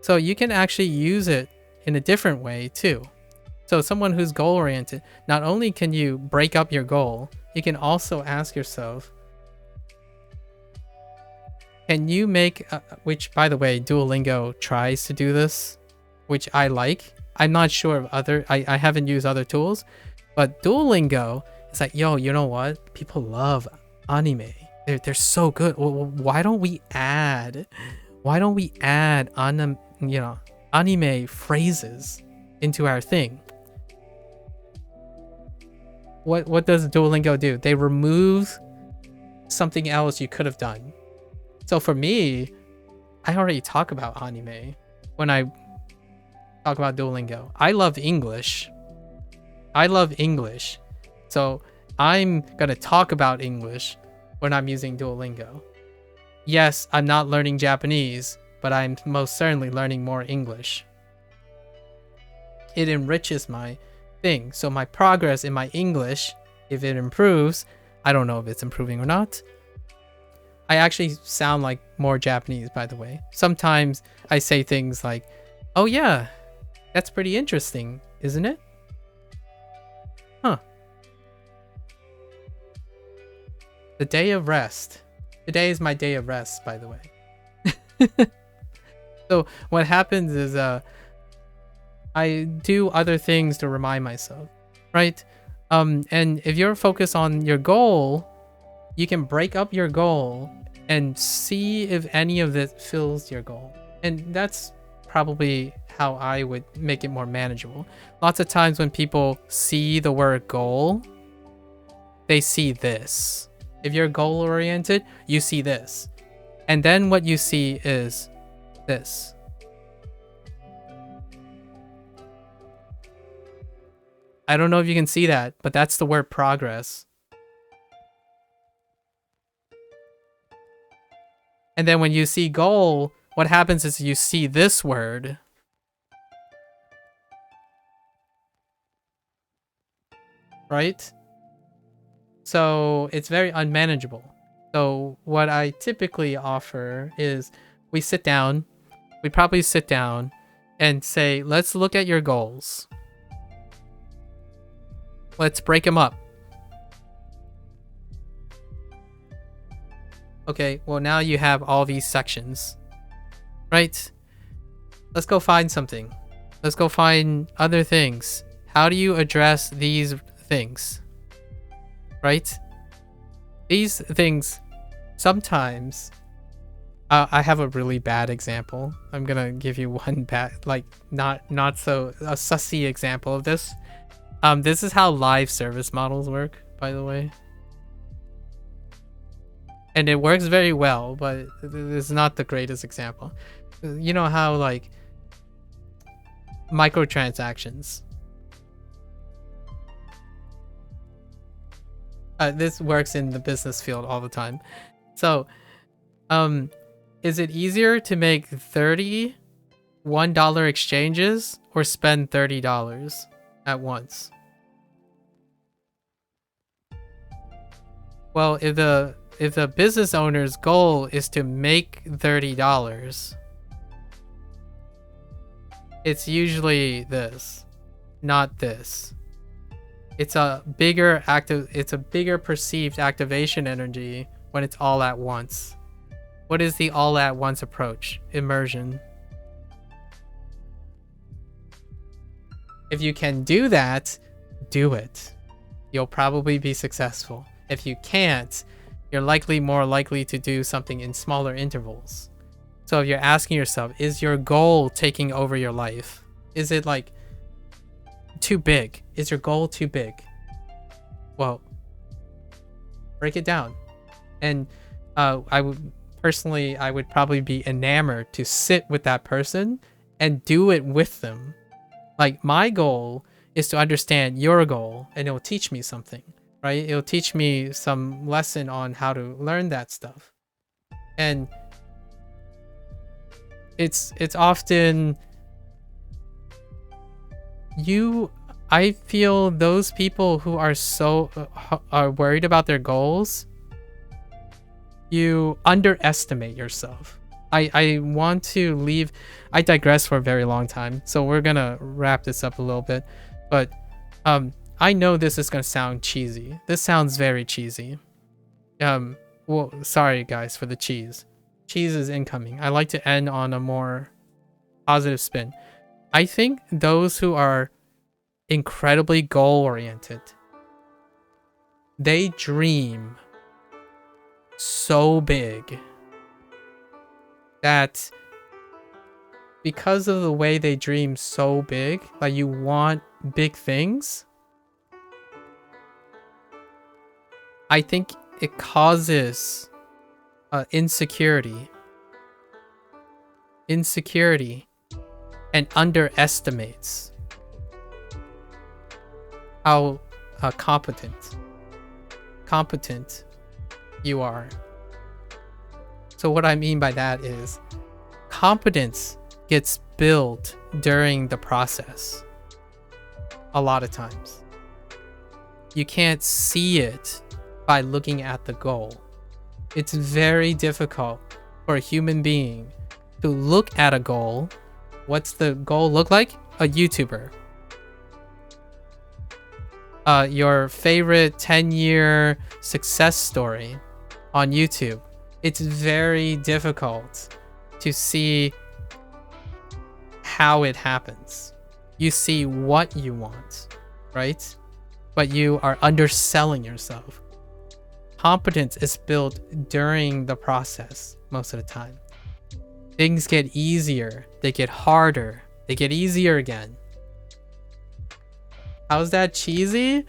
So you can actually use it in a different way too. So someone who's goal-oriented, not only can you break up your goal, you can also ask yourself, can you make, which by the way, Duolingo tries to do this, which I like. I'm not sure of I haven't used other tools, but Duolingo is like, yo, you know what? People love anime. They're so good. Well, why don't we add anime phrases into our thing? What does Duolingo do? They remove something else you could have done. So for me, I already talk about anime when I talk about Duolingo. I love English. So I'm gonna talk about English when I'm using Duolingo. Yes, I'm not learning Japanese, but I'm most certainly learning more English. It enriches my thing. So my progress in my English, if it improves, I don't know if it's improving or not. I actually sound like more Japanese, by the way. Sometimes I say things like, oh yeah, that's pretty interesting, isn't it? Huh. The day of rest. Today is my day of rest, by the way. So what happens is I do other things to remind myself, right? And if you're focused on your goal, you can break up your goal and see if any of this fills your goal. And that's probably how I would make it more manageable. Lots of times when people see the word goal, they see this. If you're goal oriented, you see this. And then what you see is this. I don't know if you can see that, but that's the word progress. And then when you see goal, what happens is you see this word. Right? So it's very unmanageable. So what I typically offer is we probably sit down and say, let's look at your goals. Let's break them up. Okay, well now you have all these sections, right? Let's go find something. Let's go find other things. How do you address these things? Right? These things, sometimes, I have a really bad example. I'm gonna give you one bad, like not so a sussy example of this. This is how live service models work. by the way. And it works very well, but it's not the greatest example. You know how like microtransactions. This works in the business field all the time. So, is it easier to make 30 $1 exchanges or spend $30 at once? Well, if the business owner's goal is to make $30, it's usually this, not this. It's a bigger perceived activation energy when it's all at once. What is the all at once approach? Immersion. If you can do that, do it. You'll probably be successful. If you can't, you're more likely to do something in smaller intervals. So if you're asking yourself, is your goal taking over your life? Is it like too big? Is your goal too big? Well, break it down. And I would probably be enamored to sit with that person and do it with them. Like, my goal is to understand your goal, and it'll teach me something, right? It'll teach me some lesson on how to learn that stuff. And it's often I feel those people who are are worried about their goals, you underestimate yourself. I want to leave. I digress for a very long time, so we're gonna wrap this up a little bit. But I know this is gonna sound cheesy. This sounds very cheesy. Well, sorry guys for the cheese. Cheese is incoming. I like to end on a more positive spin. I think those who are incredibly goal-oriented, they dream so big that because of the way they dream so big, like you want big things, I think it causes insecurity and underestimates how competent you are. So what I mean by that is competence gets built during the process. A lot of times you can't see it by looking at the goal. It's very difficult for a human being to look at a goal. What's the goal look like? A YouTuber. Your favorite 10-year success story on YouTube. It's very difficult to see how it happens. You see what you want, right? But you are underselling yourself. Competence is built during the process most of the time. Things get easier, they get harder, they get easier again. How's that cheesy?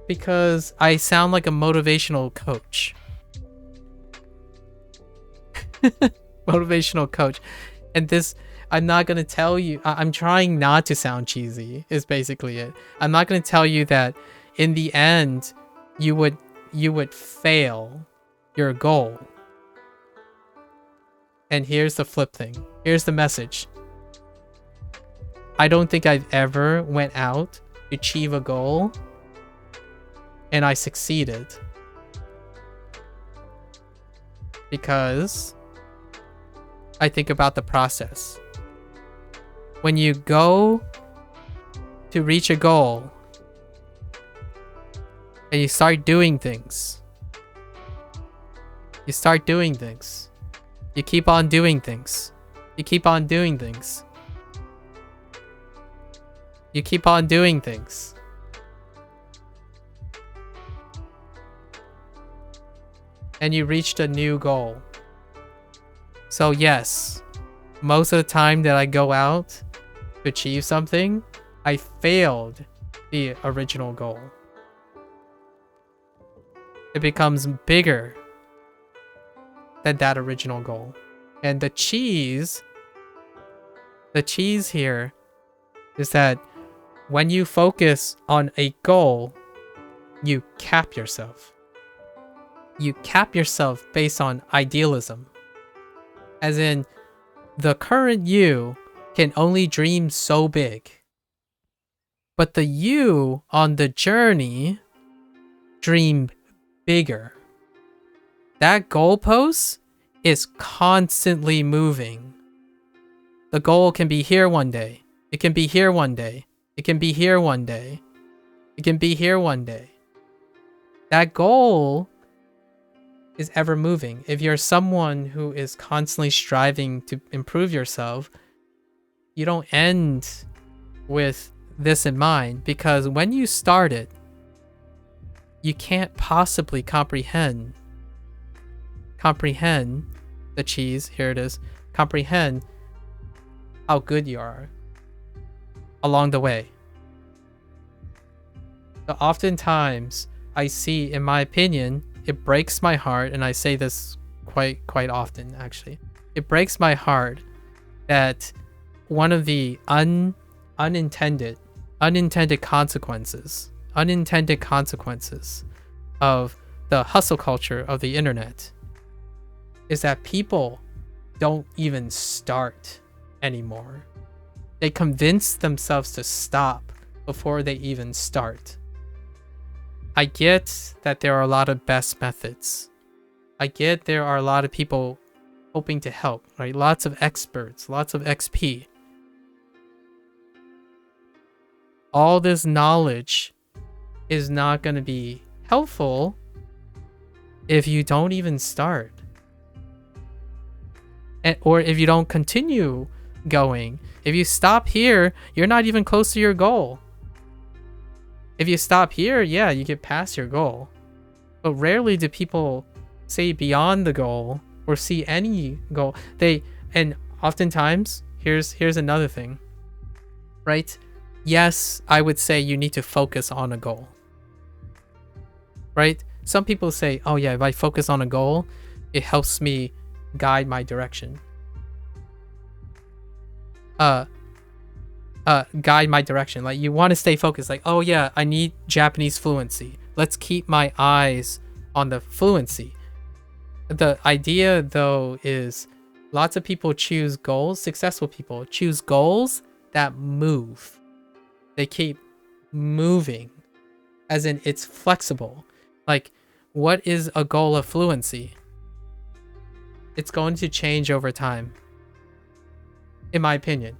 Because I sound like a motivational coach. Motivational coach. And this, I'm not going to tell you, I'm trying not to sound cheesy, is basically it. I'm not going to tell you that in the end, you would fail your goal. And here's the flip thing. Here's the message. I don't think I've ever went out to achieve a goal and I succeeded. Because I think about the process. When you go to reach a goal and you start doing things, you keep on doing things. You keep on doing things. You keep on doing things. And you reached a new goal. So yes, most of the time that I go out to achieve something, I failed the original goal. it becomes bigger than that original goal. And the cheese here is that when you focus on a goal, you cap yourself. You cap yourself based on idealism. As in, the current you can only dream so big. But the you on the journey dream bigger. That goalpost is constantly moving. The goal can be here one day. It can be here one day. It can be here one day. It can be here one day. That goal is ever moving. If you're someone who is constantly striving to improve yourself, you don't end with this in mind, because when you start it, you can't possibly comprehend the cheese, here it is, comprehend how good you are along the way. So oftentimes I see, in my opinion, it breaks my heart, and I say this quite often actually. It breaks my heart that one of the unintended consequences of the hustle culture of the internet is that people don't even start anymore. They convince themselves to stop before they even start. I get that there are a lot of best methods. I get there are a lot of people hoping to help, right? Lots of experts, lots of XP. All this knowledge is not going to be helpful if you don't even start. Or if you don't continue going. If you stop here, you're not even close to your goal. If you stop here, yeah, you get past your goal. But rarely do people say beyond the goal or see any goal. And oftentimes, here's another thing, right? Yes, I would say you need to focus on a goal, right? Some people say, oh yeah, if I focus on a goal, it helps me guide my direction. Guide my direction. Like, you want to stay focused. Like, oh yeah, I need Japanese fluency. Let's keep my eyes on the fluency. The idea, though, is lots of people choose goals, successful people choose goals that move. They keep moving, as in it's flexible. Like, what is a goal of fluency? It's going to change over time, in my opinion.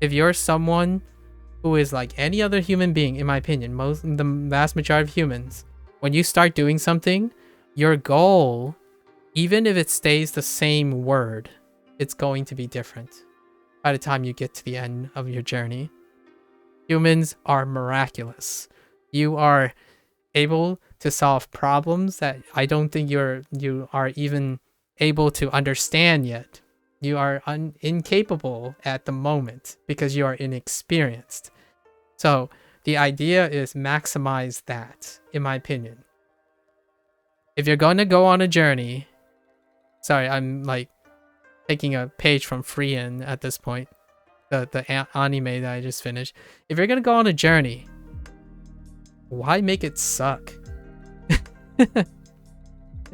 If you're someone who is like any other human being, in my opinion, the vast majority of humans, when you start doing something, your goal, even if it stays the same word, it's going to be different by the time you get to the end of your journey. Humans are miraculous. You are able to solve problems that I don't think you are even able to understand yet. You are incapable at the moment because you are inexperienced. So the idea is maximize that, in my opinion. If you're going to go on a journey, sorry, I'm like taking a page from Freehan at this point, the anime that I just finished. If you're going to go on a journey, why make it suck?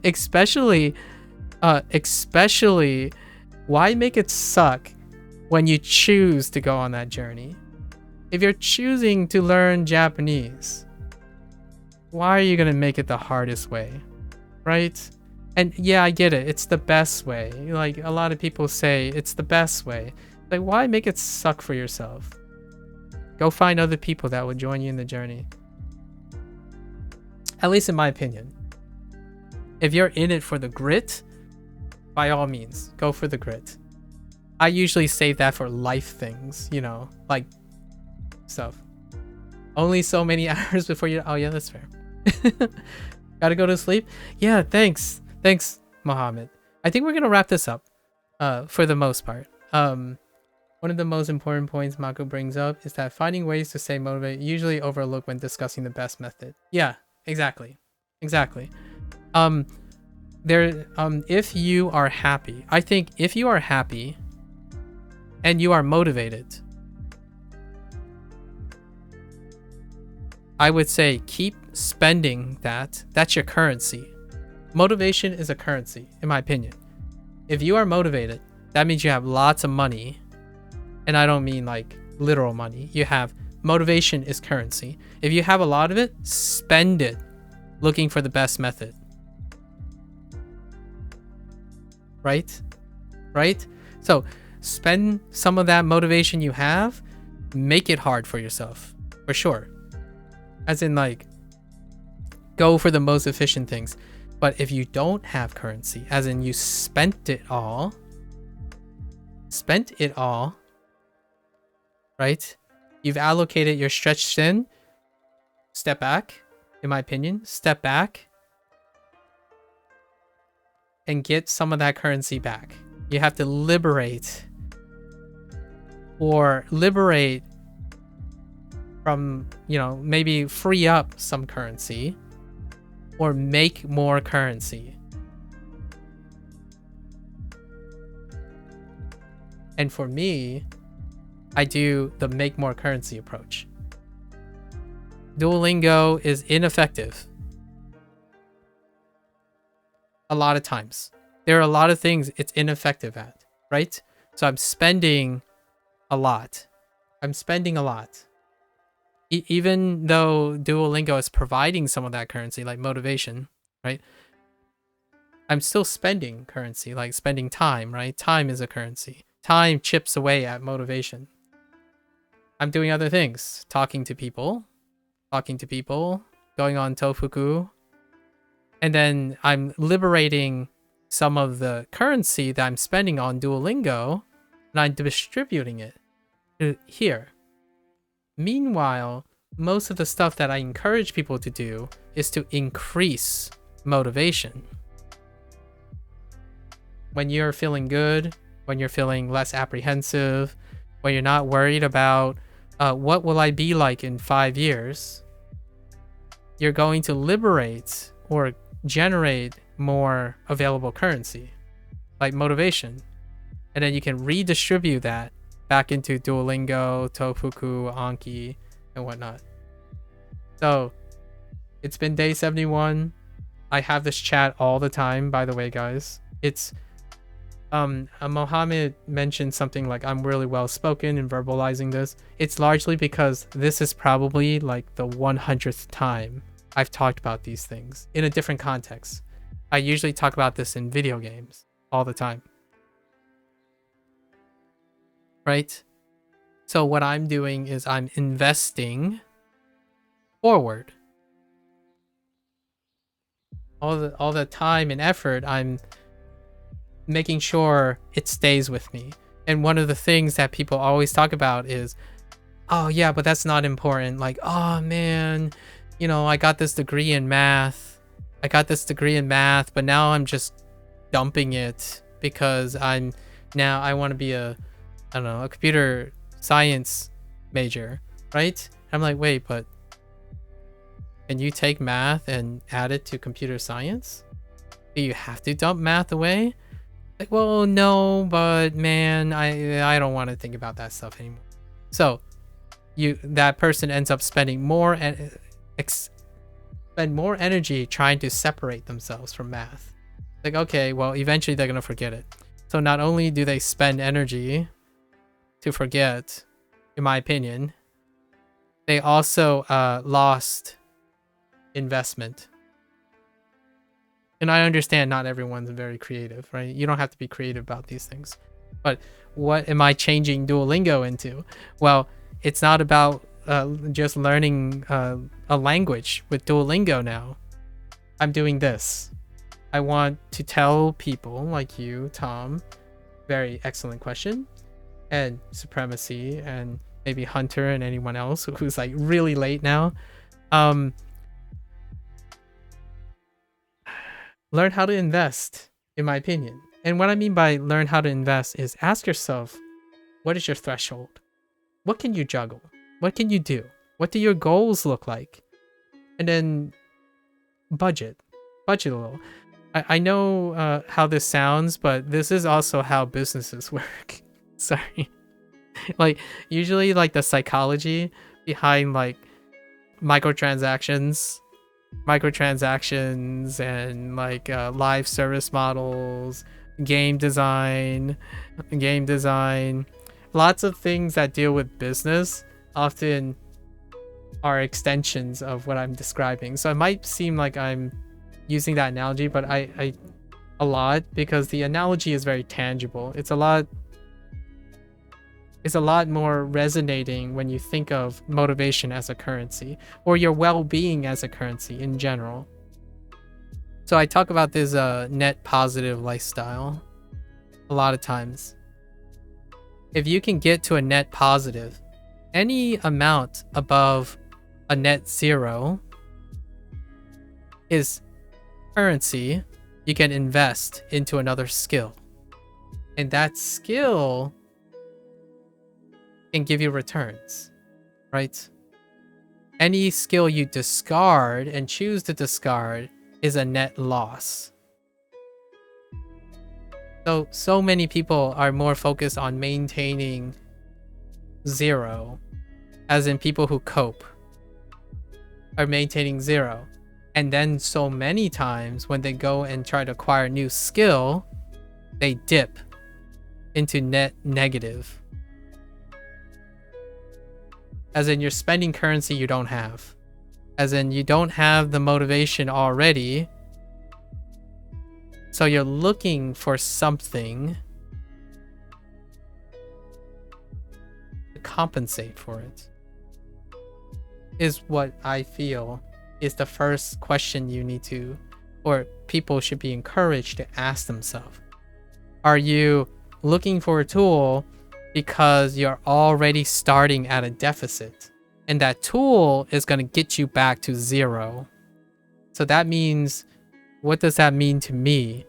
especially why make it suck when you choose to go on that journey? If you're choosing to learn Japanese, why are you going to make it the hardest way? Right? And yeah, I get it. It's the best way. Like, a lot of people say it's the best way. Like, why make it suck for yourself? Go find other people that would join you in the journey. At least in my opinion. If you're in it for the grit, by all means, go for the grit. I usually save that for life things, you know, like stuff. Only so many hours before you... Oh yeah, that's fair. Gotta go to sleep? Yeah, thanks. Thanks, Mohammed. I think we're gonna wrap this up, for the most part. One of the most important points MAKU brings up is that finding ways to stay motivated usually overlooked when discussing the best method. Yeah, exactly. Exactly. If you are happy, I think if you are happy and you are motivated, I would say keep spending that. That's your currency. Motivation is a currency, in my opinion. If you are motivated, that means you have lots of money. And I don't mean like literal money. You have motivation is currency. If you have a lot of it, spend it looking for the best method. Right? Right? So spend some of that motivation you have, make it hard for yourself, for sure. As in, like, go for the most efficient things. But if you don't have currency, as in you spent it all, right? You've allocated your stretched thin, step back, in my opinion, step back and get some of that currency back. You have to liberate from, you know, maybe free up some currency or make more currency. And for me, I do the make more currency approach. Duolingo is ineffective a lot of times. There are a lot of things it's ineffective at, right? So I'm spending a lot. Even though Duolingo is providing some of that currency, like motivation, right? I'm still spending currency, like spending time, right? Time is a currency. Time chips away at motivation. I'm doing other things, talking to people, going on Tofuku, and then I'm liberating some of the currency that I'm spending on Duolingo, and I'm distributing it here. Meanwhile, most of the stuff that I encourage people to do is to increase motivation. When you're feeling good, when you're feeling less apprehensive, when you're not worried about what will I be like in 5 years, you're going to liberate or generate more available currency, like motivation. And then you can redistribute that back into Duolingo, Tofuku, Anki, and whatnot. So it's been day 71. I have this chat all the time, by the way, guys. It's Mohammed mentioned something like I'm really well spoken in verbalizing this. It's largely because this is probably like the 100th time I've talked about these things in a different context. I usually talk about this in video games all the time. Right? So what I'm doing is I'm investing forward. All the time and effort, I'm making sure it stays with me. And one of the things that people always talk about is, oh yeah, but that's not important. Like, oh man, you know, I got this degree in math, but now I'm just dumping it because I want to be a computer science major, right? I'm like, wait, but can you take math and add it to computer science? Do you have to dump math away? Like, well, no, but man, I don't want to think about that stuff anymore. So that person ends up spending more energy trying to separate themselves from math. Like, okay, well, eventually they're gonna forget it. So not only do they spend energy to forget, in my opinion, they also lost investment. And I understand not everyone's very creative, right? You don't have to be creative about these things. But what am I changing Duolingo into? Well, it's not about just learning a language with Duolingo now. I'm doing this. I want to tell people like you, Tom, very excellent question, and Supremacy, and maybe Hunter and anyone else who's like really late now. Learn how to invest, in my opinion. And what I mean by learn how to invest is ask yourself, what is your threshold? What can you juggle? What can you do? What do your goals look like? And then budget. budget a little. I know how this sounds, but this is also how businesses work. Sorry. Like, usually, like, the psychology behind, like, microtransactions and, like, live service models, game design, lots of things that deal with business often are extensions of what I'm describing. So it might seem like I'm using that analogy, but I a lot, because the analogy is very tangible. It's a lot more resonating when you think of motivation as a currency, or your well-being as a currency in general. So I talk about this net positive lifestyle a lot of times. If you can get to a net positive, any amount above a net zero is currency you can invest into another skill. And that skill can give you returns, right? Any skill you discard and choose to discard is a net loss. So many people are more focused on maintaining zero, as in people who cope are maintaining zero. And then so many times when they go and try to acquire a new skill, they dip into net negative. As in, you're spending currency you don't have. As in, you don't have the motivation already. So you're looking for something to compensate for it. Is what I feel is the first question you need to, or people should be encouraged to ask themselves. Are you looking for a tool because you're already starting at a deficit, and that tool is going to get you back to zero? So that means, what does that mean to me?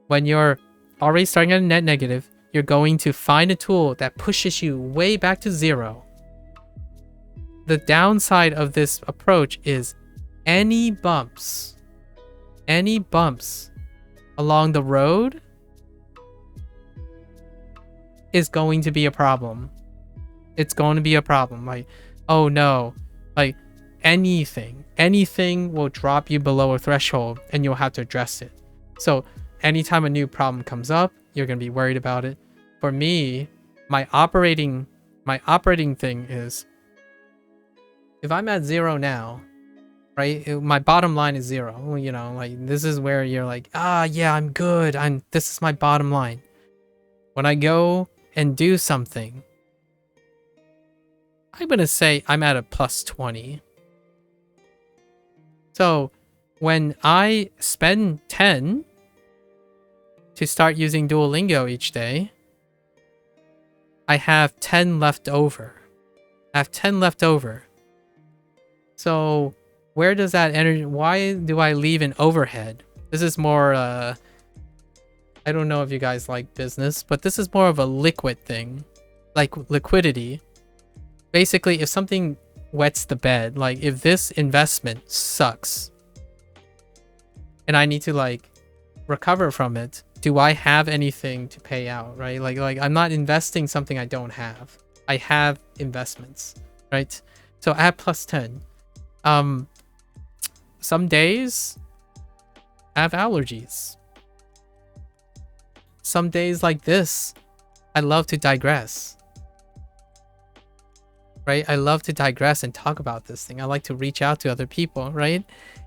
When you're already starting at a net negative, you're going to find a tool that pushes you way back to zero. The downside of this approach is any bumps along the road is going to be a problem. It's going to be a problem. Like, oh no, like anything will drop you below a threshold and you'll have to address it. So anytime a new problem comes up, you're going to be worried about it. For me, my operating thing is, if I'm at zero now, right? My bottom line is zero. You know, like, this is where you're like, yeah, I'm good. This is my bottom line. When I go and do something, I'm going to say I'm at a plus 20. So when I spend 10 to start using Duolingo each day, I have 10 left over. So where does that energy, why do I leave an overhead? This is more, I don't know if you guys like business, but this is more of a liquid thing, like liquidity. Basically, if something wets the bed, like if this investment sucks and I need to like recover from it, do I have anything to pay out, right? Like I'm not investing something I don't have. I have investments, right? So I have plus 10. Some days I have allergies. Some days like this, I love to digress. Right? I love to digress and talk about this thing. I like to reach out to other people, right?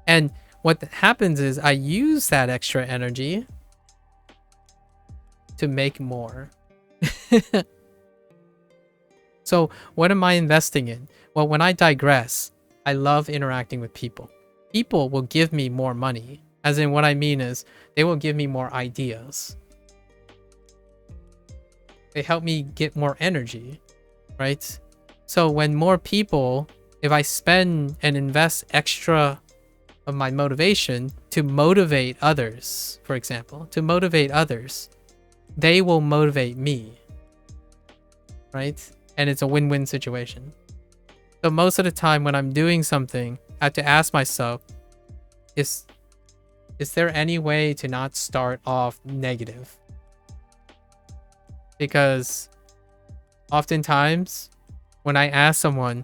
And what happens is I use that extra energy to make more. So what am I investing in? Well, when I digress, I love interacting with people. People will give me more money. As in, what I mean is, they will give me more ideas. They help me get more energy, right? So when more people, if I spend and invest extra of my motivation to motivate others, for example, to motivate others, they will motivate me, right? And it's a win-win situation. So most of the time when I'm doing something, I have to ask myself, is Is there any way to not start off negative? Because oftentimes when I ask someone,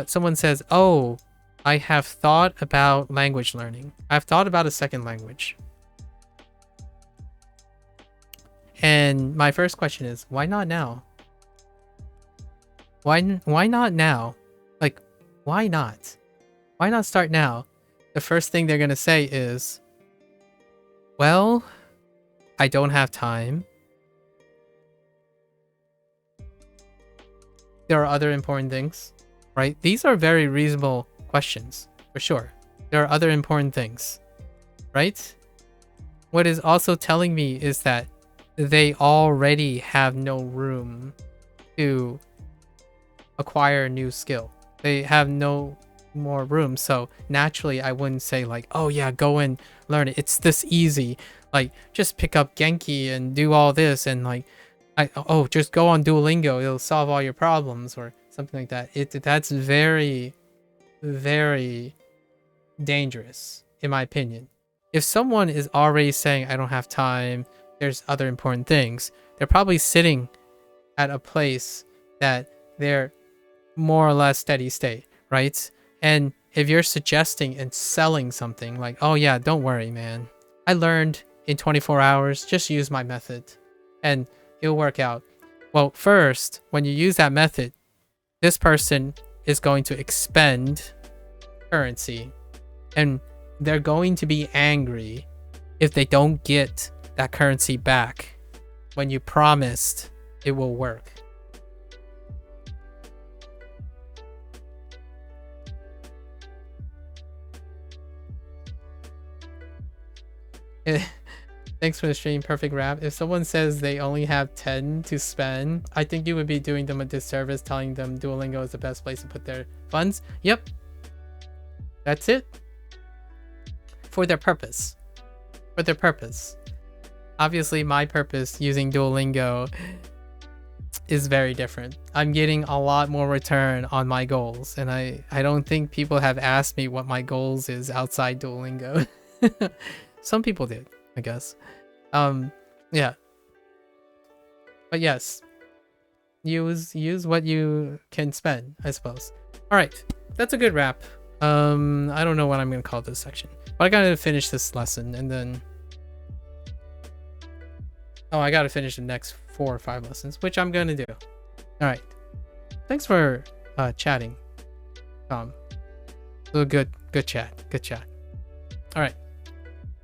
someone says, oh, I have thought about language learning. I've thought about a second language. And my first question is, why not now? Why not now? Like, why not? Why not start now? The first thing they're going to say is, well, I don't have time. There are other important things, right? These are very reasonable questions, for sure. There are other important things, right? What is also telling me is that they already have no room to acquire a new skill. They have no more room. So naturally, I wouldn't say like, oh yeah, go and learn it. It's this easy. Like, just pick up Genki and do all this and like, just go on Duolingo. It'll solve all your problems or something like that. That's very, very dangerous, in my opinion. If someone is already saying, I don't have time, there's other important things, they're probably sitting at a place that they're more or less steady state, right? And if you're suggesting and selling something like, oh yeah, don't worry, man, I learned in 24 hours, just use my method and it'll work out. Well, first, when you use that method, this person is going to expend currency and they're going to be angry if they don't get that currency back when you promised it will work. Thanks for the stream, perfect rap. If someone says they only have 10 to spend, I think you would be doing them a disservice telling them Duolingo is the best place to put their funds. Yep. That's it. For their purpose. For their purpose. Obviously, my purpose using Duolingo is very different. I'm getting a lot more return on my goals, and I don't think people have asked me what my goals is outside Duolingo. Some people did, I guess. Yeah. But yes, use what you can spend, I suppose. All right, that's a good wrap. I don't know what I'm gonna call this section, but I gotta finish this lesson and then. Oh, I gotta finish the next 4 or 5 lessons, which I'm gonna do. All right. Thanks for chatting, Tom. Good chat. Good chat. All right.